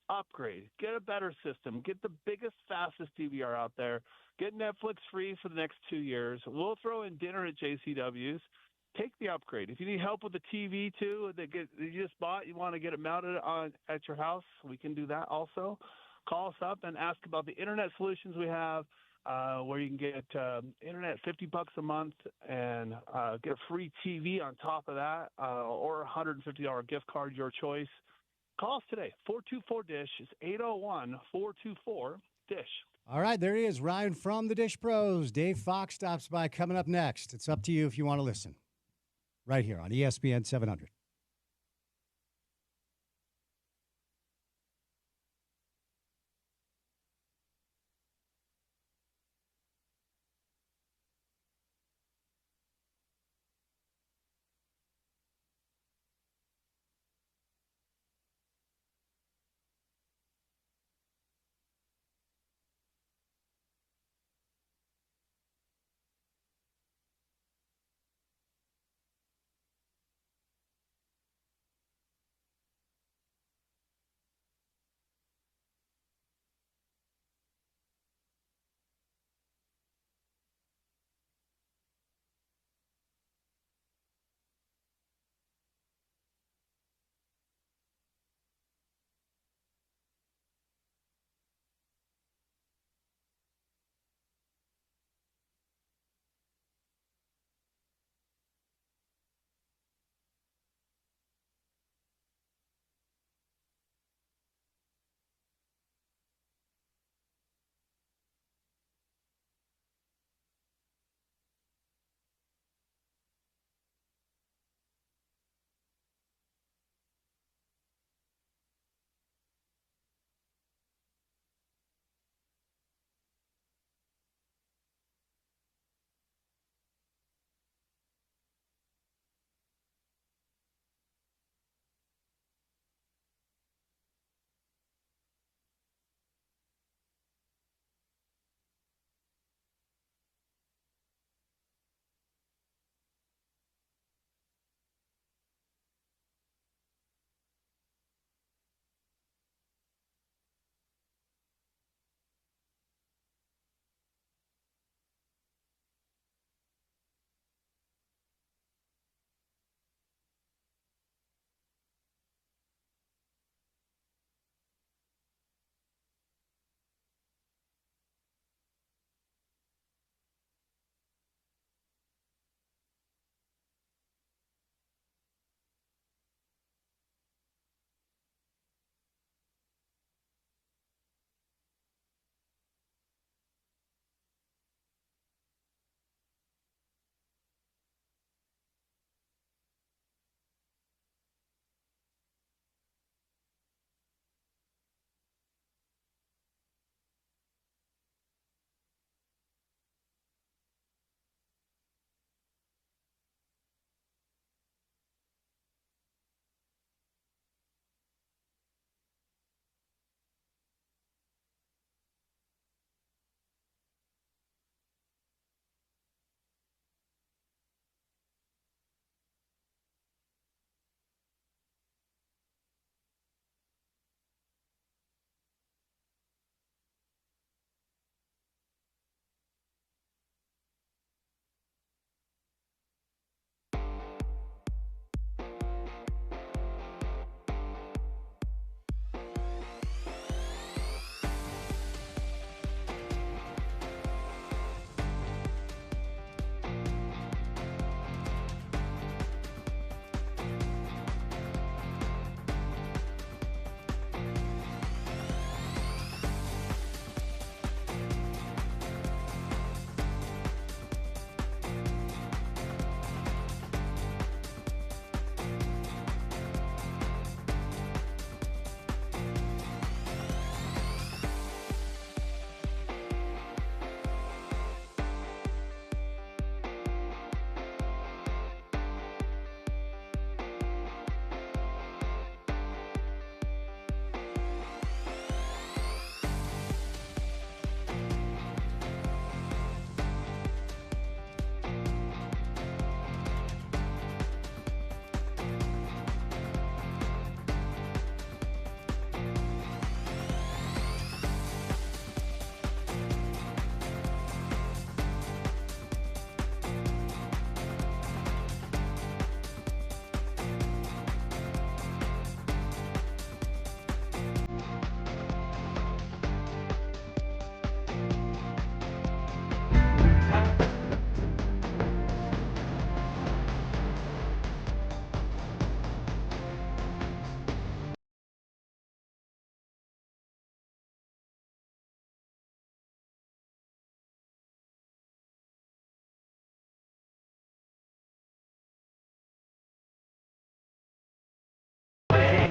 Upgrade. Get a better system. Get the biggest, fastest DVR out there. Get Netflix free for the next 2 years. We'll throw in dinner at JCW's. Take the upgrade. If you need help with the TV too, that you just bought, you want to get it mounted on at your house, we can do that also. Call us up and ask about the internet solutions we have, where you can get internet $50 a month and get a free TV on top of that, or a $150 gift card, your choice. Call us today, 424-DISH. It's 801-424-DISH.
All right, there he is, Ryan from the Dish Pros. Dave Fox stops by coming up next. It's up to you if you want to listen. Right here on ESPN 700.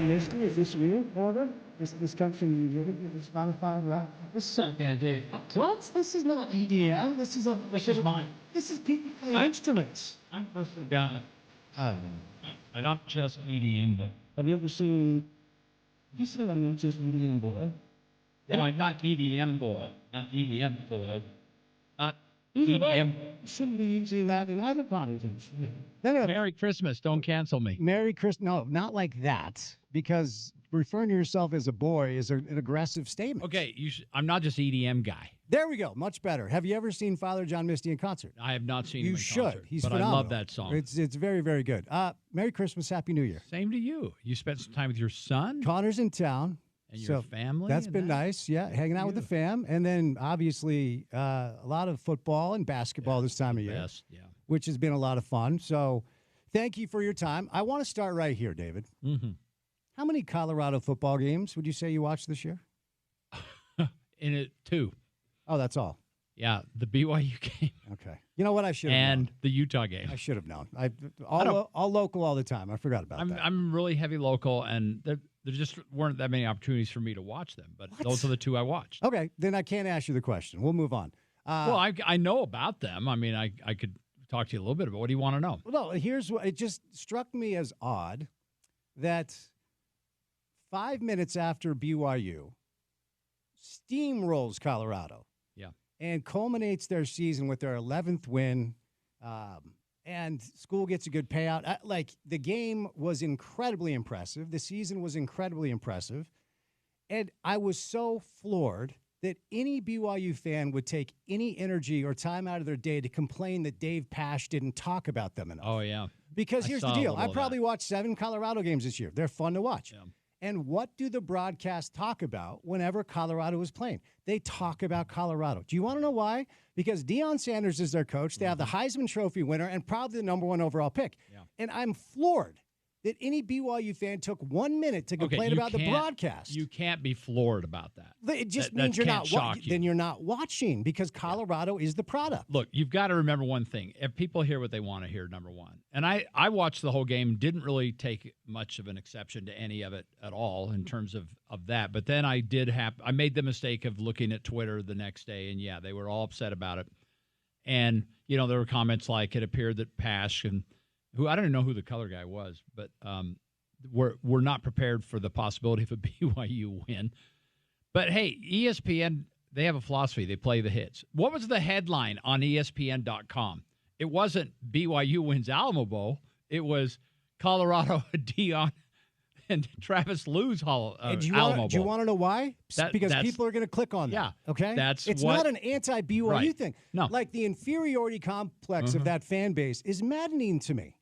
Michigan, is this real order? This comes from this Spotify, right? This is Dave. What? This is not EDM. This is mine. This is people playing instruments. I'm supposed to be I not just EDM, but have you ever seen? You said I'm not just EDM boy. No, I'm not EDM boy. Not EDM boy. Not EDM. Shouldn't be using that in other conversations.
Merry Christmas. Don't cancel me.
Merry Christmas. No, not like that. Because referring to yourself as a boy is an aggressive statement.
Okay, I'm not just EDM guy.
There we go. Much better. Have you ever seen Father John Misty in concert?
I have not seen him in
should.
concert.
He's
but
phenomenal.
I love that song.
It's very, very good. Merry Christmas. Happy New Year.
Same to you. You spent some time with your son?
Connor's in town.
And your family?
That's been nice. Yeah, hanging out with the fam. And then, obviously, a lot of football and basketball this time of year, which has been a lot of fun. So thank you for your time. I want to start right here, David.
Mm-hmm.
How many Colorado football games would you say you watched this year?
In it, 2.
Oh, that's all.
Yeah, the BYU game.
Okay. You know what? I should have known.
And the Utah game.
I should have known. All local all the time. I forgot about that.
I'm really heavy local, and there just weren't that many opportunities for me to watch them. But those are the 2 I watched.
Okay, then I can't ask you the question. We'll move on.
Well, I know about them. I mean, I could talk to you a little bit about what do you want to know?
Well, no, here's what it just struck me as odd that 5 minutes after BYU steamrolls Colorado.
Yeah.
And culminates their season with their 11th win. And school gets a good payout. The game was incredibly impressive. The season was incredibly impressive. And I was so floored that any BYU fan would take any energy or time out of their day to complain that Dave Pasch didn't talk about them enough.
Oh, yeah.
Because here's the deal. I probably watched 7 Colorado games this year. They're fun to watch.
Yeah.
And what do the broadcasts talk about whenever Colorado is playing? They talk about Colorado. Do you want to know why? Because Deion Sanders is their coach. They have the Heisman Trophy winner and probably the #1 overall pick. Yeah. And I'm floored that any BYU fan took 1 minute to complain about the broadcast.
You can't be floored about that.
It just means you're not then you're not watching because Colorado is the product.
Look, you've got to remember one thing. If people hear what they want to hear, number one. And I watched the whole game, didn't really take much of an exception to any of it at all in terms of that. But then I made the mistake of looking at Twitter the next day, and they were all upset about it. And, there were comments like it appeared that Pasch and who I don't even know who the color guy was, but we're not prepared for the possibility of a BYU win. But, hey, ESPN, they have a philosophy. They play the hits. What was the headline on ESPN.com? It wasn't BYU wins Alamo Bowl. It was Colorado, Deion, and Travis lose Alamo Bowl.
Do you want to know why? Because people are going to click on that.
Yeah.
Okay? It's not an anti-BYU thing.
No.
Like, the inferiority complex of that fan base is maddening to me.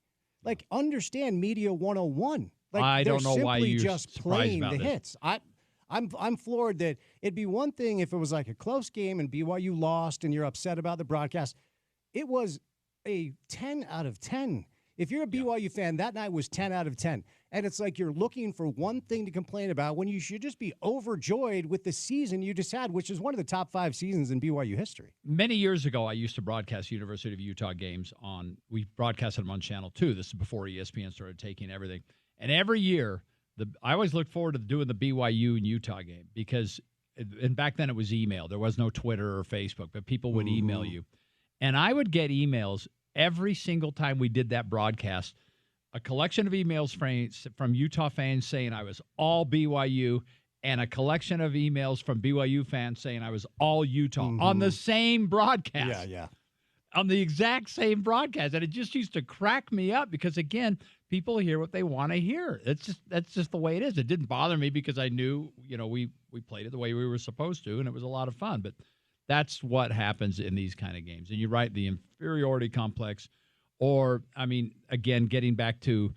Like, understand Media 101. Like,
I don't know why you're
just
surprised
playing
about
the
this.
hits. I'm floored that it'd be one thing if it was like a close game and BYU lost and you're upset about the broadcast. It was a 10 out of 10. If you're a BYU fan, that night was 10 out of 10. And it's like you're looking for one thing to complain about when you should just be overjoyed with the season you just had, which is one of the top 5 seasons in BYU history.
Many years ago, I used to broadcast University of Utah games we broadcasted them on Channel 2. This is before ESPN started taking everything. And every year, I always looked forward to doing the BYU and Utah game because, and back then it was email. There was no Twitter or Facebook, but people would email you. And I would get emails every single time we did that broadcast, a collection of emails from Utah fans saying I was all BYU and a collection of emails from BYU fans saying I was all Utah on the same broadcast.
Yeah.
On the exact same broadcast. And it just used to crack me up because, again, people hear what they want to hear. That's just the way it is. It didn't bother me because I knew, we played it the way we were supposed to, and it was a lot of fun. But that's what happens in these kind of games. And you're right, the inferiority complex, or, again, getting back to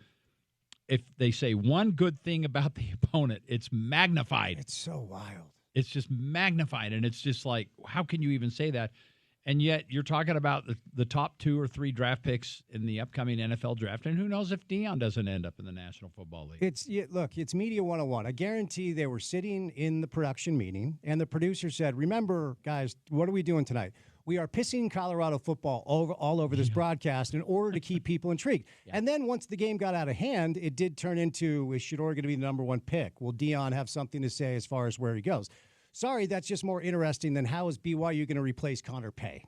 if they say one good thing about the opponent, it's magnified.
It's so wild.
It's just magnified, and it's just like, how can you even say that? And yet you're talking about the top 2 or 3 draft picks in the upcoming NFL draft, and who knows if Deion doesn't end up in the National Football League.
It's Media 101. I guarantee they were sitting in the production meeting, and the producer said, remember, guys, what are we doing tonight? we are pissing Colorado football all over this broadcast in order to keep people intrigued. Yeah. And then once the game got out of hand, it did turn into, is Shedeur going to be the number one pick? Will Deion have something to say as far as where he goes? Sorry, that's just more interesting than how is BYU going to replace Connor Pay?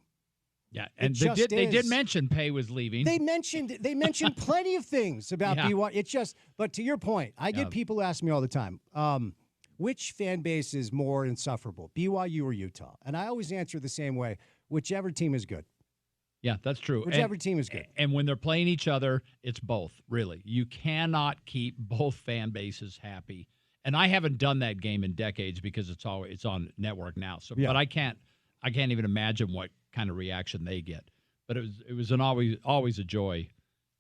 Yeah, and they did mention Pay was leaving.
They mentioned plenty of things about BYU. It's just, but to your point, I get people ask me all the time, which fan base is more insufferable, BYU or Utah? And I always answer the same way. Whichever team is good.
Yeah, that's true.
Whichever team is good.
And when they're playing each other, it's both, really. You cannot keep both fan bases happy. And I haven't done that game in decades because it's on network now. So, but I can't even imagine what kind of reaction they get. But it was always a joy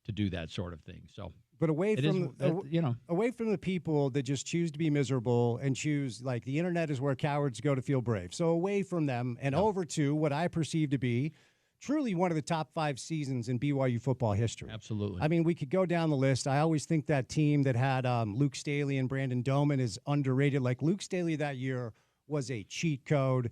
to do that sort of thing. So,
but away from the people that just choose to be miserable and choose, like, the internet is where cowards go to feel brave. So away from them and over to what I perceive to be truly one of the top 5 seasons in BYU football history.
Absolutely.
I mean, we could go down the list. I always think that team that had Luke Staley and Brandon Doman is underrated. Like, Luke Staley that year was a cheat code.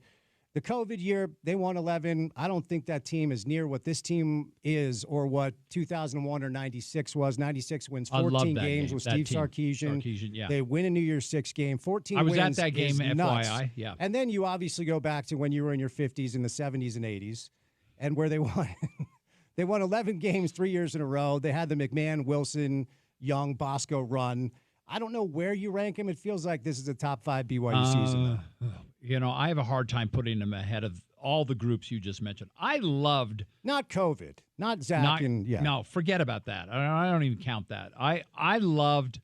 The COVID year, they won 11. I don't think that team is near what this team is or what 2001 or 96 was. 96 wins 14 games with Steve Sarkisian.
Yeah.
They win a New Year's Six game. 14
wins. I was
wins
at that game,
nuts.
FYI. Yeah.
And then you obviously go back to when you were in your 50s and the 70s and 80s and where they won. They won 11 games 3 years in a row. They had the McMahon, Wilson, Young, Bosco run. I don't know where you rank him. It feels like this is a top 5 BYU season.
I have a hard time putting him ahead of all the groups you just mentioned. I loved
not COVID, not Zach,
no, forget about that. I don't even count that. I loved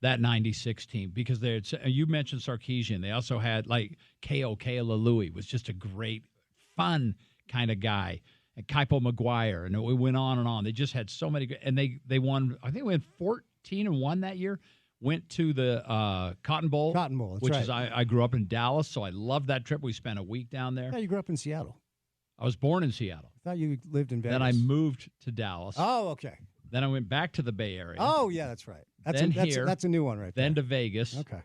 that 96 team because you mentioned Sarkisian. They also had like K.O. Lalui was just a great, fun kind of guy. And Kaipo McGuire, and we went on and on. They just had so many, and they won. I think we had 14-1 that year. Went to the Cotton Bowl.
That's right.
Is I grew up in Dallas, so I loved that trip. We spent a week down there.
I thought you grew up in Seattle.
I was born in Seattle.
I thought you lived in Vegas.
Then I moved to Dallas.
Oh, okay.
Then I went back to the Bay Area.
Oh, yeah, that's right. That's a new one right there.
Then to Vegas.
Okay.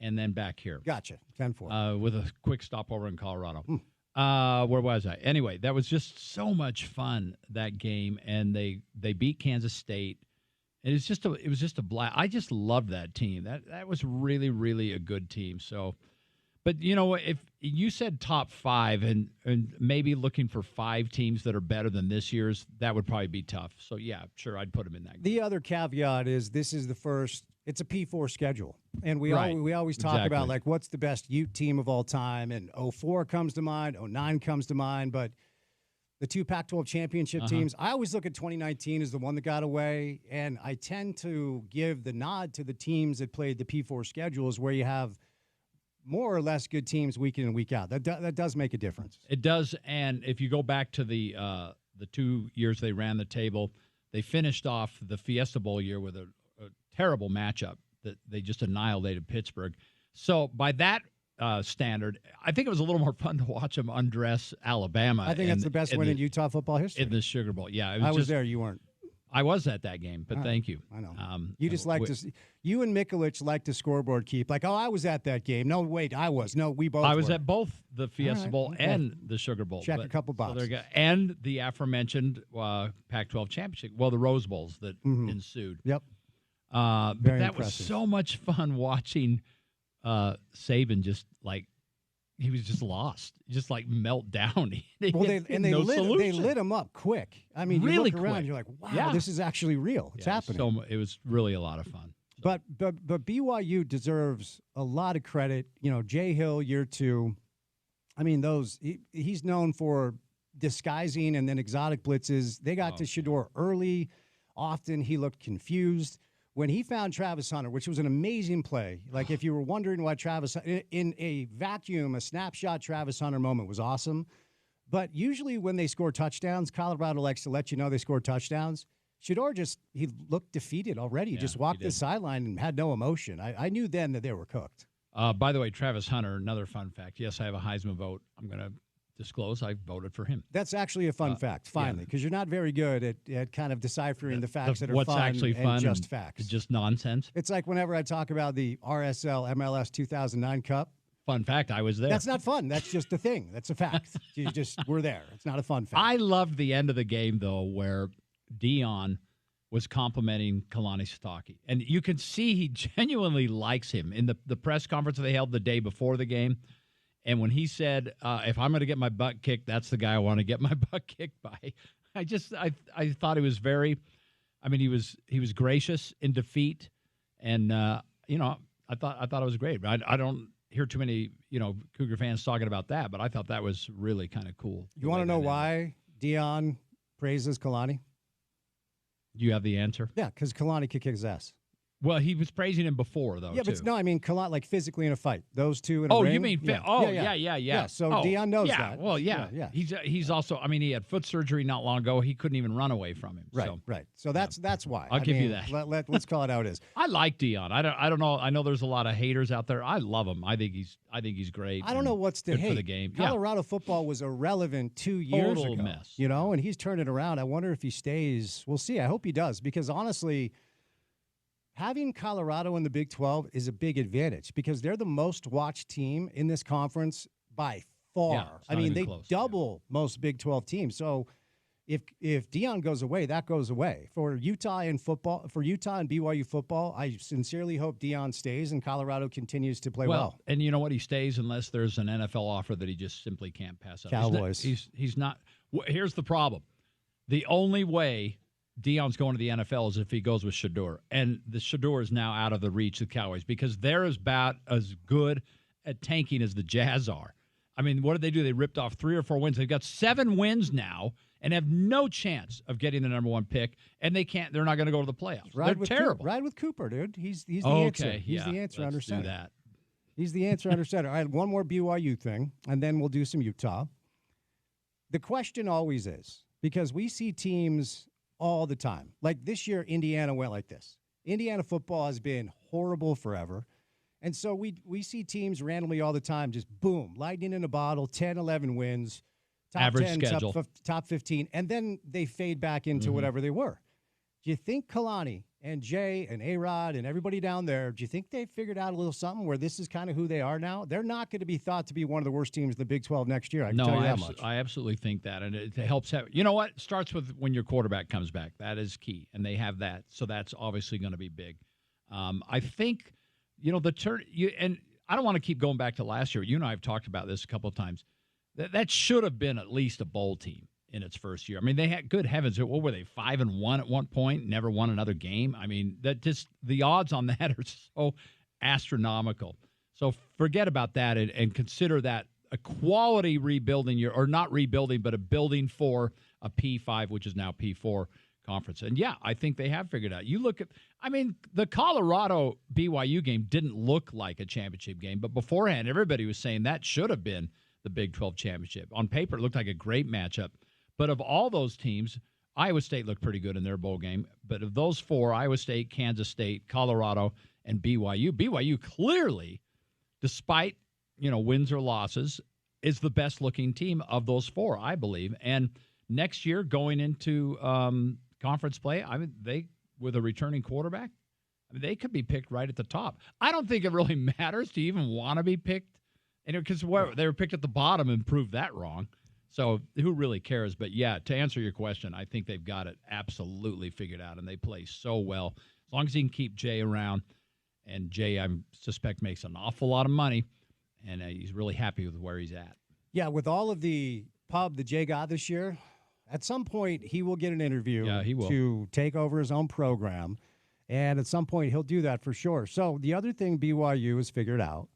And then back here.
Gotcha. 10-4.
With a quick stopover in Colorado. Where was I? Anyway, that was just so much fun, that game, and they beat Kansas State. And it was just a blast. I just loved that team. That was really, really a good team. So, but if you said top 5 and maybe looking for 5 teams that are better than this year's, that would probably be tough. So yeah, sure, I'd put them in that group.
The other caveat is this is the first. It's a P4 schedule, and we always talk about like what's the best Ute team of all time, and 04 comes to mind, 09 comes to mind, but. The 2 Pac-12 championship teams, I always look at 2019 as the one that got away, and I tend to give the nod to the teams that played the P4 schedules where you have more or less good teams week in and week out. That does make a difference.
It does, and if you go back to the 2 years they ran the table, they finished off the Fiesta Bowl year with a terrible matchup that they just annihilated Pittsburgh. So by that standard, I think it was a little more fun to watch them undress Alabama.
I think that's the best win in Utah football history.
In the Sugar Bowl, yeah.
I was there. You weren't.
I was at that game, but thank you.
I know. You just like to. You and Mikulich like to scoreboard keep. Like, I was at that game. No, wait, I was. No, we both.
I was at both the Fiesta Bowl and the Sugar Bowl.
Check a couple boxes.
And the aforementioned Pac-12 championship. Well, the Rose Bowls that ensued.
Yep.
But that was so much fun watching. Saban just he was just lost, just like melt down.
They lit him up quick. I mean, you
really
look around, you're like, wow, this is actually real. It's happening.
It was really a lot of fun.
So. But BYU deserves a lot of credit. Jay Hill, year 2. I mean, he's known for disguising and then exotic blitzes. They got to Shedeur early. Often he looked confused. When he found Travis Hunter, which was an amazing play, like if you were wondering why in a vacuum, a snapshot Travis Hunter moment was awesome. But usually when they score touchdowns, Colorado likes to let you know they score touchdowns. Shedeur he looked defeated already. He just walked the sideline and had no emotion. I knew then that they were cooked.
By the way, Travis Hunter, another fun fact. Yes, I have a Heisman vote. I'm going to disclose I voted for him.
That's actually a fun fact, finally, because you're not very good at kind of deciphering the facts that are
what's
fun
actually fun
and just facts.
Just nonsense.
It's like whenever I talk about the RSL MLS 2009 Cup,
Fun fact, I was there.
That's not fun. That's just a thing. That's a fact. You just were there. It's not a fun fact.
I loved the end of the game, though, where Dion was complimenting Kalani Sitake. And you can see he genuinely likes him. In the press conference they held the day before the game, and when he said, if I'm going to get my butt kicked, that's the guy I want to get my butt kicked by. I thought he was very – I mean, he was gracious in defeat. And, I thought it was great. I don't hear too many, Cougar fans talking about that, but I thought that was really kind of cool.
You want to know why Dion praises Kalani?
Do you have the answer?
Yeah, because Kalani could kick his ass.
Well, he was praising him before, though.
Yeah,
too.
but no, I mean, Kalani, like physically in a fight. Those two in a ring.
You mean? Yeah.
So Dion knows that.
Well, yeah. He's also. I mean, he had foot surgery not long ago. He couldn't even run away from him.
Right. So that's why.
I'll give you that.
Let's call it how it is.
I like Dion. I don't know. I know there's a lot of haters out there. I love him. I think he's great.
I don't know what's to hate.
For the game.
Colorado football was irrelevant 2 years ago.
Mess.
And he's turned it around. I wonder if he stays. We'll see. I hope he does, because honestly, having Colorado in the Big 12 is a big advantage because they're the most watched team in this conference by far.
Yeah,
I mean, they double most Big 12 teams. So if Dion goes away, that goes away. For Utah and BYU football, I sincerely hope Dion stays and Colorado continues to play well.
And you know what? He stays unless there's an NFL offer that he just simply can't pass up.
Cowboys.
He's not. Here's the problem. The only way Dion's going to the NFL is if he goes with Shedeur. And the Shedeur is now out of the reach of the Cowboys because they're about as good at tanking as the Jazz are. I mean, what did they do? They ripped off 3 or 4 wins. They've got 7 wins now and have no chance of getting the number 1 pick, and they're not going to go to the playoffs. They're terrible.
Ride with Cooper, dude. He's the answer. He's the answer under center.
Do that.
He's the answer under center. All right, one more BYU thing, and then we'll do some Utah. The question always is, because we see teams all the time. Like this year, Indiana went like this. Indiana football has been horrible forever. And so we see teams randomly all the time, just boom, lightning in a bottle, 10, 11 wins, top
average
10,
schedule.
top 15, and then they fade back into whatever they were. Do you think Kalani and Jay and A-Rod and everybody down there, do you think they figured out a little something where this is kind of who they are now? They're not going to be thought to be one of the worst teams in the Big 12 next year. I can tell you that much.
I absolutely think that. And it helps have, you know what? It starts with when your quarterback comes back. That is key. And they have that. So that's obviously going to be big. I think, the turn, and I don't want to keep going back to last year. You and I have talked about this a couple of times. That should have been at least a bowl team in its first year. I mean, they had, good heavens, what were they, 5-1 at one point, never won another game? I mean, that just, the odds on that are so astronomical. So forget about that and consider that a quality rebuilding year, or not rebuilding, but a building for a P5, which is now P4 conference. And yeah, I think they have figured out. You look at, I mean, the Colorado BYU game didn't look like a championship game, but beforehand, everybody was saying that should have been the Big 12 championship. On paper, it looked like a great matchup. But of all those teams, Iowa State looked pretty good in their bowl game. But of those 4, Iowa State, Kansas State, Colorado, and BYU clearly, despite, wins or losses, is the best-looking team of those 4, I believe. And next year, going into conference play, I mean, they, with a returning quarterback, they could be picked right at the top. I don't think it really matters to even want to be picked, because they were picked at the bottom and proved that wrong. So who really cares? But, yeah, to answer your question, I think they've got it absolutely figured out, and they play so well. As long as he can keep Jay around, and Jay, I suspect, makes an awful lot of money, and he's really happy with where he's at.
Yeah, with all of the pub that Jay got this year, at some point he will get an interview to take over his own program, and at some point he'll do that for sure. So the other thing BYU has figured out,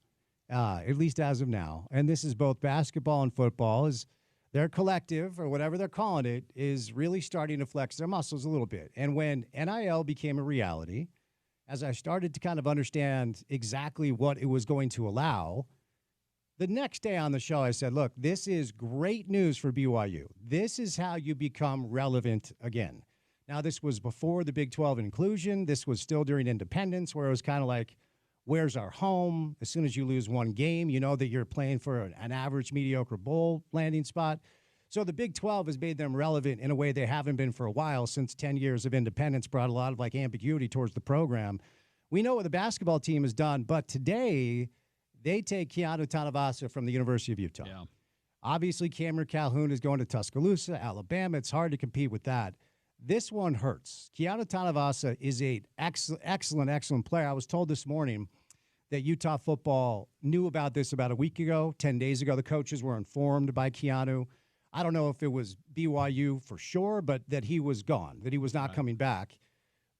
at least as of now, and this is both basketball and football, is their collective, or whatever they're calling it, is really starting to flex their muscles a little bit. And when NIL became a reality, as I started to kind of understand exactly what it was going to allow, the next day on the show I said, look, this is great news for BYU. This is how you become relevant again. Now, this was before the Big 12 inclusion. This was still during independence, where it was kind of like, where's our home? As soon as you lose one game, you know that you're playing for an average, mediocre bowl landing spot. So the Big 12 has made them relevant in a way they haven't been for a while, since 10 years of independence brought a lot of ambiguity towards the program. We know what the basketball team has done, but today They take Keanu Tanavasa from the University of Utah.
Yeah.
Obviously, Cameron Calhoun is going to Tuscaloosa, Alabama. It's hard to compete with that. This one hurts. Keanu Tanavasa is an excellent player. I was told this morning that Utah football knew about this about a week ago, 10 days ago. The coaches were informed by Keanu. I don't know if it was BYU for sure, but that he was gone, that he was not coming back.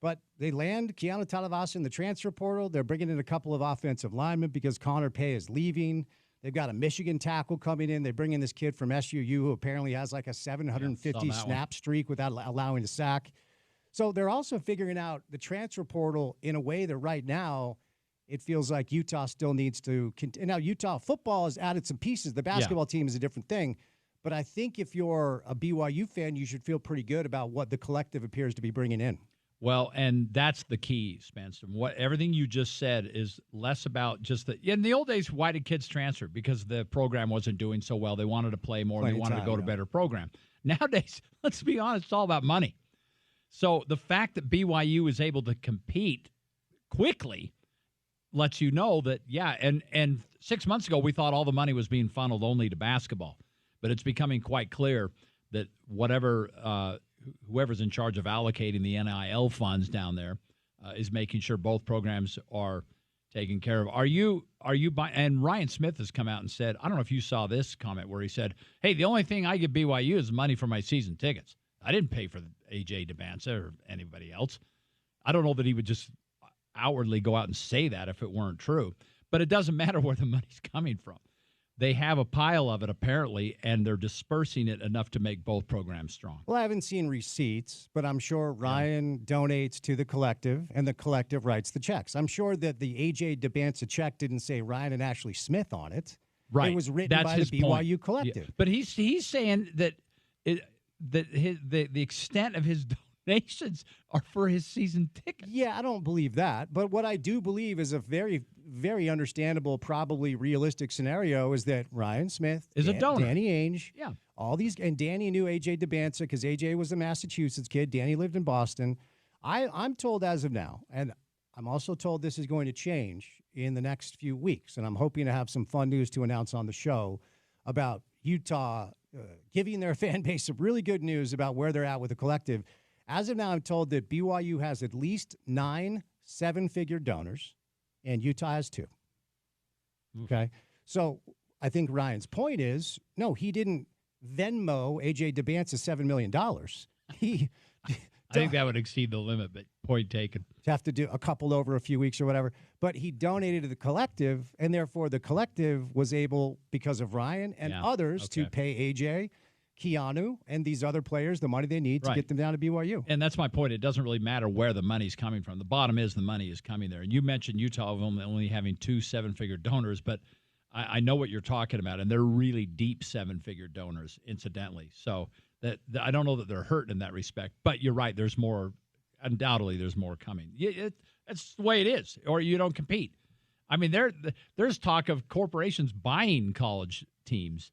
But they land Keanu Tanavasa in the transfer portal. They're bringing in a couple of offensive linemen because Connor Pay is leaving. They've got a Michigan tackle coming in. They bring in this kid from SUU who apparently has like a 750 snap streak without allowing a sack. So they're also figuring out the transfer portal in a way that right now it feels like Utah still needs to continue. Now, Utah football has added some pieces. The basketball team is a different thing. But I think if you're a BYU fan, you should feel pretty good about what the collective appears to be bringing in.
Well, and that's the key, Spence. Everything you just said is less about just in the old days, why did kids transfer? Because the program wasn't doing so well. They wanted to play more. They wanted to go to a better program. Nowadays, let's be honest, it's all about money. So the fact that BYU is able to compete quickly lets you know that, and 6 months ago, we thought all the money was being funneled only to basketball. But it's becoming quite clear that whoever's in charge of allocating the NIL funds down there is making sure both programs are taken care of. Are you and Ryan Smith has come out and said, I don't know if you saw this comment where he said, hey, the only thing I give BYU is money for my season tickets. I didn't pay for AJ DeBanza or anybody else. I don't know that he would just outwardly go out and say that if it weren't true. But it doesn't matter where the money's coming from. They have a pile of it, apparently, and they're dispersing it enough to make both programs strong.
Well, I haven't seen receipts, but I'm sure Ryan donates to the collective, and the collective writes the checks. I'm sure that the A.J. DeBanza check didn't say Ryan and Ashley Smith on it.
Right.
It was written by the BYU collective.
Yeah. But he's saying that the extent of his donations are for his season tickets.
Yeah, I don't believe that. But what I do believe is a very, very understandable, probably realistic scenario is that Ryan Smith
is a donor.
Danny Ainge. Yeah. All these, and Danny knew A.J. DeBanza because A.J. was a Massachusetts kid. Danny lived in Boston. I'm told as of now, and I'm also told this is going to change in the next few weeks, and I'm hoping to have some fun news to announce on the show about Utah giving their fan base some really good news about where they're at with the collective. As of now, I'm told that BYU has at least 9 seven-figure donors, and Utah has 2. Okay? So I think Ryan's point is, no, he didn't Venmo A.J. DeBanza $7 million.
I think that would exceed the limit, but point taken.
Have to do a couple over a few weeks or whatever. But he donated to the collective, and therefore the collective was able, because of Ryan and others, to pay A.J., Keanu, and these other players the money they need to get them down to BYU.
And that's my point. It doesn't really matter where the money's coming from. The bottom is the money is coming there. And you mentioned Utah only having 2 seven-figure donors, but I know what you're talking about, and they're really deep seven-figure donors, incidentally. So that I don't know that they're hurt in that respect. But you're right. There's more. Undoubtedly, there's more coming. That's the way it is, or you don't compete. I mean, there's talk of corporations buying college teams.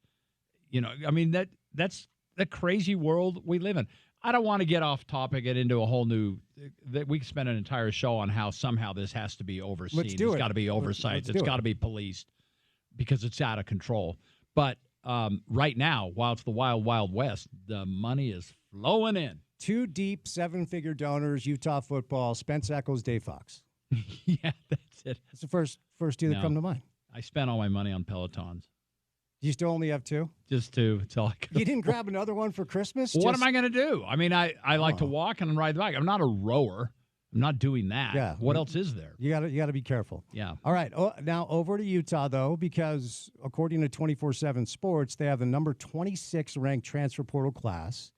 You know, I mean, that's the crazy world we live in. I don't want to get off topic and into a whole new that we spend an entire show on how somehow this has to be overseen.
Let's do
It's got to be oversight. It's got to be policed because it's out of control. But right now, while it's the wild, wild west, the money is flowing in.
2 deep seven-figure donors, Utah football, Spence Checketts, Dave Fox.
Yeah, that's it.
That's the first 2 that come to mind.
I spent all my money on Pelotons.
You still only have 2?
Just 2. It's all I could
You didn't grab another one for Christmas?
Well, what am I going to do? I mean, I like to walk and ride the bike. I'm not a rower. I'm not doing that.
Yeah.
What else is there?
You got to be careful.
Yeah.
All right. Now over to Utah, though, because according to 24/7 Sports, they have the number 26 ranked transfer portal class.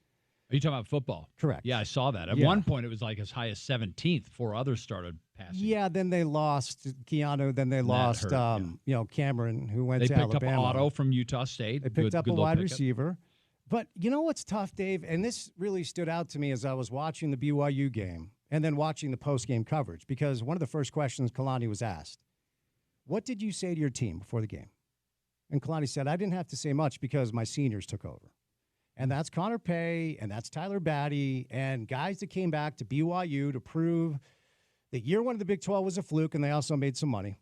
Are you talking about football?
Correct.
Yeah, I saw that. At one point, it was like as high as 17th before others started passing.
Yeah, then they lost Keanu. Then they lost, Cameron, who went to Alabama.
They picked up Otto from Utah State.
They picked up a wide receiver. But you know what's tough, Dave? And this really stood out to me as I was watching the BYU game and then watching the post-game coverage, because one of the first questions Kalani was asked, what did you say to your team before the game? And Kalani said, I didn't have to say much because my seniors took over. And that's Connor Pay, and that's Tyler Batty, and guys that came back to BYU to prove that year 1 of the Big 12 was a fluke, and they also made some money.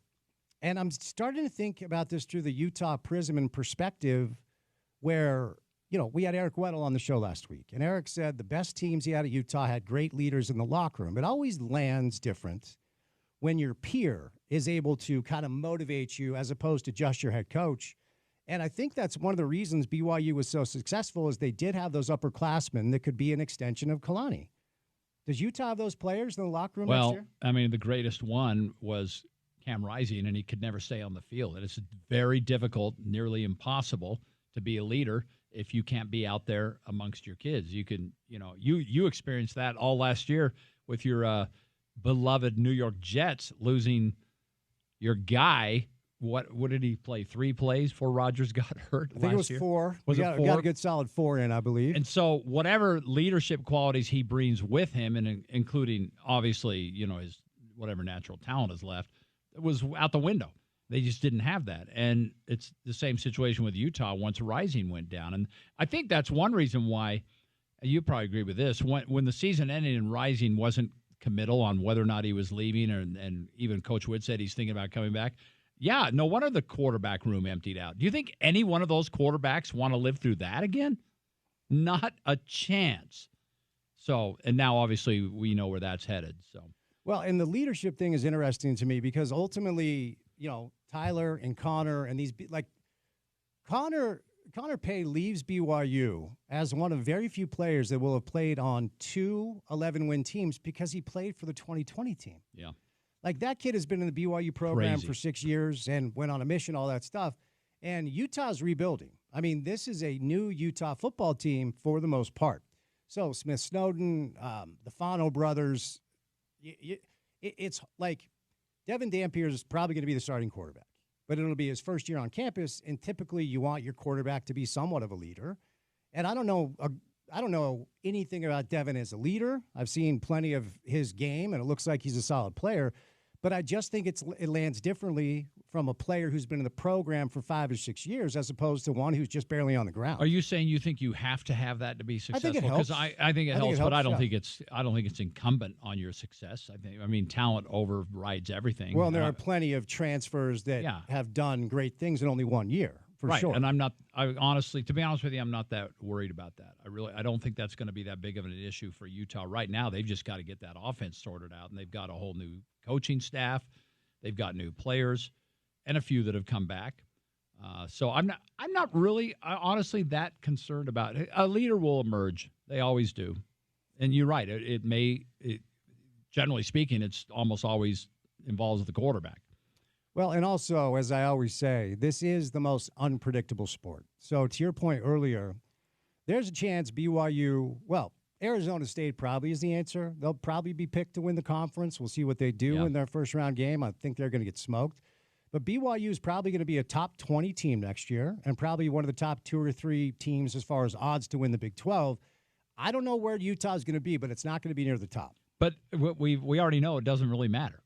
And I'm starting to think about this through the Utah prism and perspective where, we had Eric Weddle on the show last week. And Eric said the best teams he had at Utah had great leaders in the locker room. It always lands different when your peer is able to kind of motivate you as opposed to just your head coach. And I think that's one of the reasons BYU was so successful is they did have those upperclassmen that could be an extension of Kalani. Does Utah have those players in the locker room next year?
I mean, the greatest one was Cam Rising, and he could never stay on the field. And it's very difficult, nearly impossible, to be a leader if you can't be out there amongst your kids. You can, you experienced that all last year with your beloved New York Jets losing your guy. What did he play? 3 plays before Rodgers got hurt last year?
I think it was 4.
Was it 4?
Got a good solid 4 in, I believe.
And so whatever leadership qualities he brings with him, and including obviously, his whatever natural talent is left, it was out the window. They just didn't have that. And it's the same situation with Utah once Rising went down. And I think that's one reason why, you probably agree with this, when the season ended and Rising wasn't committal on whether or not he was leaving, and even Coach Wood said he's thinking about coming back. Yeah, no wonder the quarterback room emptied out. Do you think any one of those quarterbacks want to live through that again? Not a chance. So, and now obviously we know where that's headed. So,
well, and the leadership thing is interesting to me because ultimately, Tyler and Connor and these, like Connor Pay leaves BYU as one of very few players that will have played on 2 11-win teams because he played for the 2020 team.
Yeah.
Like, that kid has been in the BYU program for 6 years and went on a mission, all that stuff. And Utah's rebuilding. I mean, this is a new Utah football team for the most part. So Smith Snowden, the Fano brothers, it's like Devin Dampier is probably going to be the starting quarterback. But it'll be his first year on campus, and typically you want your quarterback to be somewhat of a leader. And I don't know anything about Devin as a leader. I've seen plenty of his game, and it looks like he's a solid player. But I just think it lands differently from a player who's been in the program for 5 or 6 years as opposed to one who's just barely on the ground.
Are you saying you think you have to have that to be successful?
I think it helps.
Because I think it helps, but I don't think it's incumbent on your success. I mean, talent overrides everything.
Well, and there are plenty of transfers that have done great things in only 1 year. For sure.
And honestly, to be honest with you, I'm not that worried about that. I don't think that's going to be that big of an issue for Utah right now. They've just got to get that offense sorted out, and they've got a whole new coaching staff. They've got new players, and a few that have come back. So I'm not really honestly that concerned about it. A leader will emerge. They always do. And you're right. Generally speaking, it's almost always involves the quarterback.
Well, and also, as I always say, this is the most unpredictable sport. So to your point earlier, there's a chance Arizona State probably is the answer. They'll probably be picked to win the conference. We'll see what they do in their first-round game. I think they're going to get smoked. But BYU is probably going to be a top 20 team next year and probably one of the top 2 or 3 teams as far as odds to win the Big 12. I don't know where Utah is going to be, but it's not going to be near the top.
But we already know it doesn't really matter.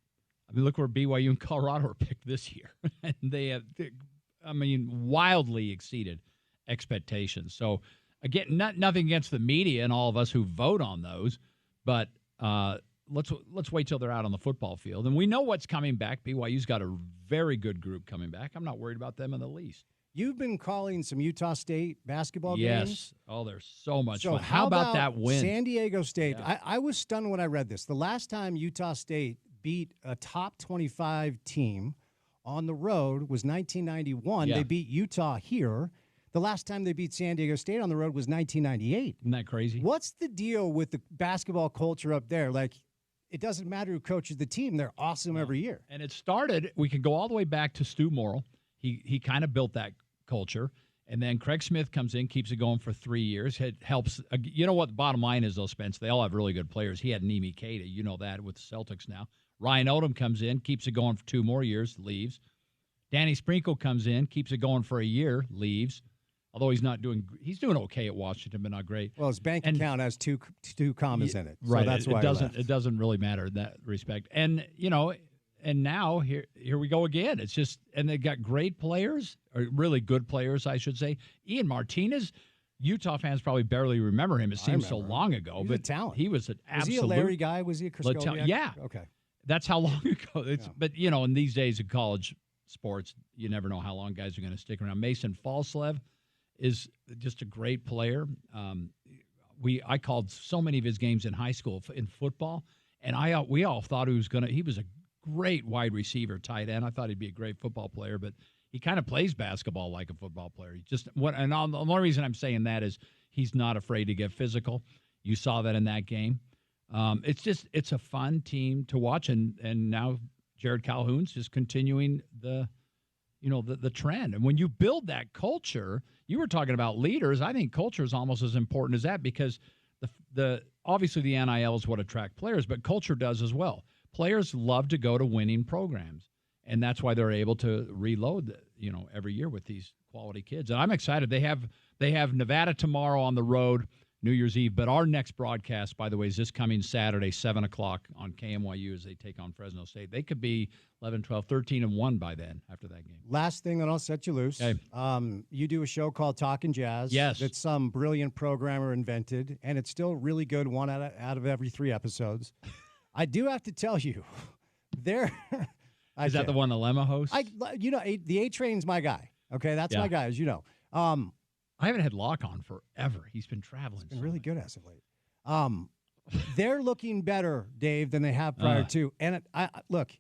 I mean, look where BYU and Colorado are picked this year. And they have, wildly exceeded expectations. So, again, nothing against the media and all of us who vote on those, but let's wait till they're out on the football field. And we know what's coming back. BYU's got a very good group coming back. I'm not worried about them in the least.
You've been calling some Utah State basketball
games.
Yes.
Oh, they're so much
fun.
How about that win?
San Diego State.
Yeah.
I was stunned when I read this. The last time Utah State beat a top 25 team on the road was 1991.
Yeah.
They beat Utah here. The last time they beat San Diego State on the road was 1998.
Isn't that crazy?
What's the deal with the basketball culture up there? Like, it doesn't matter who coaches the team. They're awesome every year.
And it started, we can go all the way back to Stu Morrill. He kind of built that culture. And then Craig Smith comes in, keeps it going for 3 years. It helps. You know what the bottom line is, though, Spence? They all have really good players. He had Nimi Keita. You know that with the Celtics now. Ryan Odom comes in, keeps it going for 2 more years, leaves. Danny Sprinkle comes in, keeps it going for a year, leaves. Although he's doing okay at Washington, but not great.
Well, his bank account has two commas in it, so
right?
That's why
it doesn't really matter in that respect. And and now here we go again. It's just, and they got great players, or really good players, I should say. Ian Martinez, Utah fans probably barely remember him. It seems so long ago,
He's
but
a talent.
He was an absolute.
Was he a Larry guy? Was he a Kristoliak?
Yeah.
Okay.
That's how long ago. But in these days of college sports. You never know how long guys are going to stick around. Mason Falslev is just a great player. I called so many of his games in high school in football, and we all thought he was a great wide receiver, tight end. I thought he'd be a great football player, but he kind of plays basketball like a football player. The only reason I'm saying that is he's not afraid to get physical. You saw that in that game. It's a fun team to watch, and now Jared Calhoun's just continuing the trend. And when you build that culture, you were talking about leaders. I think culture is almost as important as that, because obviously the NIL is what attract players, but culture does as well. Players love to go to winning programs, and that's why they're able to reload every year with these quality kids. And I'm excited. They have Nevada tomorrow on the road, New Year's Eve. But our next broadcast, by the way, is this coming Saturday, 7 o'clock on KMYU as they take on Fresno State. They could be 11, 12, 13-1 by then after that game.
Last thing, then I'll set you loose.
Okay.
You do a show called Talkin' Jazz.
Yes.
That some brilliant programmer invented, and it's still really good, one out of every 3 episodes. I do have to tell you,
Is that the one the Lemma hosts?
The A-Train's my guy. Okay, that's my guy, as you know.
I haven't had Locke on forever. He's been traveling.
He's been really good as of late. They're looking better, Dave, than they have prior to. And look,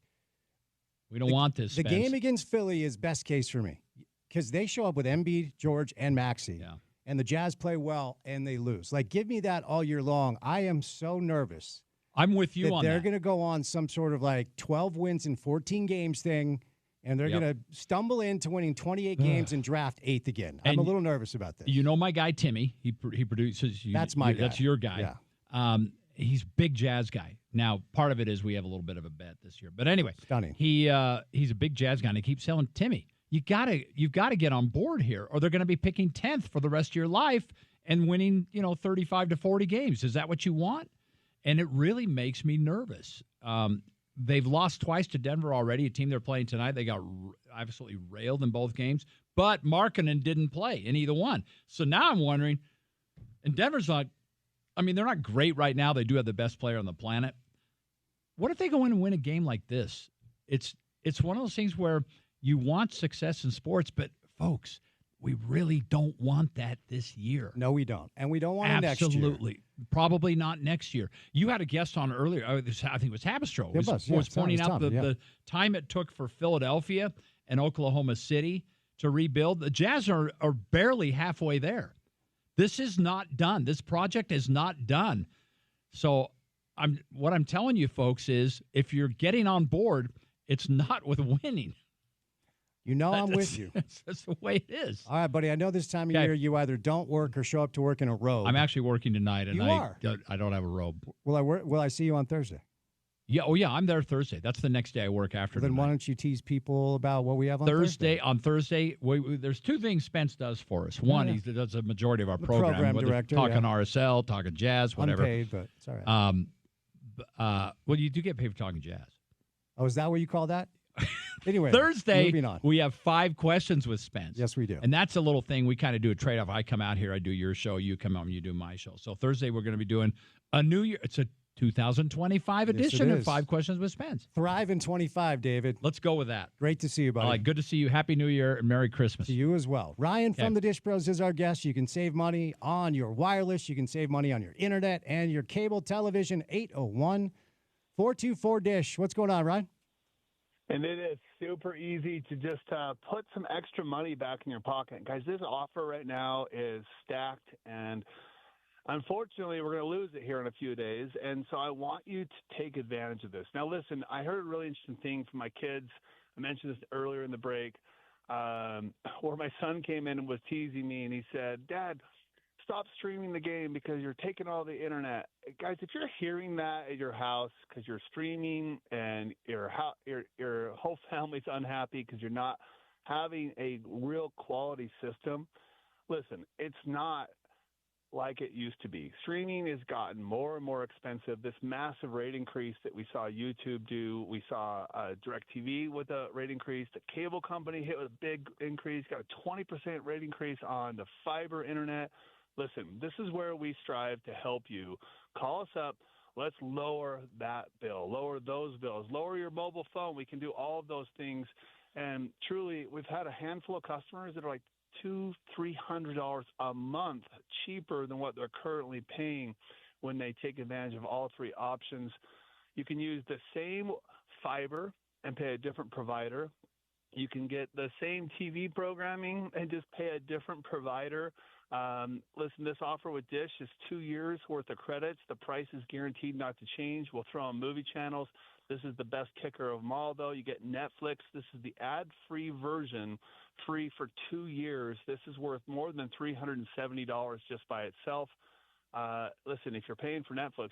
we don't want this.
The game against Philly is best case for me, because they show up with Embiid, George, and Maxey.
Yeah.
And the Jazz play well, and they lose. Like, give me that all year long. I am so nervous.
I'm with you on that.
They're going to go on some sort of 12 wins in 14 games thing, and they're going to stumble into winning 28 games and draft 8th again. I'm a little nervous about this.
You know my guy, Timmy. He produces.
That's my guy.
That's your guy.
Yeah.
He's big Jazz guy. Now, part of it is we have a little bit of a bet this year. But anyway,
stunning.
He's a big Jazz guy, and he keeps telling Timmy, you've got to get on board here, or they're going to be picking 10th for the rest of your life and winning 35 to 40 games. Is that what you want? And it really makes me nervous. They've lost twice to Denver already, a team they're playing tonight. They got absolutely railed in both games. But Markkanen didn't play in either one. So now I'm wondering, and Denver's they're not great right now. They do have the best player on the planet. What if they go in and win a game like this? It's one of those things where you want success in sports, but, folks, we really don't want that this year.
No, we don't. And we don't want it next year.
Absolutely. Probably not next year. You had a guest on earlier. I think it was Habistro. Was pointing out the time it took for Philadelphia and Oklahoma City to rebuild. The Jazz are barely halfway there. This is not done. This project is not done. So what I'm telling you, folks, is if you're getting on board, it's not with winning.
I'm with you.
That's the way it is.
All right, buddy. I know this time of year you either don't work or show up to work in a robe.
I'm actually working tonight, and
I
don't have a robe.
Will I see you on Thursday?
Yeah. Oh, yeah. I'm there Thursday. That's the next day I work after.
Then why don't you tease people about what we have on Thursday?
On Thursday, there's 2 things Spence does for us. One, he does a majority of our program
director,
talking RSL, talking Jazz, whatever.
Unpaid, but it's all right.
Well, you do get paid for talking Jazz.
Oh, is that what you call that? Anyway,
Thursday,
moving on.
We have 5 questions with Spence.
Yes, we do.
And that's a little thing. We kind of do a trade-off. I come out here, I do your show, you come out and you do my show. So Thursday, we're going to be doing a New Year. It's a 2025 edition of 5 Questions with Spence.
Thrive in 25, David.
Let's go with that.
Great to see you, buddy.
All right, good to see you. Happy New Year and Merry Christmas.
To you as well. Ryan from the Dish Bros is our guest. You can save money on your wireless. You can save money on your internet and your cable television. 801-424-DISH. What's going on, Ryan?
And it is super easy to just put some extra money back in your pocket. Guys, this offer right now is stacked, and unfortunately, we're going to lose it here in a few days. And so I want you to take advantage of this. Now, listen, I heard a really interesting thing from my kids. I mentioned this earlier in the break, where my son came in and was teasing me, and he said, Dad, stop streaming the game because you're taking all the internet. Guys, if you're hearing that at your house because you're streaming and your whole family's unhappy because you're not having a real quality system, listen, it's not like it used to be. Streaming has gotten more and more expensive. This massive rate increase that we saw YouTube do, we saw DirecTV with a rate increase. The cable company hit with a big increase, got a 20% rate increase on the fiber internet. Listen, this is where we strive to help you. Call us up. Let's lower that bill, lower those bills, lower your mobile phone. We can do all of those things. And truly, we've had a handful of customers that are like $200-$300 a month cheaper than what they're currently paying when they take advantage of all three options. You can use the same fiber and pay a different provider. You can get the same TV programming and just pay a different provider. Listen, this offer with Dish is 2 years worth of credits. The price is guaranteed not to change. We'll throw on movie channels. This is the best kicker of them all, though. You get Netflix. This is the ad-free version, free for 2 years. This is worth more than $370 just by itself. Listen, if you're paying for Netflix,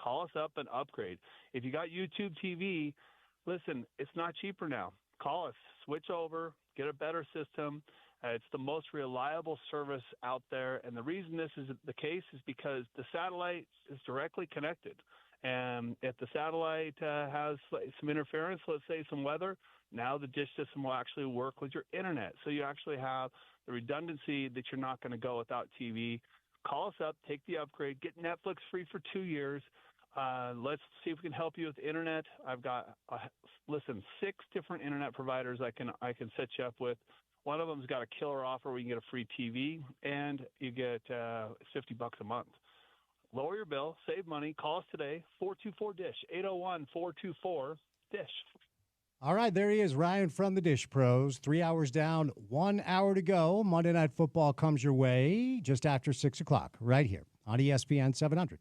call us up and upgrade. If you got YouTube TV, listen, it's not cheaper now. Call us, switch over, get a better system. It's the most reliable service out there. And the reason this is the case is because the satellite is directly connected. And if the satellite has some interference, let's say some weather, now the dish system will actually work with your internet. So you actually have the redundancy that you're not going to go without TV. Call us up, take the upgrade, get Netflix free for 2 years. Let's see if we can help you with the internet. I've got, 6 different internet providers I can set you up with. One of them's got a killer offer where you can get a free TV and you get $50 a month. Lower your bill, save money. Call us today, 424-DISH, 801-424-DISH.
All right, there he is, Ryan from the Dish Pros. 3 hours down, 1 hour to go. Monday Night Football comes your way just after 6 o'clock, right here on ESPN 700.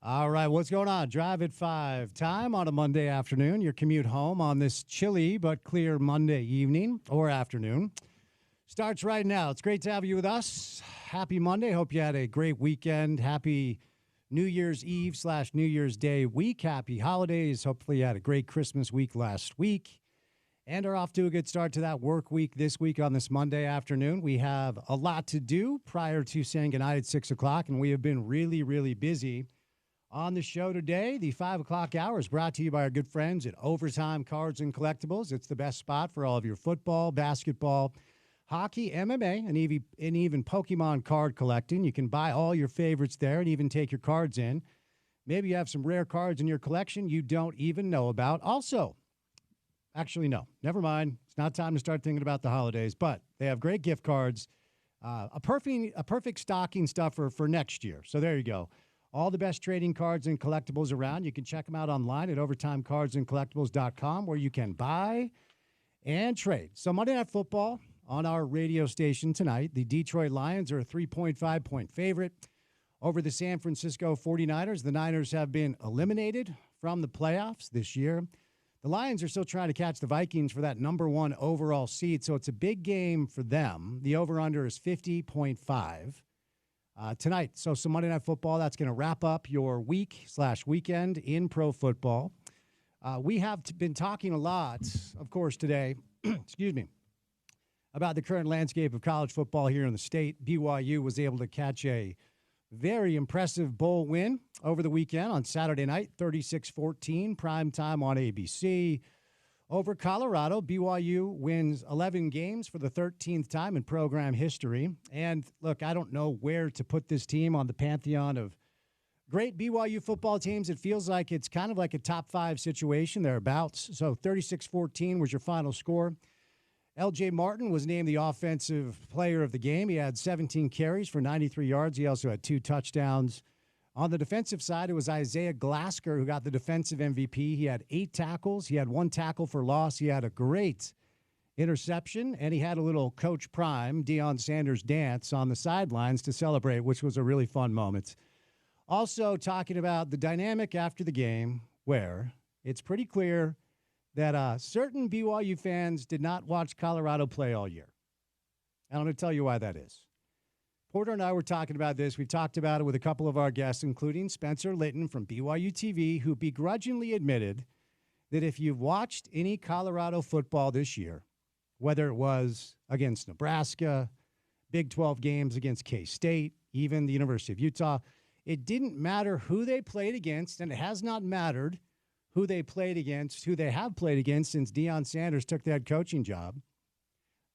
All right, what's going on? Drive at 5 time on a Monday afternoon. Your commute home on this chilly but clear Monday evening or afternoon starts right now. It's great to have you with us. Happy Monday. Hope you had a great weekend. Happy New Year's Eve / New Year's Day week. Happy holidays. Hopefully you had a great Christmas week last week and are off to a good start to that work week this week on this Monday afternoon. We have a lot to do prior to saying goodnight at 6 o'clock, and we have been really, really busy. On the show today, the 5 o'clock hour is brought to you by our good friends at Overtime Cards and Collectibles. It's the best spot for all of your football, basketball, hockey, MMA, and even Pokemon card collecting. You can buy all your favorites there and even take your cards in. Maybe you have some rare cards in your collection you don't even know about. Also, actually, no, never mind. It's not time to start thinking about the holidays, but they have great gift cards, a perfect stocking stuffer for next year. So there you go. All the best trading cards and collectibles around. You can check them out online at overtimecardsandcollectibles.com, where you can buy and trade. So Monday Night Football on our radio station tonight. The Detroit Lions are a 3.5-point favorite over the San Francisco 49ers. The Niners have been eliminated from the playoffs this year. The Lions are still trying to catch the Vikings for that number 1 overall seed, so it's a big game for them. The over-under is 50.5. Tonight. So some Monday Night Football, that's going to wrap up your week/weekend in pro football. We have been talking a lot, of course, today, excuse me, about the current landscape of college football here in the state. BYU was able to catch a very impressive bowl win over the weekend on Saturday night, 36-14, prime time on ABC. Over Colorado, BYU wins 11 games for the 13th time in program history. And look, I don't know where to put this team on the pantheon of great BYU football teams. It feels like it's kind of like a top 5 situation thereabouts. So 36-14 was your final score. LJ Martin was named the offensive player of the game. He had 17 carries for 93 yards. He also had 2 touchdowns. On the defensive side, it was Isaiah Glasker who got the defensive MVP. He had 8 tackles. He had 1 tackle for loss. He had a great interception, and he had a little Coach Prime, Deion Sanders dance on the sidelines to celebrate, which was a really fun moment. Also talking about the dynamic after the game, where it's pretty clear that certain BYU fans did not watch Colorado play all year. And I'm going to tell you why that is. Porter and I were talking about this. We've talked about it with a couple of our guests, including Spencer Litton from BYU TV, who begrudgingly admitted that if you've watched any Colorado football this year, whether it was against Nebraska, Big 12 games against K-State, even the University of Utah, it didn't matter who they played against, and it has not mattered who they played against, who they have played against since Deion Sanders took the head coaching job.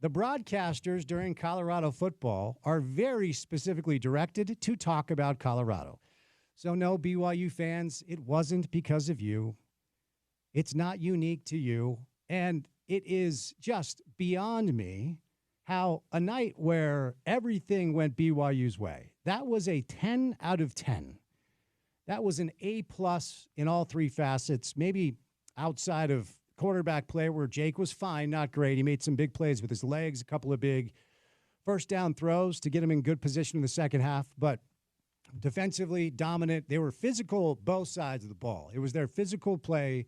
The broadcasters during Colorado football are very specifically directed to talk about Colorado. So no, BYU fans, it wasn't because of you. It's not unique to you. And it is just beyond me how a night where everything went BYU's way, that was a 10 out of 10. That was an A+ in all 3 facets, maybe outside of quarterback play where Jake was fine, not great. He made some big plays with his legs, a couple of big first down throws to get him in good position in the second half. But defensively dominant. They were physical both sides of the ball. It was their physical play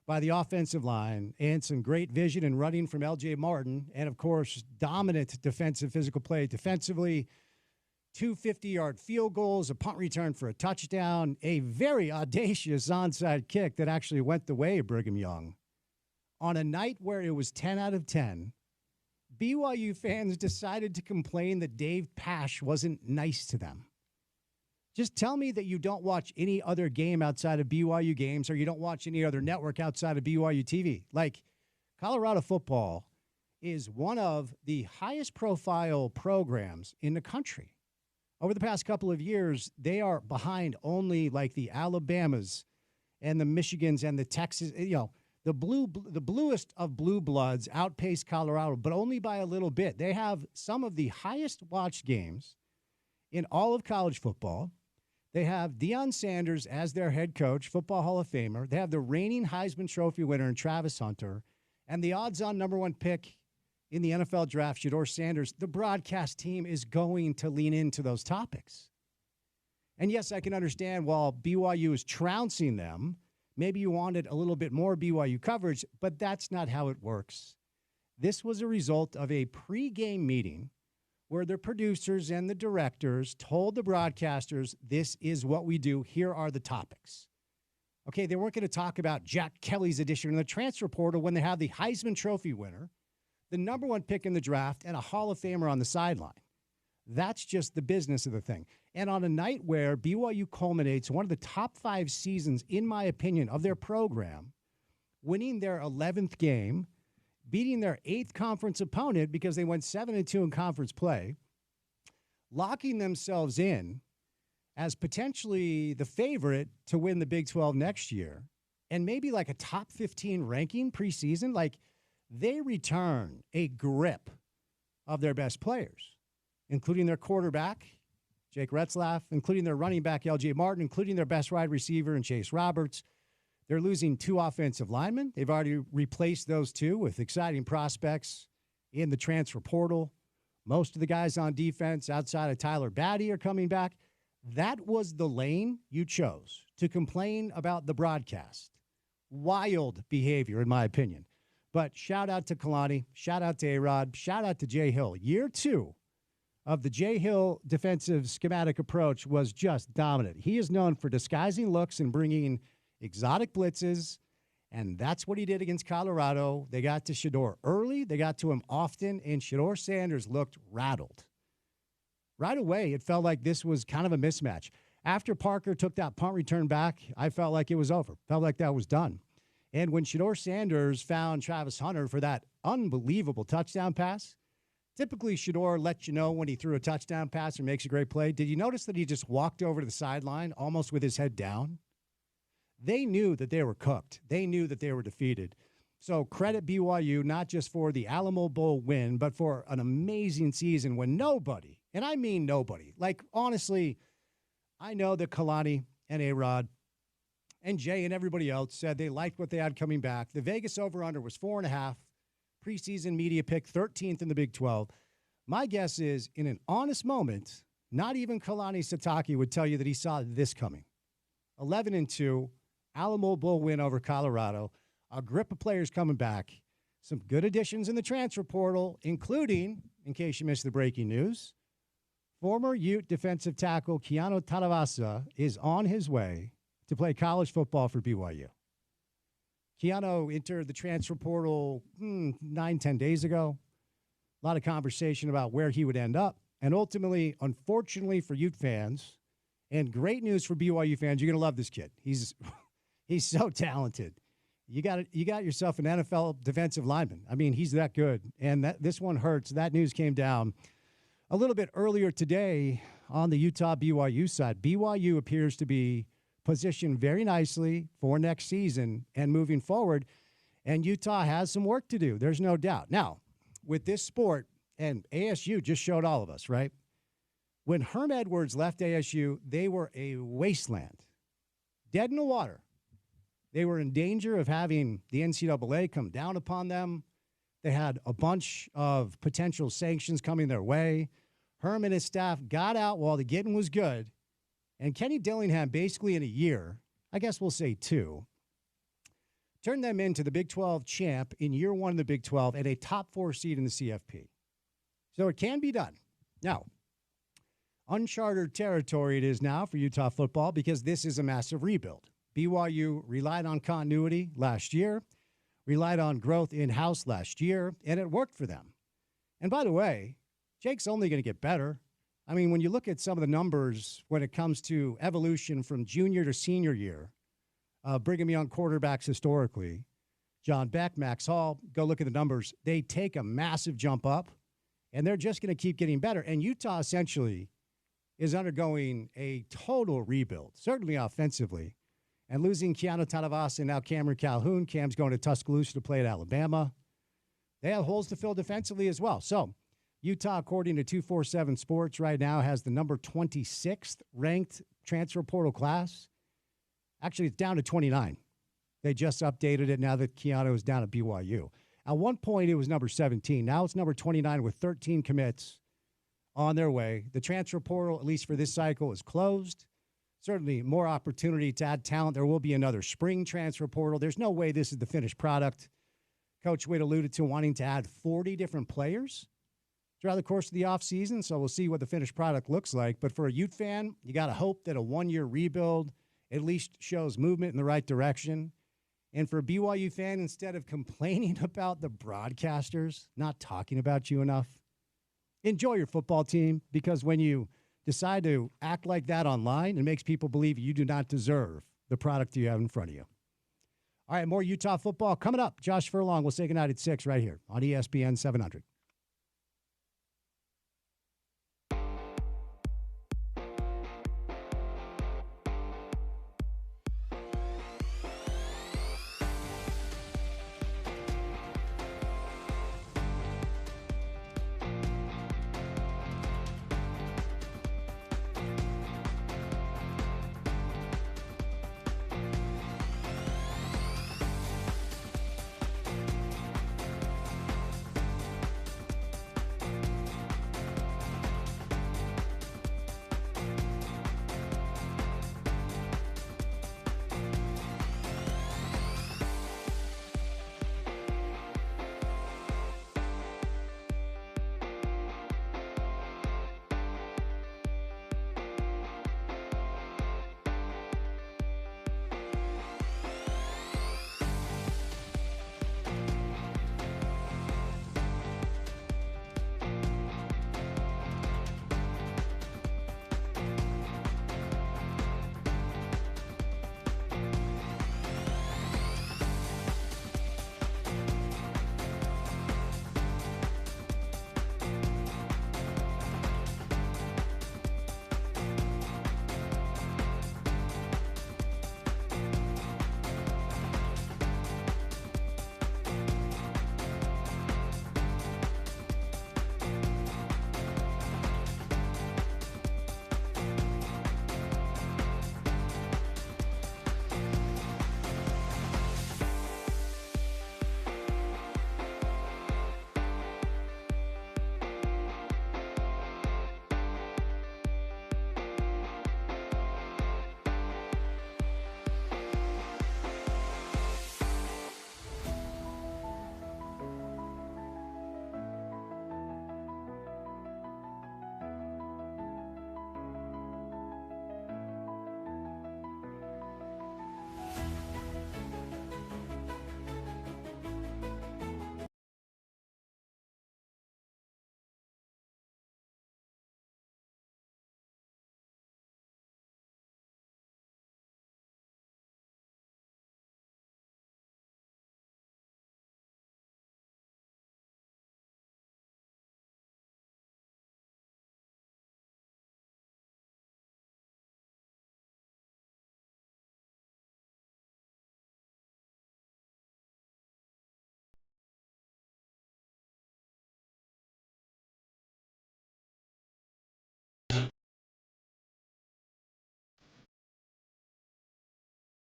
by the offensive line and some great vision and running from LJ Martin. And, of course, dominant defensive physical play. Defensively, 2 50-yard field goals, a punt return for a touchdown, a very audacious onside kick that actually went the way of Brigham Young. On a night where it was 10 out of 10, BYU fans decided to complain that Dave Pasch wasn't nice to them. Just tell me that you don't watch any other game outside of BYU games or you don't watch any other network outside of BYU TV. Like, Colorado football is one of the highest profile programs in the country. Over the past couple of years, they are behind only like the Alabamas and the Michigans and the Texas, the bluest of blue bloods outpace Colorado, but only by a little bit. They have some of the highest watched games in all of college football. They have Deion Sanders as their head coach, Football Hall of Famer. They have the reigning Heisman Trophy winner in Travis Hunter, and the odds-on number 1 pick in the NFL draft, Shedeur Sanders. The broadcast team is going to lean into those topics. And yes, I can understand while BYU is trouncing them, maybe you wanted a little bit more BYU coverage, but that's not how it works. This was a result of a pregame meeting where the producers and the directors told the broadcasters, this is what we do. Here are the topics. Okay, they weren't going to talk about Jack Kelly's addition in the transfer portal when they have the Heisman Trophy winner, the number one pick in the draft, and a Hall of Famer on the sideline. That's just the business of the thing. And on a night where BYU culminates one of the top 5 seasons, in my opinion, of their program, winning their 11th game, beating their 8th conference opponent because they went 7-2 in conference play, locking themselves in as potentially the favorite to win the Big 12 next year, and maybe like a top 15 ranking preseason, like they return a grip of their best players, including their quarterback, Jake Retzlaff, including their running back, LJ Martin, including their best wide receiver in Chase Roberts. They're losing 2 offensive linemen. They've already replaced those 2 with exciting prospects in the transfer portal. Most of the guys on defense outside of Tyler Batty are coming back. That was the lane you chose to complain about the broadcast. Wild behavior, in my opinion. But shout out to Kalani, shout out to A-Rod, shout out to Jay Hill. Year 2 of the Jay Hill defensive schematic approach was just dominant. He is known for disguising looks and bringing exotic blitzes, and that's what he did against Colorado. They got to Shedeur early. They got to him often, and Shedeur Sanders looked rattled. Right away, it felt like this was kind of a mismatch. After Parker took that punt return back, I felt like it was over. Felt like that was done. And when Shedeur Sanders found Travis Hunter for that unbelievable touchdown pass, typically Shedeur lets you know when he threw a touchdown pass or makes a great play. Did you notice that he just walked over to the sideline almost with his head down? They knew that they were cooked. They knew that they were defeated. So credit BYU, not just for the Alamo Bowl win, but for an amazing season when nobody, and I mean nobody, like honestly, I know that Kalani and A-Rod and Jay and everybody else said they liked what they had coming back. The Vegas over-under was 4.5. Preseason media pick 13th in the Big 12. My guess is, in an honest moment, not even Kalani Sitake would tell you that he saw this coming. 11-2, Alamo Bowl win over Colorado, a grip of players coming back, some good additions in the transfer portal, including, in case you missed the breaking news, former Ute defensive tackle Keanu Talavasa is on his way to play college football for BYU. Keanu entered the transfer portal 9-10 days ago. A lot of conversation about where he would end up. And ultimately, unfortunately for Ute fans, and great news for BYU fans, you're going to love this kid. He's so talented. You got yourself an NFL defensive lineman. I mean, he's that good. And this one hurts. That news came down a little bit earlier today on the Utah-BYU side. BYU appears to be positioned very nicely for next season and moving forward. And Utah has some work to do. There's no doubt. Now, with this sport, and ASU just showed all of us, right? When Herm Edwards left ASU, they were a wasteland, dead in the water. They were in danger of having the NCAA come down upon them. They had a bunch of potential sanctions coming their way. Herm and his staff got out while the getting was good. And Kenny Dillingham, basically in a year, I guess we'll say 2, turned them into the Big 12 champ in year 1 of the Big 12 and a top 4 seed in the CFP. So it can be done. Now, uncharted territory it is now for Utah football because this is a massive rebuild. BYU relied on continuity last year, relied on growth in-house last year, and it worked for them. And by the way, Jake's only going to get better. I mean, when you look at some of the numbers when it comes to evolution from junior to senior year, Brigham Young quarterbacks historically, John Beck, Max Hall, go look at the numbers. They take a massive jump up, and they're just going to keep getting better. And Utah essentially is undergoing a total rebuild, certainly offensively. And losing Keanu Talavasa and now Cameron Calhoun. Cam's going to Tuscaloosa to play at Alabama. They have holes to fill defensively as well. So Utah, according to 247 Sports, right now has the number 26th ranked transfer portal class. Actually, it's down to 29. They just updated it now that Keanu is down at BYU. At one point, it was number 17. Now it's number 29 with 13 commits on their way. The transfer portal, at least for this cycle, is closed. certainly more opportunity to add talent. There will be another spring transfer portal. There's no way this is the finished product. Coach Witt alluded to wanting to add 40 different players throughout the course of the offseason, so we'll see what the finished product looks like. But for a Ute fan, you got to hope that a one-year rebuild at least shows movement in the right direction. And for a BYU fan, instead of complaining about the broadcasters not talking about you enough, enjoy your football team, because when you decide to act like that online, it makes people believe you do not deserve the product you have in front of you. All right, more Utah football coming up. Josh Furlong will say goodnight at 6 right here on ESPN 700.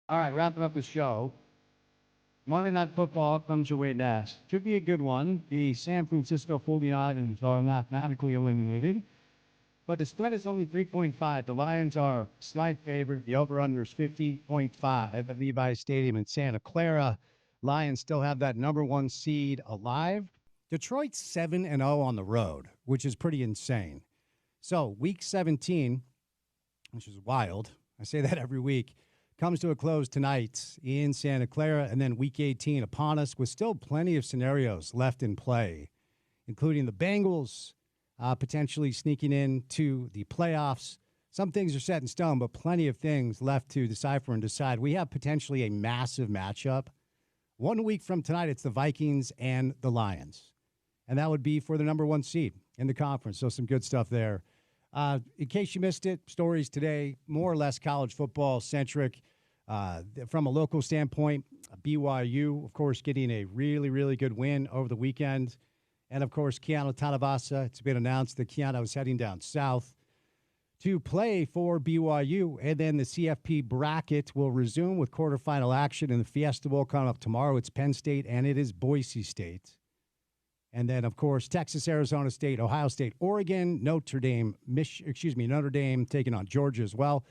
All right, wrapping up the show. Monday Night Football comes your way next. Should be a good one. The San Francisco 49ers are mathematically eliminated, but the spread is only 3.5. The Lions are slight favorite. The over-under is 50.5 at Levi Stadium in Santa Clara. Lions still have that number one seed alive. Detroit's 7-0 on the road, which is pretty insane. So week 17, which is wild. I say that every week. Comes to a close tonight in Santa Clara, and then week 18 upon us with still plenty of scenarios left in play, including the Bengals potentially sneaking into the playoffs. Some things are set in stone, but plenty of things left to decipher and decide. We have potentially a massive matchup. 1 week from tonight, it's the Vikings and the Lions, and that would be for the number one seed in the conference, so some good stuff there. In case you missed it, stories today, more or less college football centric. From a local standpoint, BYU, of course, getting a really, really good win over the weekend. And, of course, Keanu Tanavasa. It's been announced that Keanu is heading down south to play for BYU. And then the CFP bracket will resume with quarterfinal action in the Fiesta Bowl coming up tomorrow. It's Penn State and it is Boise State. And then, of course, Texas, Arizona State, Ohio State, Oregon, Notre Dame taking on Georgia as well.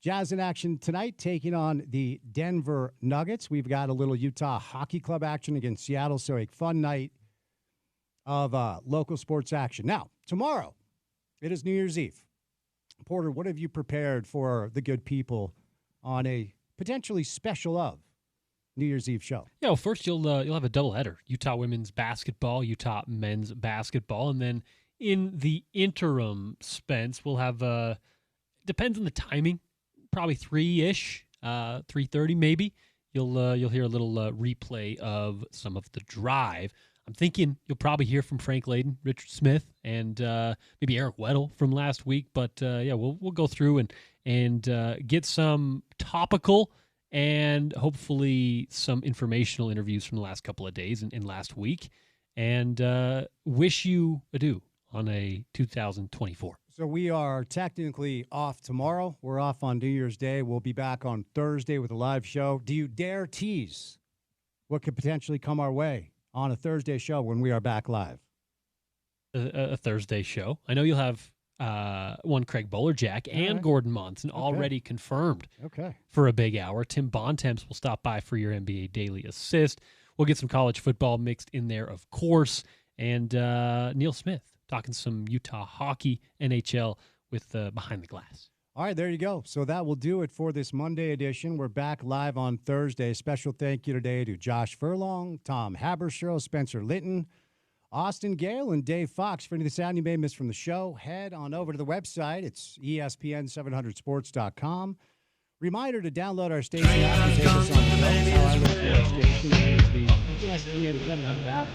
Jazz in action tonight, taking on the Denver Nuggets. We've got a little Utah Hockey Club action against Seattle, so a fun night of local sports action. Now, tomorrow, it is New Year's Eve. Porter, what have you prepared for the good people on a potentially special of New Year's Eve show?
Yeah, well, first you'll have a doubleheader: Utah women's basketball, Utah men's basketball, and then in the interim, Spence, we'll have depends on the timing, probably 3-ish, 3:30 maybe. You'll hear a little replay of some of the drive. I'm thinking you'll probably hear from Frank Layden, Richard Smith, and maybe Eric Weddle from last week. But we'll go through and get some topical and hopefully some informational interviews from the last couple of days and last week, and wish you adieu on a 2024.
So we are technically off tomorrow. We're off on New Year's Day. We'll be back on Thursday with a live show. Do you dare tease what could potentially come our way on a Thursday show when we are back live?
A Thursday show. I know you'll have one Craig Bolerjack and Gordon Monson already confirmed for a big hour. Tim Bontemps will stop by for your NBA Daily Assist. We'll get some college football mixed in there, of course. And Neil Smith talking some Utah hockey, NHL with Behind the Glass.
All right, there you go. So that will do it for this Monday edition. We're back live on Thursday. Special thank you today to Josh Furlong, Tom Haberstroh, Spencer Litton, Austin Gale, and Dave Fox. For any of the sound you may miss from the show, head on over to the website. It's ESPN700sports.com. Reminder to download our station app and take us on the road. How I look for our station is the ESPN700 app.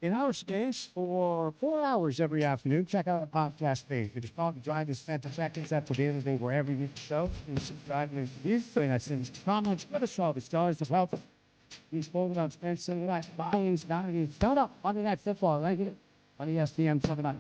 In our space for 4 hours every afternoon, check out our podcast page. It is called Drive to Spence Checketts. That's available wherever you get the show. You subscribe to this. And I send comments, let us know the stars of health. We spoke about Spence and Lions, not start up Monday Night Football, right here on ESPN 700.